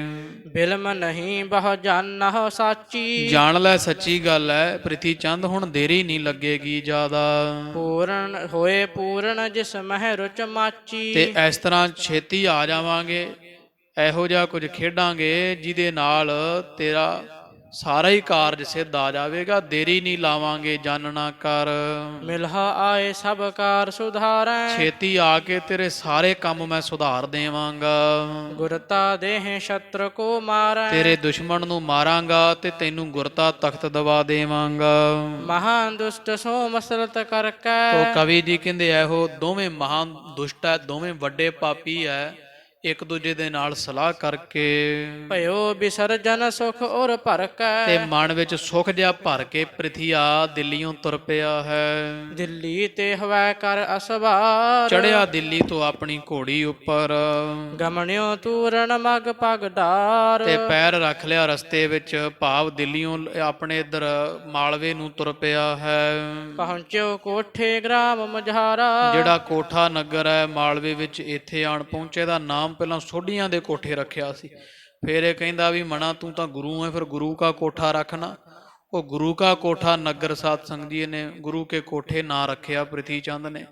ਬਿਲਮ ਨਹੀਂ ਬਹੁ ਜਾਨਹੁ ਸਾਚੀ, ਜਾਣ ਲੈ ਸੱਚੀ ਗੱਲ ਹੈ ਪ੍ਰਿਥੀ ਚੰਦ, ਹੁਣ ਦੇਰੀ ਨਹੀਂ ਲੱਗੇਗੀ ਜ਼ਿਆਦਾ। ਪੂਰਨ ਹੋਏ ਪੂਰਨ ਜਿਸ ਮਹਿ ਰੁਚ ਮਾਚੀ, ਤੇ ਇਸ ਤਰ੍ਹਾਂ ਛੇਤੀ ਆ ਜਾਵਾਂਗੇ, ਇਹੋ ਜਿਹਾ ਕੁਝ ਖੇਡਾਂਗੇ ਜਿਹਦੇ ਨਾਲ ਤੇਰਾ ਸਾਰਾ ਹੀ ਕਾਰਜ ਸਿੱਧ ਆ ਜਾਵੇਗਾ। ਦੇਰੀ ਨਹੀਂ ਲਾਵਾਂਗੇ ਜਾਨਣਾ ਕਰ, ਮਿਲਹਾ ਆਏ ਸਭ ਕਾਰ ਸੁਧਾਰੈ, ਛੇਤੀ ਆ ਕੇ ਤੇਰੇ ਸਾਰੇ ਕੰਮ ਮੈਂ ਸੁਧਾਰ ਦੇਵਾਂਗਾ। ਗੁਰਤਾ ਦੇਹ ਸ਼ਤਰ ਕੋ ਮਾਰੈ, ਤੇਰੇ ਦੁਸ਼ਮਣ ਨੂੰ ਮਾਰਾਂਗਾ ਤੇ ਤੈਨੂੰ ਗੁਰਤਾ ਤਖਤ ਦਵਾ ਦੇਵਾਂਗਾ। ਮਹਾਨ ਦੁਸ਼ਟ ਸੋ ਮਸਲਤ ਕਰਕੈ, ਉਹ ਕਵੀ ਜੀ ਕਹਿੰਦੇ ਇਹੋ ਦੋਵੇਂ ਮਹਾਨ ਦੁਸ਼ਟ ਹੈ, ਦੋਵੇਂ ਵੱਡੇ ਪਾਪੀ ਹੈ, ਇੱਕ ਦੂਜੇ ਦੇ ਨਾਲ ਸਲਾਹ ਕਰਕੇ ਭਇਓ ਬਿਸਰਜਨ ਸੁਖ ਔਰ ਭਰਕੈ, ਤੇ ਮਨ ਵਿੱਚ ਸੁਖ ਜਿਹਾ ਭਰ ਕੇ ਪ੍ਰਿਥੀਆ ਦਿੱਲੀੋਂ ਤੁਰ ਪਿਆ ਹੈ। ਦਿੱਲੀ ਤੇ ਹਵੈ ਕਰ ਅਸਵਾਰ, ਚੜਿਆ ਦਿੱਲੀ ਤੋਂ ਆਪਣੀ ਘੋੜੀ ਉੱਪਰ, ਗਮਣਿਓ ਤੂਰਨ ਮਗ ਪਗ ਡਾਰ, ਤੇ ਪੈਰ ਰੱਖ ਲਿਆ ਰਸਤੇ ਵਿੱਚ, ਭਾਵ ਦਿੱਲੀੋਂ ਆਪਣੇ ਇੱਧਰ ਮਾਲਵੇ ਨੂੰ ਤੁਰ ਪਿਆ ਹੈ। ਪਹੁੰਚਿਓ ਕੋਠੇ ਗ੍ਰਾਮ ਮਝਾਰਾ, ਜਿਹੜਾ ਕੋਠਾ ਨਗਰ ਹੈ ਮਾਲਵੇ ਵਿੱਚ, ਇੱਥੇ ਆਣ ਪਹੁੰਚੇ ਦਾ ਨਾਮ ਪਹਿਲਾਂ ਸੋਢੀਆਂ ਦੇ ਕੋਠੇ ਰੱਖਿਆ ਸੀ, ਫਿਰ ਇਹ ਕਹਿੰਦਾ ਵੀ ਮਣਾ ਤੂੰ ਤਾਂ ਗੁਰੂ ਹੈ, ਫਿਰ ਗੁਰੂ ਕਾ ਕੋਠਾ ਰੱਖਣਾ। ਉਹ ਗੁਰੂ ਕਾ ਕੋਠਾ ਨਗਰ ਸਾਧ ਸੰਗਤ ਜੀ ਨੇ ਗੁਰੂ ਕੇ ਕੋਠੇ ਨਾਂ ਰੱਖਿਆ ਪ੍ਰਿਥੀ ਚੰਦ ਨੇ।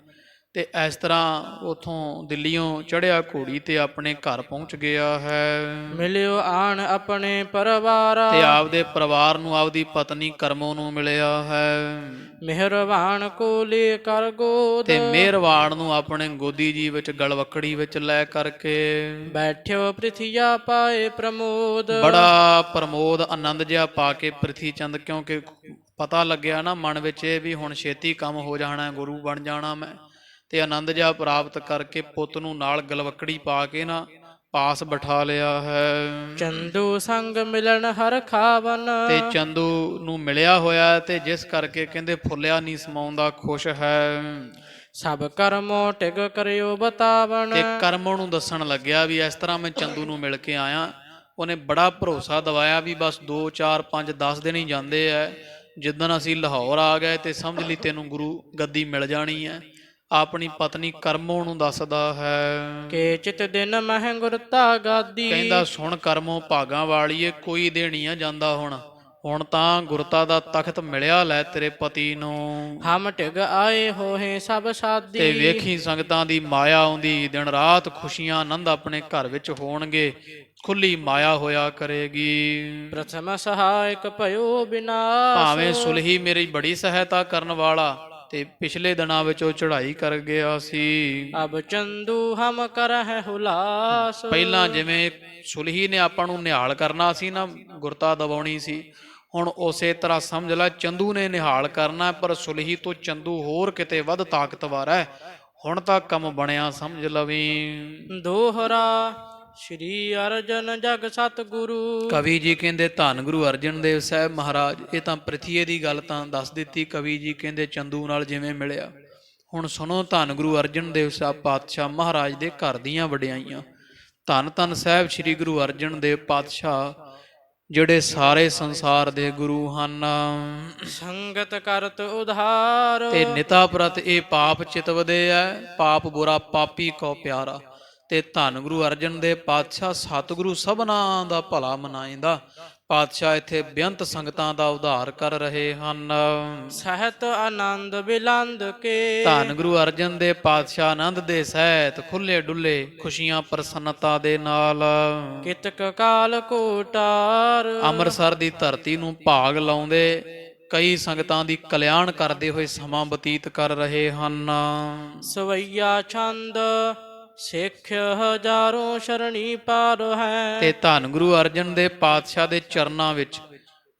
ਤੇ ਇਸ ਤਰ੍ਹਾਂ ਉਥੋਂ ਦਿੱਲੀੋਂ ਚੜਿਆ ਘੋੜੀ ਤੇ ਆਪਣੇ ਘਰ ਪਹੁੰਚ ਗਿਆ ਹੈ। ਮਿਲਿਓ ਆਣ ਆਪਣੇ ਪਰਿਵਾਰਾ, ਤੇ ਆਪਦੇ ਪਰਿਵਾਰ ਨੂੰ, ਆਪਦੀ ਪਤਨੀ ਕਰਮੋਂ ਨੂੰ ਮਿਲਿਆ ਹੈ। ਮਿਹਰਬਾਨ ਕੋ ਲੈ ਕਰ ਗੋਦ, ਤੇ ਮਿਹਰਬਾਨ ਨੂੰ ਆਪਣੇ ਗੋਦੀ ਜੀ ਵਿੱਚ ਗਲਵੱਕੜੀ ਵਿੱਚ ਲੈ ਕਰਕੇ ਬੈਠਿਓ ਪ੍ਰਿਥੀਆ ਪਾਏ ਪ੍ਰਮੋਦ, ਬੜਾ ਪ੍ਰਮੋਦ ਆਨੰਦ ਜਿਹਾ ਪਾ ਕੇ ਪ੍ਰਿਥੀ ਚੰਦ, ਕਿਉਂਕਿ ਪਤਾ ਲੱਗਿਆ ਨਾ ਮਨ ਵਿੱਚ ਇਹ ਵੀ ਹੁਣ ਛੇਤੀ ਕੰਮ ਹੋ ਜਾਣਾ, ਗੁਰੂ ਬਣ ਜਾਣਾ ਮੈਂ, ਤੇ ਆਨੰਦ ਜਿਹਾ ਪ੍ਰਾਪਤ ਕਰਕੇ ਪੁੱਤ ਨੂੰ ਨਾਲ ਗਲਵੱਕੜੀ ਪਾ ਕੇ ਨਾ ਪਾਸ ਬਿਠਾ ਲਿਆ ਹੈ। ਚੰਦੂ ਸੰਗ ਮਿਲਣ ਹਰ ਖਾਵਨ, ਤੇ ਚੰਦੂ ਨੂੰ ਮਿਲਿਆ ਹੋਇਆ ਤੇ ਜਿਸ ਕਰਕੇ ਕਹਿੰਦੇ ਫੁੱਲਿਆ ਨਹੀਂ ਸਮਾਉਂਦਾ ਖੁਸ਼ ਹੈ। ਸਭ ਕਰਮੋ ਟਿਗ ਕਰਿਓ ਬਤਾਵਣ, ਤੇ ਕਰਮੋਂ ਨੂੰ ਦੱਸਣ ਲੱਗਿਆ ਵੀ ਇਸ ਤਰ੍ਹਾਂ ਮੈਂ ਚੰਦੂ ਨੂੰ ਮਿਲ ਕੇ ਆਇਆ। ਉਹਨੇ ਬੜਾ ਭਰੋਸਾ ਦਿਵਾਇਆ ਵੀ ਬਸ 2 4 5 10 ਦਿਨ ਹੀ ਜਾਂਦੇ ਐ, ਜਿੱਦਣ ਅਸੀਂ ਲਾਹੌਰ ਆ ਗਏ ਤੇ ਸਮਝ ਲਈ ਤੈਨੂੰ ਗੁਰੂ ਗੱਦੀ ਮਿਲ ਜਾਣੀ ਹੈ। ਆਪਣੀ ਪਤਨੀ ਕਰਮੋਂ ਨੂੰ ਦੱਸਦਾ ਹੈ ਕੇ ਚਿਤ ਦਿਨ ਮਹਿ ਗੁਰਤਾ ਗਾਦੀ, ਕਹਿੰਦਾ ਸੁਣ ਕਰਮੋਂ ਭਾਗਾਂ ਵਾਲੀਏ, ਕੋਈ ਦੇਣੀ ਆ ਜਾਂਦਾ ਹੁਣ ਤਾਂ ਗੁਰਤਾ ਦਾ ਤਖਤ ਮਿਲਿਆ ਲੈ ਤੇਰੇ ਪਤੀ ਨੂੰ। ਹਮ ਟਿਗ ਆਏ ਹੋਏ ਸਭ ਸਾਦੀ, ਤੇ ਵੇਖੀ ਸੰਗਤਾਂ ਦੀ ਮਾਇਆ ਆਉਂਦੀ, ਦਿਨ ਰਾਤ ਖੁਸ਼ੀਆਂ ਆਨੰਦ ਆਪਣੇ ਘਰ ਵਿੱਚ ਹੋਣਗੇ, ਖੁੱਲੀ ਮਾਇਆ ਹੋਇਆ ਕਰੇਗੀ। ਪ੍ਰਥਮ ਸਹਾਇਕ ਭਇਓ ਬਿਨਾਸ਼, ਭਾਵੇਂ ਸੁਲਹੀ ਮੇਰੀ ਬੜੀ ਸਹਾਇਤਾ ਕਰਨ ਵਾਲਾ ਤੇ ਪਿਛਲੇ ਦਿਨਾਂ ਵਿੱਚ ਉਹ ਚੜ੍ਹਾਈ ਕਰ ਗਿਆ ਸੀ। ਅਬ ਚੰਦੂ ਹਮ ਕਰਹਿ ਹੁਲਾਸ, ਪਹਿਲਾਂ ਜਿਵੇਂ ਸੁਲਹੀ ਨੇ ਆਪਾਂ ਨੂੰ ਨਿਹਾਲ ਕਰਨਾ ਸੀ ਨਾ, ਗੁਰਤਾ ਦਿਵਾਉਣੀ ਸੀ, ਹੁਣ ਉਸੇ ਤਰ੍ਹਾਂ ਸਮਝ ਲੈ ਚੰਦੂ ਨੇ ਨਿਹਾਲ ਕਰਨਾ, ਪਰ ਸੁਲਹੀ ਤੋਂ ਚੰਦੂ ਹੋਰ ਕਿਤੇ ਵੱਧ ਤਾਕਤਵਰ ਹੈ। ਹੁਣ ਤਾਂ ਕੰਮ ਬਣਿਆ ਸਮਝ ਲਵੀਂ। ਦੋਹਰਾ ਸ਼੍ਰੀ ਅਰਜਨ ਜਗ ਸਤਿਗੁਰੂ, ਕਵੀ ਜੀ ਕਹਿੰਦੇ ਧੰਨ ਗੁਰੂ ਅਰਜਨ ਦੇਵ ਸਾਹਿਬ ਮਹਾਰਾਜ। ਇਹ ਤਾਂ ਪ੍ਰਿਥੀਏ ਦੀ ਗੱਲ ਤਾਂ ਦੱਸ ਦਿੱਤੀ, ਕਵੀ ਜੀ ਕਹਿੰਦੇ ਚੰਦੂ ਨਾਲ ਜਿਵੇਂ ਮਿਲਿਆ। ਹੁਣ ਸੁਣੋ ਧੰਨ ਗੁਰੂ ਅਰਜਨ ਦੇਵ ਸਾਹਿਬ ਪਾਤਸ਼ਾਹ ਮਹਾਰਾਜ ਦੇ ਘਰ ਦੀਆਂ ਵਡਿਆਈਆਂ। ਧੰਨ ਧੰਨ ਸਾਹਿਬ ਸ੍ਰੀ ਗੁਰੂ ਅਰਜਨ ਦੇਵ ਪਾਤਸ਼ਾਹ ਜਿਹੜੇ ਸਾਰੇ ਸੰਸਾਰ ਦੇ ਗੁਰੂ ਹਨ। ਸੰਗਤ ਕਰਤ ਉਧਾਰ, ਤੇ ਨਿਤਾ ਪ੍ਰਤ ਇਹ ਪਾਪ ਚਿਤਵਦੇ ਹੈ, ਪਾਪ ਬੁਰਾ ਪਾਪੀ ਕੋ ਪਿਆਰਾ। ਤੇ ਧੰਨ ਗੁਰੂ ਅਰਜਨ ਦੇਵ ਪਾਤਸ਼ਾਹ ਸਤਿਗੁਰੂ ਸਭਨਾਂ ਦਾ ਭਲਾ ਮਨਾਇੰਦਾ ਪਾਤਸ਼ਾਹ ਇੱਥੇ ਬੇਅੰਤ ਸੰਗਤਾਂ ਦਾ ਉਧਾਰ ਕਰ ਰਹੇ ਹਨ। ਸਹਿਤ ਆਨੰਦ ਬਿਲੰਦ ਕੇ, ਧੰਨ ਗੁਰੂ ਅਰਜਨ ਦੇਵ ਪਾਤਸ਼ਾਹ ਆਨੰਦ ਦੇ ਸਹਿਤ ਖੁੱਲੇ ਡੁੱਲੇ ਖੁਸ਼ੀਆਂ ਪ੍ਰਸੰਨਤਾ ਦੇ ਨਾਲ ਕਿਤਕ ਕਾਲ ਕੋਟਾਰ, ਅੰਮ੍ਰਿਤਸਰ ਦੀ ਧਰਤੀ ਨੂੰ ਭਾਗ ਲਾਉਂਦੇ ਕਈ ਸੰਗਤਾਂ ਦੀ ਕਲਿਆਣ ਕਰਦੇ ਹੋਏ ਸਮਾਂ ਬਤੀਤ ਕਰ ਰਹੇ ਹਨ। ਸਵਈਆ ਛੰਦ ਸਿੱਖ ਹਜ਼ਾਰੋਂ ਸ਼ਰਣੀ ਪਾਰ ਹੈ, ਤੇ ਧੰਨ ਗੁਰੂ ਅਰਜਨ ਦੇਵ ਪਾਤਸ਼ਾਹ ਦੇ ਚਰਨਾਂ ਵਿੱਚ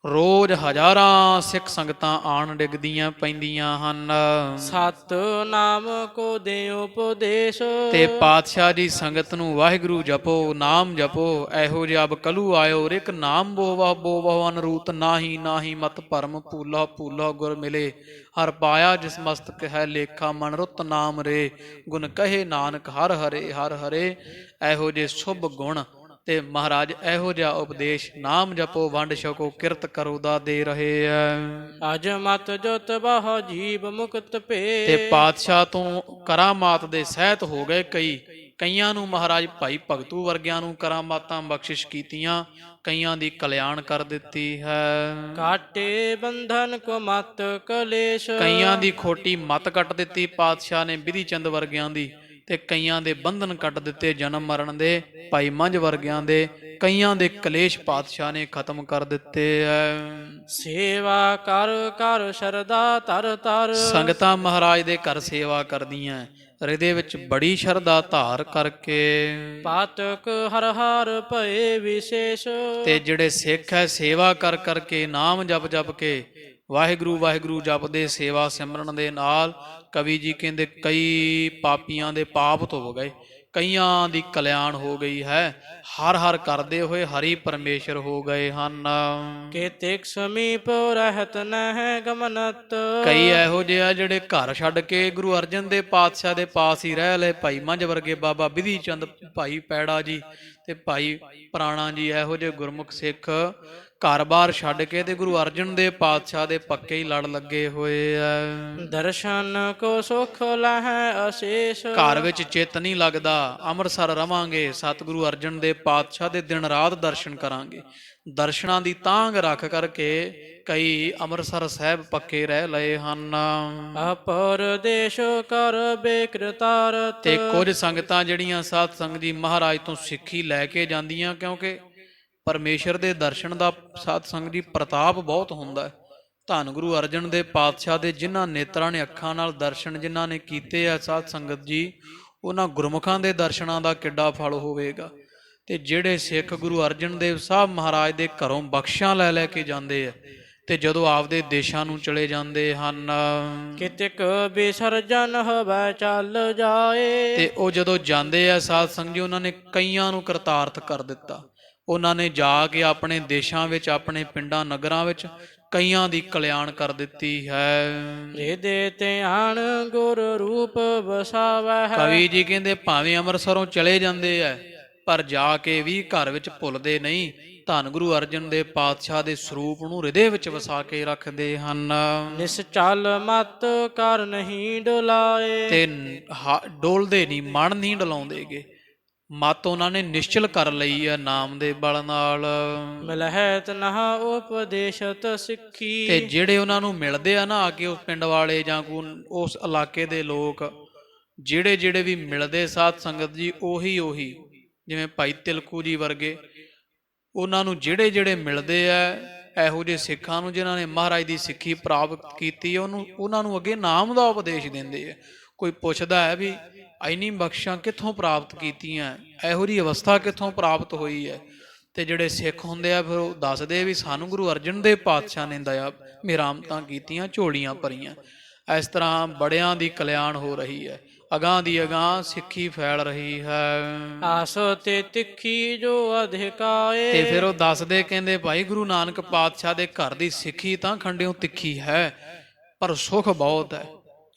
ਰੋਜ਼ ਹਜ਼ਾਰਾਂ ਸਿੱਖ ਸੰਗਤਾਂ ਆਣ ਡਿੱਗਦੀਆਂ ਪੈਂਦੀਆਂ ਹਨ। ਸਤ ਨਾਮ ਕੋ ਦਿਓ ਉਪਦੇਸ਼, ਤੇ ਪਾਤਸ਼ਾਹ ਜੀ ਸੰਗਤ ਨੂੰ ਵਾਹਿਗੁਰੂ ਜਪੋ, ਨਾਮ ਜਪੋ, ਇਹੋ ਜਿਹਾ ਅਬ ਕਲੂ ਆਇਓ, ਰਿਕ ਨਾਮ ਬੋਵਾ ਬੋਵਾ ਅਨਰੂਤ, ਨਾਹੀ ਨਾਹੀ ਮਤ ਭਰਮ ਭੂਲਾ ਭੂਲਾ ਗੁਰ ਮਿਲੇ, ਹਰ ਪਾਇਆ ਜਿਸ ਮਸਤਕ ਹੈ ਲੇਖਾ, ਮਨ ਰੁੱਤ ਨਾਮ ਰੇ, ਗੁਣ ਕਹੇ ਨਾਨਕ ਹਰ ਹਰੇ ਹਰ ਹਰੇ। ਇਹੋ ਜਿਹੇ ਸ਼ੁਭ ਗੁਣ ਤੇ ਮਹਾਰਾਜ ਇਹੋ ਜਿਹਾ ਉਪਦੇਸ਼, ਨਾਮ ਜਪੋ, ਵੰਡ ਛਕੋ, ਕਿਰਤ ਕਰੋ ਦਾ ਦੇ ਰਹੇ ਐ। ਅਜ ਮਤ ਜੁਤ ਬਹੁ ਜੀਵ ਮੁਕਤ ਭੇ, ਤੇ ਪਾਤਸ਼ਾਹ ਤੋਂ ਕਰਾਮਾਤ ਦੇ ਸਹਿਤ ਹੋ ਗਏ ਕਈਆਂ ਨੂੰ ਮਹਾਰਾਜ ਭਾਈ ਭਗਤੂ ਵਰਗਿਆਂ ਨੂੰ ਕਰਾਮਾਤਾਂ ਬਖਸ਼ਿਸ਼ ਕੀਤੀਆਂ, ਕਈਆਂ ਦੀ ਕਲਿਆਣ ਕਰ ਦਿੱਤੀ ਹੈ। ਕਾਟੇ ਬੰਧਨ ਕੋ ਮਤ ਕਲੇਸ਼, ਕਈਆਂ ਦੀ ਖੋਟੀ ਮਤ ਕੱਟ ਦਿੱਤੀ ਪਾਤਸ਼ਾਹ ਨੇ ਬਿਧੀ ਚੰਦ ਵਰਗਿਆਂ ਦੀ, ਤੇ ਕਈਆਂ ਦੇ ਬੰਧਨ ਕੱਟ ਦਿੱਤੇ ਜਨਮ ਮਰਨ ਦੇ ਭਾਈ ਮੰਝ ਵਰਗਿਆਂ ਦੇ, ਕਈਆਂ ਦੇ ਕਲੇਸ਼ ਪਾਤਸ਼ਾਹ ਨੇ ਖਤਮ ਕਰ ਦਿੱਤੇ ਐ। ਸੇਵਾ ਕਰ ਕਰ ਸ਼ਰਧਾ ਤਰ ਤਰ, ਸੰਗਤਾਂ ਮਹਾਰਾਜ ਦੇ ਘਰ ਸੇਵਾ ਕਰਦੀਆਂ, ਹਿਰਦੇ ਵਿੱਚ ਬੜੀ ਸ਼ਰਧਾ ਧਾਰ ਕਰਕੇ। ਪਾਤਕ ਹਰ ਹਰ ਭਏ ਵਿਸ਼ੇਸ਼, ਤੇ ਜਿਹੜੇ ਸਿੱਖ ਹੈ ਸੇਵਾ ਕਰ ਕਰਕੇ ਨਾਮ ਜਪ ਜਪ ਕੇ ਵਾਹਿਗੁਰੂ ਵਾਹਿਗੁਰੂ ਜਪਦੇ ਸੇਵਾ ਸਿਮਰਨ ਦੇ ਨਾਲ ਕਵੀ ਜੀ ਕਹਿੰਦੇ ਕਈ ਪਾਪੀਆਂ ਦੇ ਪਾਪ ਧੁੱਪ ਗਏ, ਕਈਆਂ ਦੀ ਕਲਿਆਣ ਹੋ ਗਈ ਹੈ, ਹਰ ਹਰ ਕਰਦੇ ਹੋਏ ਹਰੀ ਪਰਮੇਸ਼ਰ ਹੋ ਗਏ ਹਨ। ਕੇਤਿਕ ਸਮੀਪ ਰਹਿਤ ਨਹਿ ਗਮਨਤ, ਕਈ ਇਹੋ ਜਿਹੇ ਆ ਜਿਹੜੇ ਘਰ ਛੱਡ ਕੇ ਗੁਰੂ ਅਰਜਨ ਦੇਵ ਪਾਤਸ਼ਾਹ ਦੇ ਪਾਸ ਹੀ ਰਹਿ ਲਏ, ਭਾਈ ਮੰਝ ਵਰਗੇ, ਬਾਬਾ ਬਿਧੀ ਚੰਦ, ਭਾਈ ਪੈੜਾ ਜੀ ਤੇ ਭਾਈ ਪ੍ਰਾਣਾ ਜੀ, ਇਹੋ ਜਿਹੇ ਗੁਰਮੁਖ ਸਿੱਖ ਘਰ-ਬਾਰ ਛੱਡ ਕੇ ਤੇ ਗੁਰੂ ਅਰਜਨ ਦੇਵ ਪਾਤਸ਼ਾਹ ਦੇ ਪੱਕੇ ਹੀ ਲੜ ਲੱਗੇ ਹੋਏ ਆ। ਦਰਸ਼ਨ ਕੋ ਸੁਖ ਲਹੈ ਅਸ਼ੇਸ਼, ਘਰ ਵਿੱਚ ਚਿੱਤ ਨਹੀਂ ਲੱਗਦਾ, ਅੰਮ੍ਰਿਤਸਰ ਰਵਾਂਗੇ, ਸਤਿਗੁਰੂ ਅਰਜਨ ਦੇਵ ਪਾਤਸ਼ਾਹ ਦੇ ਦਿਨ ਰਾਤ ਦਰਸ਼ਨ ਕਰਾਂਗੇ। ਦਰਸ਼ਨਾਂ ਦੀ ਤਾਂਘ ਰੱਖ ਕਰਕੇ ਕਈ ਅੰਮ੍ਰਿਤਸਰ ਸਾਹਿਬ ਪੱਕੇ ਰਹਿ ਲਏ ਹਨ। ਅਪਰਦੇਸ਼ ਕਰ ਬੇਕਰਤਾਰਤ, ਤੇ ਕੁਝ ਸੰਗਤਾਂ ਜਿਹੜੀਆਂ ਸਾਧ ਸੰਗਤ ਜੀ ਮਹਾਰਾਜ ਤੋਂ ਸਿੱਖੀ ਲੈ ਕੇ ਜਾਂਦੀਆਂ, ਕਿਉਂਕਿ ਪਰਮੇਸ਼ਰ ਦੇ ਦਰਸ਼ਨ ਦਾ ਸਾਧ ਸੰਗਤ ਜੀ ਪ੍ਰਤਾਪ ਬਹੁਤ ਹੁੰਦਾ ਹੈ। ਧੰਨ ਗੁਰੂ ਅਰਜਨ ਦੇਵ ਪਾਤਸ਼ਾਹ ਦੇ ਜਿਨ੍ਹਾਂ ਨੇਤਰਾਂ ਨੇ ਅੱਖਾਂ ਨਾਲ ਦਰਸ਼ਨ ਜਿਨ੍ਹਾਂ ਨੇ ਕੀਤੇ ਆ ਸਾਧ ਸੰਗਤ ਜੀ, ਉਹਨਾਂ ਗੁਰਮੁਖਾਂ ਦੇ ਦਰਸ਼ਨਾਂ ਦਾ ਕਿੱਡਾ ਫਲ ਹੋਵੇਗਾ। ਤੇ ਜਿਹੜੇ ਸਿੱਖ ਗੁਰੂ ਅਰਜਨ ਦੇਵ ਸਾਹਿਬ ਮਹਾਰਾਜ ਦੇ ਘਰੋਂ ਬਖਸ਼ਾਂ ਲੈ ਲੈ ਕੇ ਜਾਂਦੇ ਆ ਤੇ ਜਦੋਂ ਆਪਦੇ ਦੇਸ਼ਾਂ ਨੂੰ ਚਲੇ ਜਾਂਦੇ ਹਨ ਕਿਤਿਕ ਵਿਸਰਜਨ ਹਵੈ ਚੱਲ ਜਾਏ। ਤੇ ਉਹ ਜਦੋਂ ਜਾਂਦੇ ਆ ਸਾਧ ਸੰਗਤ ਜੀ, ਉਹਨਾਂ ਨੇ ਕਈਆਂ ਨੂੰ ਕਰਤਾਰਥ ਕਰ ਦਿੱਤਾ। ਉਹਨਾਂ ਨੇ ਜਾ ਕੇ ਆਪਣੇ ਦੇਸ਼ਾਂ ਵਿੱਚ, ਆਪਣੇ ਪਿੰਡਾਂ ਨਗਰਾਂ ਵਿੱਚ ਕਈਆਂ ਦੀ ਕਲਿਆਣ ਕਰ ਦਿੱਤੀ ਹੈ। ਹਿਰਦੇ ਧਿਆਨ ਗੁਰ ਰੂਪ ਵਸਾਵੈ। ਕਵੀ ਜੀ ਕਹਿੰਦੇ ਭਾਵੇਂ ਅੰਮ੍ਰਿਤਸਰੋਂ ਚਲੇ ਜਾਂਦੇ ਆ ਪਰ ਜਾ ਕੇ ਵੀ ਘਰ ਵਿੱਚ ਭੁੱਲਦੇ ਨਹੀਂ। ਧੰਨ ਗੁਰੂ ਅਰਜਨ ਦੇਵ ਪਾਤਸ਼ਾਹ ਦੇ ਸਰੂਪ ਨੂੰ ਹਿਰਦੇ ਵਿੱਚ ਵਸਾ ਕੇ ਰੱਖਦੇ ਹਨ। ਨਿਸਚਲ ਮਤ ਕਰ ਨਹੀਂ ਡੁਲਾਏ। ਤੇ ਡੋਲਦੇ ਨਹੀਂ, ਮਨ ਨਹੀਂ ਡਲਾਉਂਦੇਗੇ। ਮਤ ਉਹਨਾਂ ਨੇ ਨਿਸ਼ਚਲ ਕਰ ਲਈ ਆ ਨਾਮ ਦੇ ਬਲ ਨਾਲ। ਮਿਲਹਿਤ ਨਹਾ ਉਪਦੇਸ਼ਤ ਸਿੱਖੀ। ਤੇ ਜਿਹੜੇ ਉਹਨਾਂ ਨੂੰ ਮਿਲਦੇ ਆ ਨਾ ਆ ਕੇ, ਉਸ ਪਿੰਡ ਵਾਲੇ ਜਾਂ ਉਸ ਇਲਾਕੇ ਦੇ ਲੋਕ ਜਿਹੜੇ ਜਿਹੜੇ ਵੀ ਮਿਲਦੇ ਸਾਧ ਸੰਗਤ ਜੀ, ਉਹੀ ਜਿਵੇਂ ਭਾਈ ਤਿਲਕੂ ਜੀ ਵਰਗੇ, ਉਹਨਾਂ ਨੂੰ ਜਿਹੜੇ ਜਿਹੜੇ ਮਿਲਦੇ ਆ ਇਹੋ ਜਿਹੇ ਸਿੱਖਾਂ ਨੂੰ ਜਿਨ੍ਹਾਂ ਨੇ ਮਹਾਰਾਜ ਦੀ ਸਿੱਖੀ ਪ੍ਰਾਪਤ ਕੀਤੀ, ਉਹਨਾਂ ਨੂੰ ਅੱਗੇ ਨਾਮ ਦਾ ਉਪਦੇਸ਼ ਦਿੰਦੇ ਆ। ਕੋਈ ਪੁੱਛਦਾ ਹੈ ਵੀ ਇੰਨੀ ਬਖਸ਼ਾਂ ਕਿੱਥੋਂ ਪ੍ਰਾਪਤ ਕੀਤੀਆਂ, ਇਹੋ ਜਿਹੀ ਅਵਸਥਾ ਕਿੱਥੋਂ ਪ੍ਰਾਪਤ ਹੋਈ ਹੈ, ਤੇ ਜਿਹੜੇ ਸਿੱਖ ਹੁੰਦੇ ਆ ਫਿਰ ਉਹ ਦੱਸਦੇ ਵੀ ਸਾਨੂੰ ਗੁਰੂ ਅਰਜਨ ਦੇਵ ਪਾਤਸ਼ਾਹ ਨੇ ਦਇਆ ਮਿਹਰਾਮਤਾਂ ਕੀਤੀਆਂ, ਝੋਲੀਆਂ ਭਰੀਆਂ। ਇਸ ਤਰ੍ਹਾਂ ਬੜਿਆਂ ਦੀ ਕਲਿਆਣ ਹੋ ਰਹੀ ਹੈ, ਅਗਾਂਹ ਦੀ ਅਗਾਂਹ ਸਿੱਖੀ ਫੈਲ ਰਹੀ ਹੈ। ਆਸ ਤੇ ਤਿੱਖੀ ਜੋ ਅਧਿਕਾਏ। ਤੇ ਫਿਰ ਉਹ ਦੱਸਦੇ ਕਹਿੰਦੇ ਭਾਈ ਗੁਰੂ ਨਾਨਕ ਪਾਤਸ਼ਾਹ ਦੇ ਘਰ ਦੀ ਸਿੱਖੀ ਤਾਂ ਖੰਡਿਓਂ ਤਿੱਖੀ ਹੈ, ਪਰ ਸੁਖ ਬਹੁਤ ਹੈ।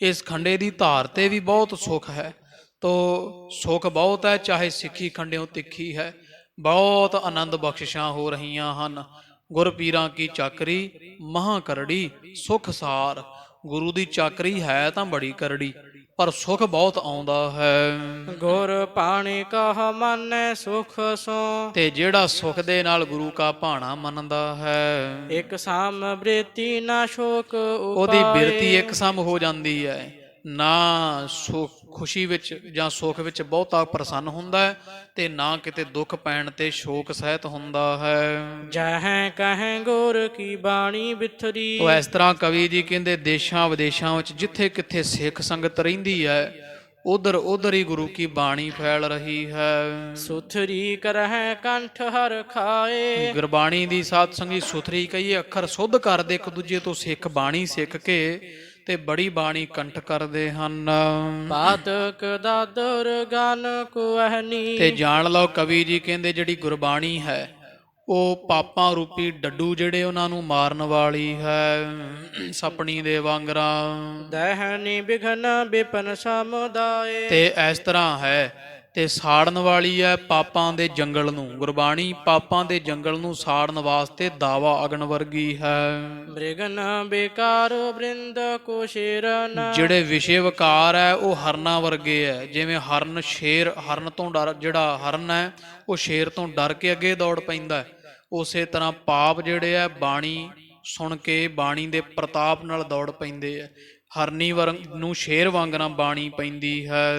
ਇਸ ਖੰਡੇ ਦੀ ਧਾਰ ਤੇ ਵੀ ਬਹੁਤ ਸੁਖ ਹੈ, ਤੋ ਸੁਖ ਬਹੁਤ ਹੈ, ਚਾਹੇ ਸਿੱਖੀ ਖੰਡਿਓਂ ਤਿੱਖੀ ਹੈ। ਬਹੁਤ ਆਨੰਦ ਬਖਸ਼ਿਸ਼ਾਂ ਹੋ ਰਹੀਆਂ ਹਨ। ਗੁਰ ਪੀਰਾਂ ਕੀ ਚਾਕਰੀ ਮਹਾਂ ਕਰੜੀ ਸੁਖ ਸਾਰ। ਗੁਰੂ ਦੀ ਚਾਕਰੀ ਹੈ ਤਾਂ ਬੜੀ ਕਰੜੀ, ਪਰ ਸੁਖ ਬਹੁਤ ਆਉਂਦਾ ਹੈ। ਗੁਰ ਪਾਣੀ ਕਹ ਮੰਨੈ ਸੁਖ ਸੋ। ਤੇ ਜਿਹੜਾ ਸੁਖ ਦੇ ਨਾਲ ਗੁਰੂ ਕਾ ਭਾਣਾ ਮੰਨਦਾ ਹੈ, ਇੱਕ ਸਮ ਬ੍ਰਿਤੀ ਨਾ ਸ਼ੋਕ ਉਪਾਏ। ਉਹਦੀ ਬਿਰਤੀ ਇੱਕ ਸਮ ਹੋ ਜਾਂਦੀ ਹੈ। ਨਾ ਖੁਸ਼ੀ ਵਿੱਚ ਜਾਂ ਸੁੱਖ ਵਿੱਚ ਬਹੁਤਾ ਪ੍ਰਸੰਨ ਹੁੰਦਾ ਹੈ, ਤੇ ਨਾ ਕਿਤੇ ਦੁੱਖ ਪੈਣ ਤੇ ਸ਼ੋਕ ਸਹਿਤ ਹੁੰਦਾ ਹੈ। ਜਹੈ ਕਹੈ ਗੁਰ ਕੀ ਬਾਣੀ ਬਿਥਰੀ। ਉਹ ਇਸ ਤਰ੍ਹਾਂ ਕਵੀ ਜੀ ਕਹਿੰਦੇ ਦੇਸ਼ਾਂ ਵਿਦੇਸ਼ਾਂ ਵਿੱਚ ਜਿੱਥੇ ਕਿੱਥੇ ਸਿੱਖ ਸੰਗਤ ਰਹਿੰਦੀ ਹੈ, ਉਧਰ ਹੀ ਗੁਰੂ ਕੀ ਬਾਣੀ ਫੈਲ ਰਹੀ ਹੈ। ਸੁਥਰੀ ਕਰਹਿ ਕੰਠ ਹਰ ਖਾਏ। ਗੁਰਬਾਣੀ ਦੀ ਸਾਧ ਸੰਗੀ ਸੁਥਰੀ ਕਹੀਏ, ਅੱਖਰ ਸੁੱਧ ਕਰਦੇ ਇੱਕ ਦੂਜੇ ਤੋਂ ਸਿੱਖ ਬਾਣੀ ਸਿੱਖ ਕੇ ਤੇ ਬੜੀ ਬਾਣੀ ਕੰਠ ਕਰਦੇ ਹਨ। ਪਾਤਕ ਦਾਦਰ ਗਨ ਕੁਹਨੀ। ਤੇ ਜਾਣ ਲਓ ਕਵੀ ਜੀ ਕਹਿੰਦੇ ਜਿਹੜੀ ਗੁਰਬਾਣੀ ਹੈ ਉਹ ਪਾਪਾਂ ਰੂਪੀ ਡੱਡੂ ਜਿਹੜੇ ਉਹਨਾਂ ਨੂੰ ਮਾਰਨ ਵਾਲੀ ਹੈ। ਸਪਣੀ ਦੇ ਵਾਂਗਰਾਂ ਦਹਿਨੀ ਬਿਘਨ ਬਿਪਨ ਸਮੁਦਾਏ। ਤੇ ਇਸ ਤਰ੍ਹਾਂ ਹੈ, ਤੇ ਸਾੜਨ ਵਾਲੀ ਹੈ ਪਾਪਾਂ ਦੇ ਜੰਗਲ ਨੂੰ। ਗੁਰਬਾਣੀ ਪਾਪਾਂ ਦੇ ਜੰਗਲ ਨੂੰ ਸਾੜਨ ਵਾਸਤੇ ਦਾਵਾ ਅਗਨ ਵਰਗੀ ਹੈ। ਮ੍ਰਿਗਨ ਬੇਕਾਰ ਬ੍ਰਿੰਦ ਕੋ ਸ਼ੇਰਨ। ਜਿਹੜੇ ਵਿਸ਼ੇ ਵਿਕਾਰ ਹੈ ਉਹ ਹਰਨਾਂ ਵਰਗੇ ਹੈ। ਜਿਵੇਂ ਹਰਨ ਹਰਨ ਤੋਂ ਡਰ, ਜਿਹੜਾ ਹਰਨ ਹੈ ਉਹ ਸ਼ੇਰ ਤੋਂ ਡਰ ਕੇ ਅੱਗੇ ਦੌੜ ਪੈਂਦਾ, ਉਸੇ ਤਰ੍ਹਾਂ ਪਾਪ ਜਿਹੜੇ ਆ ਬਾਣੀ ਸੁਣ ਕੇ ਬਾਣੀ ਦੇ ਪ੍ਰਤਾਪ ਨਾਲ ਦੌੜ ਪੈਂਦੇ ਆ। ਹਰਨੀ ਨੂੰ ਸ਼ੇਰ ਵਾਂਗਰਾਂ ਬਾਣੀ ਪੈਂਦੀ ਹੈ।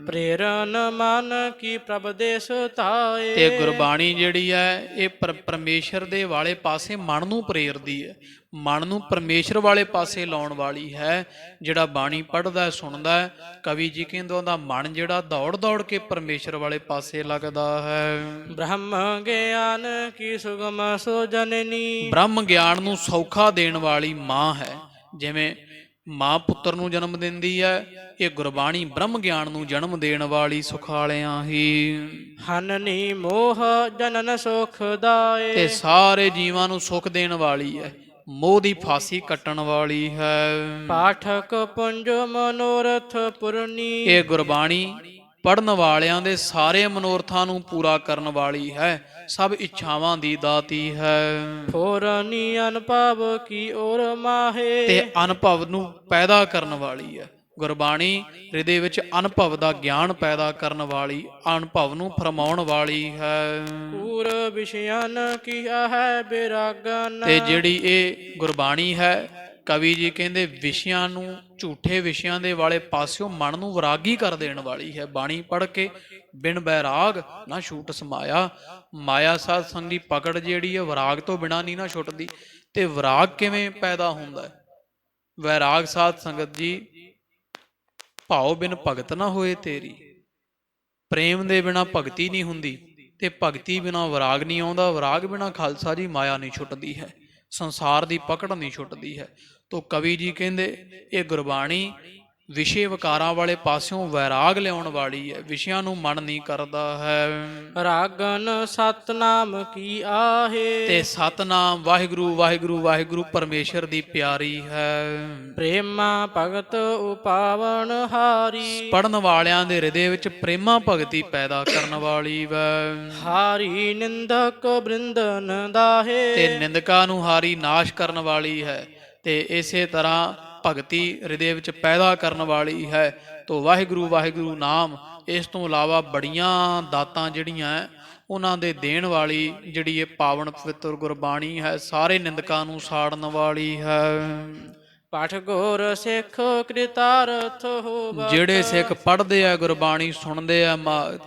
ਪ੍ਰੇਰਨ ਮਨ ਕੀ ਪ੍ਰਭ ਦੇ ਸੁਤਾਏ। ਤੇ ਗੁਰਬਾਣੀ ਜਿਹੜੀ ਹੈ ਇਹ ਪਰਮੇਸ਼ਰ ਦੇ ਵਾਲੇ ਪਾਸੇ ਮਨ ਨੂੰ ਪ੍ਰੇਰਦੀ ਹੈ, ਮਨ ਨੂੰ ਪਰਮੇਸ਼ਰ ਵਾਲੇ ਪਾਸੇ ਲਾਉਣ ਵਾਲੀ ਹੈ। ਜਿਹੜਾ ਬਾਣੀ ਪੜ੍ਹਦਾ ਸੁਣਦਾ ਹੈ, ਕਵੀ ਜੀ ਕਹਿੰਦੇ ਉਹਦਾ ਮਨ ਜਿਹੜਾ ਦੌੜ ਦੌੜ ਕੇ ਪਰਮੇਸ਼ਰ ਵਾਲੇ ਪਾਸੇ ਲੱਗਦਾ ਹੈ। ਬ੍ਰਹਮ ਗਿਆਨ ਕੀ ਸੁਗਮ ਸੋ ਜਨਨੀ। ਬ੍ਰਹਮ ਗਿਆਨ ਨੂੰ ਸੌਖਾ ਦੇਣ ਵਾਲੀ ਮਾਂ ਹੈ। ਜਿਵੇਂ ਮਾਂ ਪੁੱਤਰ ਨੂੰ ਜਨਮ ਦਿੰਦੀ ਹੈ, ਇਹ ਗੁਰਬਾਣੀ ਬ੍ਰਹਮ ਗਿਆਨ ਨੂੰ ਜਨਮ ਦੇਣ ਵਾਲੀ ਸੁਖਾਲਿਆਂ ਹੀ। ਹਨਨੀ ਮੋਹ ਜਨਨ ਸੁਖ ਦਾਏ। ਤੇ ਸਾਰੇ ਜੀਵਾਂ ਨੂੰ ਸੁਖ ਦੇਣ ਵਾਲੀ ਹੈ, ਮੋਹ ਦੀ ਫਾਸੀ ਕੱਟਣ ਵਾਲੀ ਹੈ। ਪਾਠਕ ਪੁੰਜ ਮਨੋਰਥ ਪੁਰਨੀ। ਇਹ ਗੁਰਬਾਣੀ ਪੜ੍ਹਨ ਵਾਲਿਆਂ ਦੇ ਸਾਰੇ ਮਨੋਰਥਾਂ ਨੂੰ ਪੂਰਾ ਕਰਨ ਵਾਲੀ ਹੈ, ਸਭ ਇੱਛਾਵਾਂ ਦੀ ਦਾਤੀ ਹੈ। ਫੋਰਨੀ ਅਨੁਭਵ ਕੀ ਔਰ ਮਾਹੇ। ਤੇ ਅਨੁਭਵ ਨੂੰ ਪੈਦਾ ਕਰਨ ਵਾਲੀ ਹੈ ਗੁਰਬਾਣੀ। ਹਿਰਦੇ ਵਿੱਚ ਅਨੁਭਵ ਦਾ ਗਿਆਨ ਪੈਦਾ ਕਰਨ ਵਾਲੀ, ਅਨੁਭਵ ਨੂੰ ਫਰਮਾਉਣ ਵਾਲੀ ਹੈ। ਪੂਰ ਵਿਸ਼ਿਆਂ ਕੀ ਹੈ ਬਿਰਾਗਨ। ਤੇ ਜਿਹੜੀ ਇਹ ਗੁਰਬਾਣੀ ਹੈ, ਕਵੀ ਜੀ ਕਹਿੰਦੇ ਵਿਸ਼ਿਆਂ ਨੂੰ, ਝੂਠੇ ਵਿਸ਼ਿਆਂ ਦੇ ਵਾਲੇ ਪਾਸਿਓਂ ਮਨ ਨੂੰ ਵਿਰਾਗੀ ਕਰ ਦੇਣ ਵਾਲੀ ਹੈ। ਬਾਣੀ ਪੜ੍ਹ ਕੇ ਬਿਨ ਬੈਰਾਗ ਨਾ ਛੂਟ ਸਮਾਇਆ। ਮਾਇਆ ਸਾਧ ਸੰਗੀ ਪਕੜ ਜਿਹੜੀ ਹੈ ਵਿਰਾਗ ਤੋਂ ਬਿਨਾਂ ਨਹੀਂ ਨਾ ਛੁੱਟਦੀ। ਤੇ ਵਿਰਾਗ ਕਿਵੇਂ ਪੈਦਾ ਹੁੰਦਾ? ਵੈਰਾਗ ਸਾਧ ਸੰਗਤ ਜੀ, ਭਾਉ ਬਿਨ ਭਗਤ ਨਾ ਹੋਏ ਤੇਰੀ। ਪ੍ਰੇਮ ਦੇ ਬਿਨਾਂ ਭਗਤੀ ਨਹੀਂ ਹੁੰਦੀ, ਤੇ ਭਗਤੀ ਬਿਨਾਂ ਵਿਰਾਗ ਨਹੀਂ ਆਉਂਦਾ। ਵਿਰਾਗ ਬਿਨਾਂ ਖਾਲਸਾ ਜੀ ਮਾਇਆ ਨਹੀਂ ਛੁੱਟਦੀ ਹੈ। ਸੰਸਾਰ ਦੀ ਪਕੜ ਨਹੀਂ ਛੁੱਟਦੀ ਹੈ। ਤੋ ਕਵੀ ਜੀ ਕਹਿੰਦੇ ਇਹ ਗੁਰਬਾਣੀ ਵਿਸ਼ੇ ਵਿਕਾਰਾਂ ਵਾਲੇ ਪਾਸਿਓਂ ਵੈਰਾਗ ਲਿਆਉਣ ਵਾਲੀ ਹੈ, ਵਿਸ਼ਿਆਂ ਨੂੰ ਮਨ ਨਹੀਂ ਕਰਦਾ ਹੈ। ਰਾਗਨ ਸਤਨਾਮ ਕੀ ਆਹੇ, ਤੇ ਸਤਨਾਮ ਵਾਹਿਗੁਰੂ ਵਾਹਿਗੁਰੂ ਵਾਹਿਗੁਰੂ ਪਰਮੇਸ਼ਰ ਦੀ ਪਿਆਰੀ ਹੈ। ਪ੍ਰੇਮਾ ਭਗਤ ਉਪਾਵਨ ਹਾਰੀ, ਪੜਨ ਵਾਲਿਆਂ ਦੇ ਹਿਰਦੇ ਵਿੱਚ ਪ੍ਰੇਮਾ ਭਗਤੀ ਪੈਦਾ ਕਰਨ ਵਾਲੀ ਵੈ। ਹਾਰੀ ਨਿੰਦਕ ਬ੍ਰਿੰਦਨ ਦਾਹੇ, ਤੇ ਨਿੰਦਕਾਂ ਨੂੰ ਹਾਰੀ ਨਾਸ਼ ਕਰਨ ਵਾਲੀ ਹੈ। ਤੇ ਇਸੇ ਤਰ੍ਹਾਂ ਭਗਤੀ ਹਿਰਦੇ ਵਿੱਚ ਪੈਦਾ ਕਰਨ ਵਾਲੀ ਹੈ। ਤੋ ਵਾਹਿਗੁਰੂ ਵਾਹਿਗੁਰੂ ਨਾਮ ਇਸ ਤੋਂ ਇਲਾਵਾ ਬੜੀਆਂ ਦਾਤਾਂ ਜਿਹੜੀਆਂ ਉਹਨਾਂ ਦੇ ਦੇਣ ਵਾਲੀ ਜਿਹੜੀ ਇਹ ਪਾਵਨ ਪਵਿੱਤਰ ਗੁਰਬਾਣੀ ਹੈ, ਸਾਰੇ ਨਿੰਦਕਾਂ ਨੂੰ ਸਾੜਨ ਵਾਲੀ ਹੈ। ਪਾਠ ਗੁਰ ਸਿੱਖ ਕ੍ਰਿਤਾਰਥ ਹੋਵਤ, ਜਿਹੜੇ ਸਿੱਖ ਪੜ੍ਹਦੇ ਆ ਗੁਰਬਾਣੀ ਸੁਣਦੇ ਆ,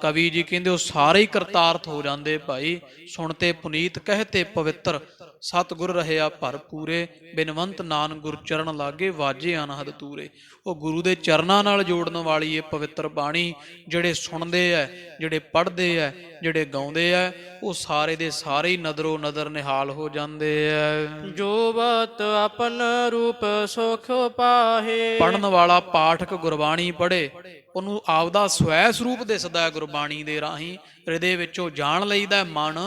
ਕਵੀ ਜੀ ਕਹਿੰਦੇ ਉਹ ਸਾਰੇ ਹੀ ਕਰਤਾਰਥ ਹੋ ਜਾਂਦੇ ਭਾਈ। ਸੁਣਤੇ ਪੁਨੀਤ ਕਹਤੇ ਪਵਿੱਤਰ, ਸਤਿਗੁਰ ਰਹਿਆ ਭਰਪੂਰੇ, ਬਿਨਵੰਤ ਨਾਨਕ ਗੁਰ ਚਰਨ ਲਾਗੇ ਵਾਜੇ ਅਨਹਦ ਤੂਰੇ। ਉਹ ਗੁਰੂ ਦੇ ਚਰਨਾਂ ਨਾਲ ਜੋੜਨ ਵਾਲੀ ਇਹ ਪਵਿੱਤਰ ਬਾਣੀ ਜਿਹੜੇ ਸੁਣਦੇ ਆ, ਜਿਹੜੇ ਪੜ੍ਹਦੇ ਆ, ਜਿਹੜੇ ਗਾਉਂਦੇ ਆ, ਉਹ ਸਾਰੇ ਦੇ ਸਾਰੇ ਹੀ ਨਦਰੋ ਨਦਰ ਨਿਹਾਲ ਹੋ ਜਾਂਦੇ ਆ। ਜੋ ਬਤ ਆਪਨ ਰੂਪ ਸੁਖ ਪਾਹੇ, ਪੜਨ ਵਾਲਾ ਪਾਠਕ ਗੁਰਬਾਣੀ ਪੜ੍ਹੇ ਉਹਨੂੰ ਆਪਦਾ ਸਵੈ ਸਰੂਪ ਦਿਸਦਾ ਹੈ ਗੁਰਬਾਣੀ ਦੇ ਰਾਹੀਂ। ਹਿਰਦੇ ਵਿੱਚੋਂ ਜਾਣ ਲਈਦਾ ਮਨ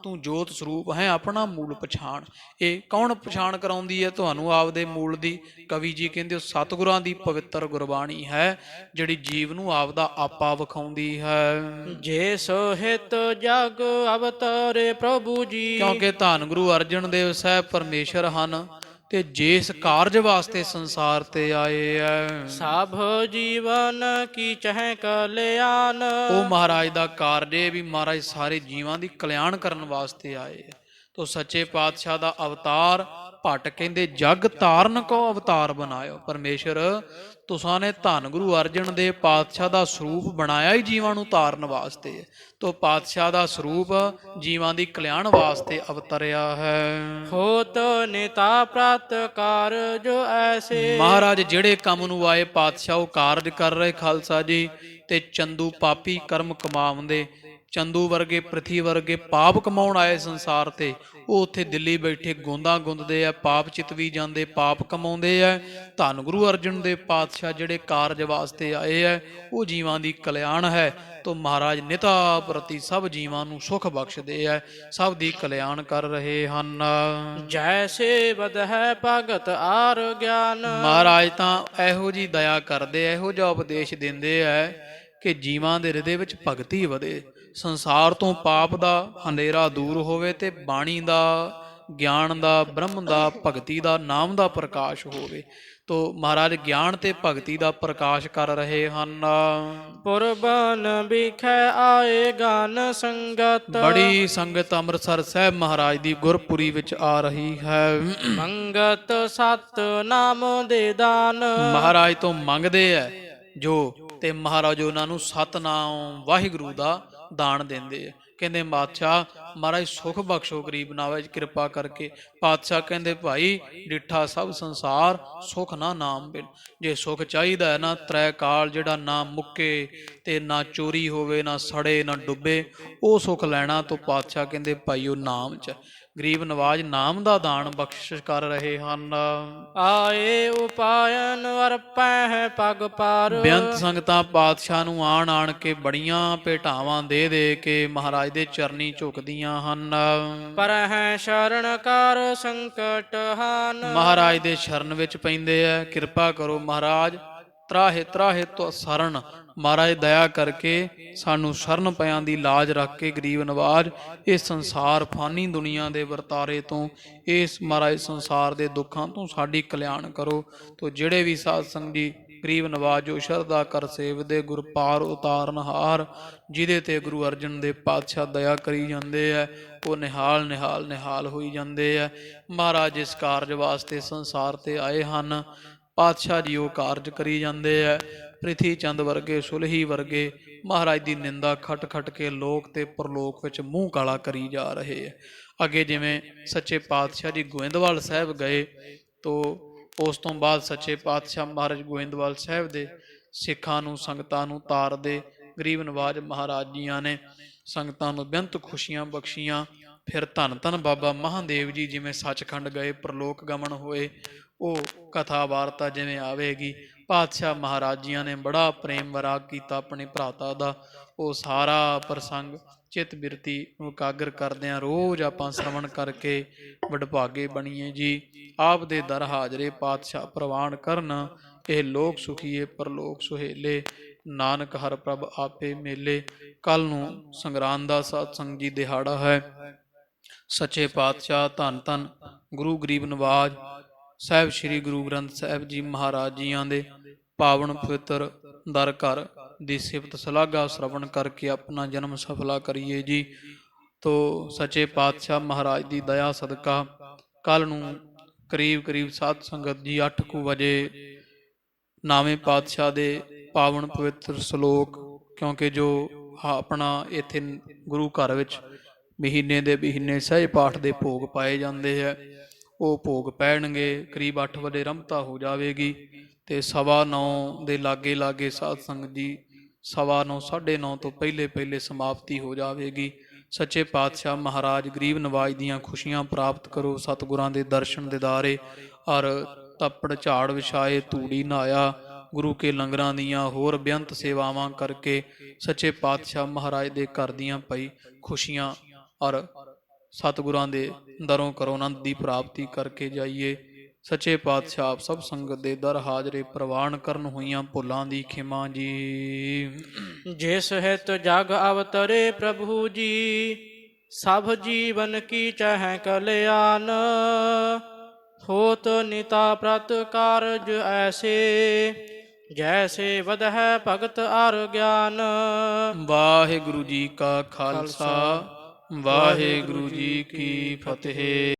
ਤੂੰ ਜੋਤ ਸਰੂਪ ਹੈ, ਆਪਣਾ ਮੂਲ ਪਛਾਣ। ਇਹ ਕੌਣ ਪਛਾਣ ਕਰਾਉਂਦੀ ਹੈ ਤੁਹਾਨੂੰ ਆਪਦੇ ਮੂਲ ਦੀ? ਕਵੀ ਜੀ ਕਹਿੰਦੇ ਉਹ ਸਤਿਗੁਰਾਂ ਦੀ ਪਵਿੱਤਰ ਗੁਰਬਾਣੀ ਹੈ ਜਿਹੜੀ ਜੀਵ ਨੂੰ ਆਪਦਾ ਆਪਾ ਵਿਖਾਉਂਦੀ ਹੈ। ਜੇ ਸੋਹਿਤ ਜਗ ਅਵਤਾਰੇ ਪ੍ਰਭੂ ਜੀ, ਕਿਉਂਕਿ ਧੰਨ ਗੁਰੂ ਅਰਜਨ ਦੇਵ ਸਾਹਿਬ ਪਰਮੇਸ਼ਰ ਹਨ ਤੇ ਜਿਸ ਕਾਰਜ ਵਾਸਤੇ ਸੰਸਾਰ ਤੇ ਆਏ ਐ। ਸਭ ਜੀਵਨ ਕੀ ਚਹਿ ਕਲਿਆਣ, ਉਹ ਮਹਾਰਾਜ ਦਾ ਕਾਰਜ ਹੈ ਵੀ ਮਹਾਰਾਜ ਸਾਰੇ ਜੀਵਾਂ ਦੀ ਕਲਿਆਣ ਕਰਨ ਵਾਸਤੇ ਆਏ ਹੈ। ਤੋ ਸੱਚੇ ਪਾਤਸ਼ਾਹ ਦਾ ਅਵਤਾਰ ਭੱਟ ਕਹਿੰਦੇ ਜਗ ਤਾਰਨ ਕੋ ਅਵਤਾਰ ਬਣਾਇਓ। ਪਰਮੇਸ਼ਰ ਤੁਸਾਂ ਨੇ ਧੰਨ ਗੁਰੂ ਅਰਜਨ ਦੇਵ ਪਾਤਸ਼ਾਹ ਦਾ ਸਰੂਪ ਬਣਾਇਆ ਹੀ ਜੀਵਾਂ ਨੂੰ ਤਾਰਨ ਵਾਸਤੇ। ਤੋ ਪਾਤਸ਼ਾਹ ਦਾ ਸਰੂਪ ਜੀਵਾਂ ਦੀ ਕਲਿਆਣ ਵਾਸਤੇ ਅਵਤਰਿਆ ਹੈ। ਹੋਤ ਨੇਤਾ ਪ੍ਰਾਤ ਕਾਰਜ ਐਸੇ, ਮਹਾਰਾਜ ਜਿਹੜੇ ਕੰਮ ਨੂੰ ਆਏ ਪਾਤਸ਼ਾਹ ਉਹ ਕਾਰਜ ਕਰ ਰਹੇ ਖਾਲਸਾ ਜੀ। ਤੇ ਚੰਦੂ ਪਾਪੀ ਕਰਮ ਕਮਾਉਂਦੇ, ਚੰਦੂ ਵਰਗੇ ਪ੍ਰਿਥੀ ਵਰਗੇ ਪਾਪ ਕਮਾਉਣ ਆਏ ਸੰਸਾਰ ਤੇ, ਉਹ ਉੱਥੇ ਦਿੱਲੀ ਬੈਠੇ ਗੋਂਦਾਂ ਗੁੰਦਦੇ ਆ, ਪਾਪ ਚਿਤਵੀ ਜਾਂਦੇ, ਪਾਪ ਕਮਾਉਂਦੇ ਆ। ਧੰਨ ਗੁਰੂ ਅਰਜਨ ਦੇਵ ਪਾਤਸ਼ਾਹ ਜਿਹੜੇ ਕਾਰਜ ਵਾਸਤੇ ਆਏ ਆ ਉਹ ਜੀਵਾਂ ਦੀ ਕਲਿਆਣ ਹੈ। ਤੋ ਮਹਾਰਾਜ ਨਿਤਾ ਪ੍ਰਤੀ ਸਭ ਜੀਵਾਂ ਨੂੰ ਸੁਖ ਬਖਸ਼ਦੇ ਆ, ਸਭ ਦੀ ਕਲਿਆਣ ਕਰ ਰਹੇ ਹਨ। ਜੈਸੇ ਬਦ ਹੈ ਭਗਤ ਆਰ ਗਿਆਨ, ਮਹਾਰਾਜ ਤਾਂ ਇਹੋ ਜੀ ਦਇਆ ਕਰਦੇ, ਇਹੋ ਜਿਹਾ ਉਪਦੇਸ਼ ਦਿੰਦੇ ਆ ਕਿ ਜੀਵਾਂ ਦੇ ਹਿਰਦੇ ਵਿੱਚ ਭਗਤੀ ਵਧੇ, ਸੰਸਾਰ ਤੋਂ ਪਾਪ ਦਾ ਹਨੇਰਾ ਦੂਰ ਹੋਵੇ ਤੇ ਬਾਣੀ ਦਾ, ਗਿਆਨ ਦਾ, ਬ੍ਰਹਮ ਦਾ, ਭਗਤੀ ਦਾ, ਨਾਮ ਦਾ ਪ੍ਰਕਾਸ਼ ਹੋਵੇ। ਤੋ ਮਹਾਰਾਜ ਗਿਆਨ ਤੇ ਭਗਤੀ ਦਾ ਪ੍ਰਕਾਸ਼ ਕਰ ਰਹੇ ਹਨ। ਪੁਰਬਨ ਵਿਖੇ ਆਏ ਗਾਨ ਸੰਗਤ, ਬੜੀ ਸੰਗਤ ਅੰਮ੍ਰਿਤਸਰ ਸਾਹਿਬ ਮਹਾਰਾਜ ਦੀ ਗੁਰਪੁਰੀ ਵਿੱਚ ਆ ਰਹੀ ਹੈ। ਮੰਗਤ ਸਤ ਨਾਮ ਦੇ ਦਾਨ, ਮਹਾਰਾਜ ਤੋਂ ਮੰਗਦੇ ਆ ਜੋ, ਤੇ ਮਹਾਰਾਜ ਉਹਨਾਂ ਨੂੰ ਸਤਨਾਮ ਵਾਹਿਗੁਰੂ ਦਾ ਦਾਨ ਦਿੰਦੇ ਆ। ਕਹਿੰਦੇ ਬਾਦਸ਼ਾਹ ਮਹਾਰਾਜ ਸੁਖ ਬਖਸ਼ੋ ਗਰੀਬ ਨਵਾਜ ਕਿਰਪਾ ਕਰਕੇ। ਪਾਤਸ਼ਾਹ ਕਹਿੰਦੇ ਭਾਈ ਡਿੱਠਾ ਸਭ ਸੰਸਾਰ ਸੁਖ ਨਾ ਨਾਮ ਬਿਨ। ਜੇ ਸੁਖ ਚਾਹੀਦਾ ਹੈ ਨਾ ਤ੍ਰੈ ਕਾਲ ਜਿਹੜਾ ਨਾ ਮੁੱਕੇ ਤੇ ਨਾ ਚੋਰੀ ਹੋਵੇ, ਨਾ ਸੜੇ, ਨਾ ਡੁੱਬੇ, ਉਹ ਸੁਖ ਲੈਣਾ ਤੋਂ ਪਾਤਸ਼ਾਹ ਕਹਿੰਦੇ ਭਾਈ ਉਹ ਨਾਮ ਚ। ਗਰੀਬ ਨਵਾਜ ਨਾਮ ਦਾ ਦਾਨ ਬਖਸ਼ਿਸ਼ ਕਰ ਰਹੇ ਹਨ। ਆਏ ਉਪਾਇਨ ਅਰਪੈ ਪਗ ਪਾਰ, ਬੇਅੰਤ ਸੰਗਤਾਂ ਪਾਤਸ਼ਾਹ ਨੂੰ ਆਣ ਆਣ ਕੇ ਬੜੀਆਂ ਭੇਟਾਵਾਂ ਦੇ ਦੇ ਕੇ ਮਹਾਰਾਜ ਦੇ ਚਰਨੀ ਝੁਕਦੀਆਂ ਹਨ। ਪਰ ਹੈ ਸ਼ਰਨ ਕਰ ਸੰਕਟ ਹਾਨ, ਮਹਾਰਾਜ ਦੇ ਸ਼ਰਨ ਵਿੱਚ ਪੈਂਦੇ ਆ। ਕਿਰਪਾ ਕਰੋ ਮਹਾਰਾਜ, ਤਰਾਹੇ ਤਰਾਹੇ ਤੋਂ ਸ਼ਰਨ। ਮਹਾਰਾਜ ਦਇਆ ਕਰਕੇ ਸਾਨੂੰ ਸ਼ਰਨ ਪਿਆਂ ਦੀ ਲਾਜ ਰੱਖ ਕੇ ਗਰੀਬ ਨਵਾਜ ਇਸ ਸੰਸਾਰ ਫਾਨੀ ਦੁਨੀਆ ਦੇ ਵਰਤਾਰੇ ਤੋਂ, ਇਸ ਮਹਾਰਾਜ ਸੰਸਾਰ ਦੇ ਦੁੱਖਾਂ ਤੋਂ ਸਾਡੀ ਕਲਿਆਣ ਕਰੋ। ਤੋ ਜਿਹੜੇ ਵੀ ਸਾਧ ਸੰਗ ਜੀ ਗਰੀਬ ਨਵਾਜ ਜੋ ਸ਼ਰਧਾ ਕਰ ਸੇਵਦੇ, ਗੁਰ ਪਾਰ ਉਤਾਰਨਹਾਰ, ਜਿਹਦੇ ਤੇ ਗੁਰੂ ਅਰਜਨ ਦੇਵ ਪਾਤਸ਼ਾਹ ਦਇਆ ਕਰੀ ਜਾਂਦੇ ਆ, ਉਹ ਨਿਹਾਲ ਨਿਹਾਲ ਨਿਹਾਲ ਹੋਈ ਜਾਂਦੇ ਆ। ਮਹਾਰਾਜ ਇਸ ਕਾਰਜ ਵਾਸਤੇ ਸੰਸਾਰ ਤੇ ਆਏ ਹਨ। ਪਾਤਸ਼ਾਹ ਜੀ ਉਹ ਕਾਰਜ ਕਰੀ ਜਾਂਦੇ ਆ। ਪ੍ਰਿਥੀ ਚੰਦ ਵਰਗੇ, ਸੁਲਹੀ ਵਰਗੇ ਮਹਾਰਾਜ ਦੀ ਨਿੰਦਾ ਖਟ ਖਟ ਕੇ ਲੋਕ ਤੇ ਪਰਲੋਕ ਵਿੱਚ ਮੂੰਹ ਕਾਲਾ ਕਰੀ ਜਾ ਰਹੇ ਆ। ਅੱਗੇ ਜਿਵੇਂ ਸੱਚੇ ਪਾਤਸ਼ਾਹ ਜੀ ਗੋਇੰਦਵਾਲ ਸਾਹਿਬ ਗਏ, ਤੋ ਉਸ ਤੋਂ ਬਾਅਦ ਸੱਚੇ ਪਾਤਸ਼ਾਹ ਮਹਾਰਾਜ ਗੋਇੰਦਵਾਲ ਸਾਹਿਬ ਦੇ ਸਿੱਖਾਂ ਨੂੰ, ਸੰਗਤਾਂ ਨੂੰ ਤਾਰਦੇ। ਗਰੀਬ ਨਵਾਜ ਮਹਾਰਾਜ ਜੀਆਂ ਨੇ ਸੰਗਤਾਂ ਨੂੰ ਬੇਅੰਤ ਖੁਸ਼ੀਆਂ ਬਖਸ਼ੀਆਂ। ਫਿਰ ਧੰਨ ਧੰਨ ਬਾਬਾ ਮਹਾਦੇਵ ਜੀ ਜਿਵੇਂ ਸੱਚਖੰਡ ਗਏ ਪ੍ਰਲੋਕ ਗਮਨ ਹੋਏ, ਉਹ ਕਥਾ ਵਾਰਤਾ ਜਿਵੇਂ ਆਵੇਗੀ। ਪਾਤਸ਼ਾਹ ਮਹਾਰਾਜੀਆਂ ਨੇ ਬੜਾ ਪ੍ਰੇਮ ਵਿਰਾਗ ਕੀਤਾ ਆਪਣੇ ਭਰਾਤਾ ਦਾ। ਉਹ ਸਾਰਾ ਪ੍ਰਸੰਗ ਚਿੱਤ ਬਿਰਤੀ ਨੂੰ ਇਕਾਗਰ ਕਰਦਿਆਂ ਰੋਜ਼ ਆਪਾਂ ਸ਼ਰਵਣ ਕਰਕੇ ਵਡਭਾਗੇ ਬਣੀਏ ਜੀ। ਆਪ ਦੇ ਦਰ ਹਾਜ਼ਰੇ ਪਾਤਸ਼ਾਹ ਪ੍ਰਵਾਨ ਕਰਨ, ਇਹ ਲੋਕ ਸੁਖੀਏ ਪਰਲੋਕ ਸੁਹੇਲੇ। ਨਾਨਕ ਹਰ ਪ੍ਰਭ ਆਪੇ ਮੇਲੇ। ਕੱਲ ਨੂੰ ਸੰਗਰਾਂਦ ਦਾ ਸਤਸੰਗ ਜੀ ਦਿਹਾੜਾ ਹੈ। ਸੱਚੇ ਪਾਤਸ਼ਾਹ ਧੰਨ ਧੰਨ ਗੁਰੂ ਗਰੀਬ ਨਵਾਜ ਸਾਹਿਬ ਸ੍ਰੀ ਗੁਰੂ ਗ੍ਰੰਥ ਸਾਹਿਬ ਜੀ ਮਹਾਰਾਜ ਜੀਆਂ ਦੇ ਪਾਵਨ ਪਵਿੱਤਰ ਦਰ ਘਰ ਦੀ ਸਿਫਤ ਸਲਾਘਾ ਸ਼ਰਵਣ ਕਰਕੇ ਆਪਣਾ ਜਨਮ ਸਫਲਾ ਕਰੀਏ ਜੀ। ਤੋ ਸੱਚੇ ਪਾਤਸ਼ਾਹ ਮਹਾਰਾਜ ਦੀ ਦਇਆ ਸਦਕਾ ਕੱਲ ਨੂੰ ਕਰੀਬ ਸਾਧ ਸੰਗਤ ਜੀ 8 ਵਜੇ ਨਾਵੇਂ ਪਾਤਸ਼ਾਹ ਦੇ ਪਾਵਨ ਪਵਿੱਤਰ ਸ਼ਲੋਕ, ਕਿਉਂਕਿ ਜੋ ਆਪਣਾ ਇੱਥੇ ਗੁਰੂ ਘਰ ਵਿੱਚ ਮਹੀਨੇ ਦੇ ਮਹੀਨੇ ਸਹਿਜ ਪਾਠ ਦੇ ਭੋਗ ਪਾਏ ਜਾਂਦੇ ਹੈ, ਉਹ ਭੋਗ ਪੈਣਗੇ। ਕਰੀਬ 8 ਵਜੇ ਆਰੰਭਤਾ ਹੋ ਜਾਵੇਗੀ ਤੇ 9:15 ਦੇ ਲਾਗੇ ਸਾਧ ਸੰਗਤ ਜੀ 9:15 9:30 ਤੋਂ ਪਹਿਲੇ ਸਮਾਪਤੀ ਹੋ ਜਾਵੇਗੀ। ਸੱਚੇ ਪਾਤਸ਼ਾਹ ਮਹਾਰਾਜ ਗਰੀਬ ਨਵਾਜ ਦੀਆਂ ਖੁਸ਼ੀਆਂ ਪ੍ਰਾਪਤ ਕਰੋ। ਸਤਿਗੁਰਾਂ ਦੇ ਦਰਸ਼ਨ ਦਿਦਾਰੇ ਔਰ ਤੱਪੜ ਝਾੜ ਵਿਛਾਏ ਧੂੜੀ ਨਹਾਇਆ, ਗੁਰੂ ਕੇ ਲੰਗਰਾਂ ਦੀਆਂ ਹੋਰ ਬੇਅੰਤ ਸੇਵਾਵਾਂ ਕਰਕੇ ਸੱਚੇ ਪਾਤਸ਼ਾਹ ਮਹਾਰਾਜ ਦੇ ਘਰ ਦੀਆਂ ਪਈ ਖੁਸ਼ੀਆਂ ਔਰ ਸਤਿਗੁਰਾਂ ਦੇ ਦਰੋਂ ਕਰੋ ਆਨੰਦ ਦੀ ਪ੍ਰਾਪਤੀ ਕਰਕੇ ਜਾਈਏ। ਸੱਚੇ ਪਾਤਸ਼ਾਹ ਆਪ ਸਭ ਸੰਗਤ ਦੇ ਦਰ ਹਾਜ਼ਰੇ ਪ੍ਰਵਾਨ ਕਰਨ ਹੋਈਆਂ ਭੁੱਲਾਂ ਦੀ ਖਿਮਾ ਜੀ। ਜਿਸ ਹਿਤ ਜਗ ਅਵਤਰੇ ਪ੍ਰਭੂ ਜੀ, ਸਭ ਜੀਵਨ ਕੀ ਚਾਹੈ ਕਲਿਆਣ। ਹੋਤ ਨਿਤਾ ਪ੍ਰਤ ਕਾਰਜ ਐਸੇ, ਜੈਸੇ ਵਧਹਿ ਭਗਤ ਅਰ ਗਿਆਨ। ਵਾਹਿਗੁਰੂ ਜੀ ਕਾ ਖਾਲਸਾ, ਵਾਹਿਗੁਰੂ ਜੀ ਕੀ ਫਤਿਹ।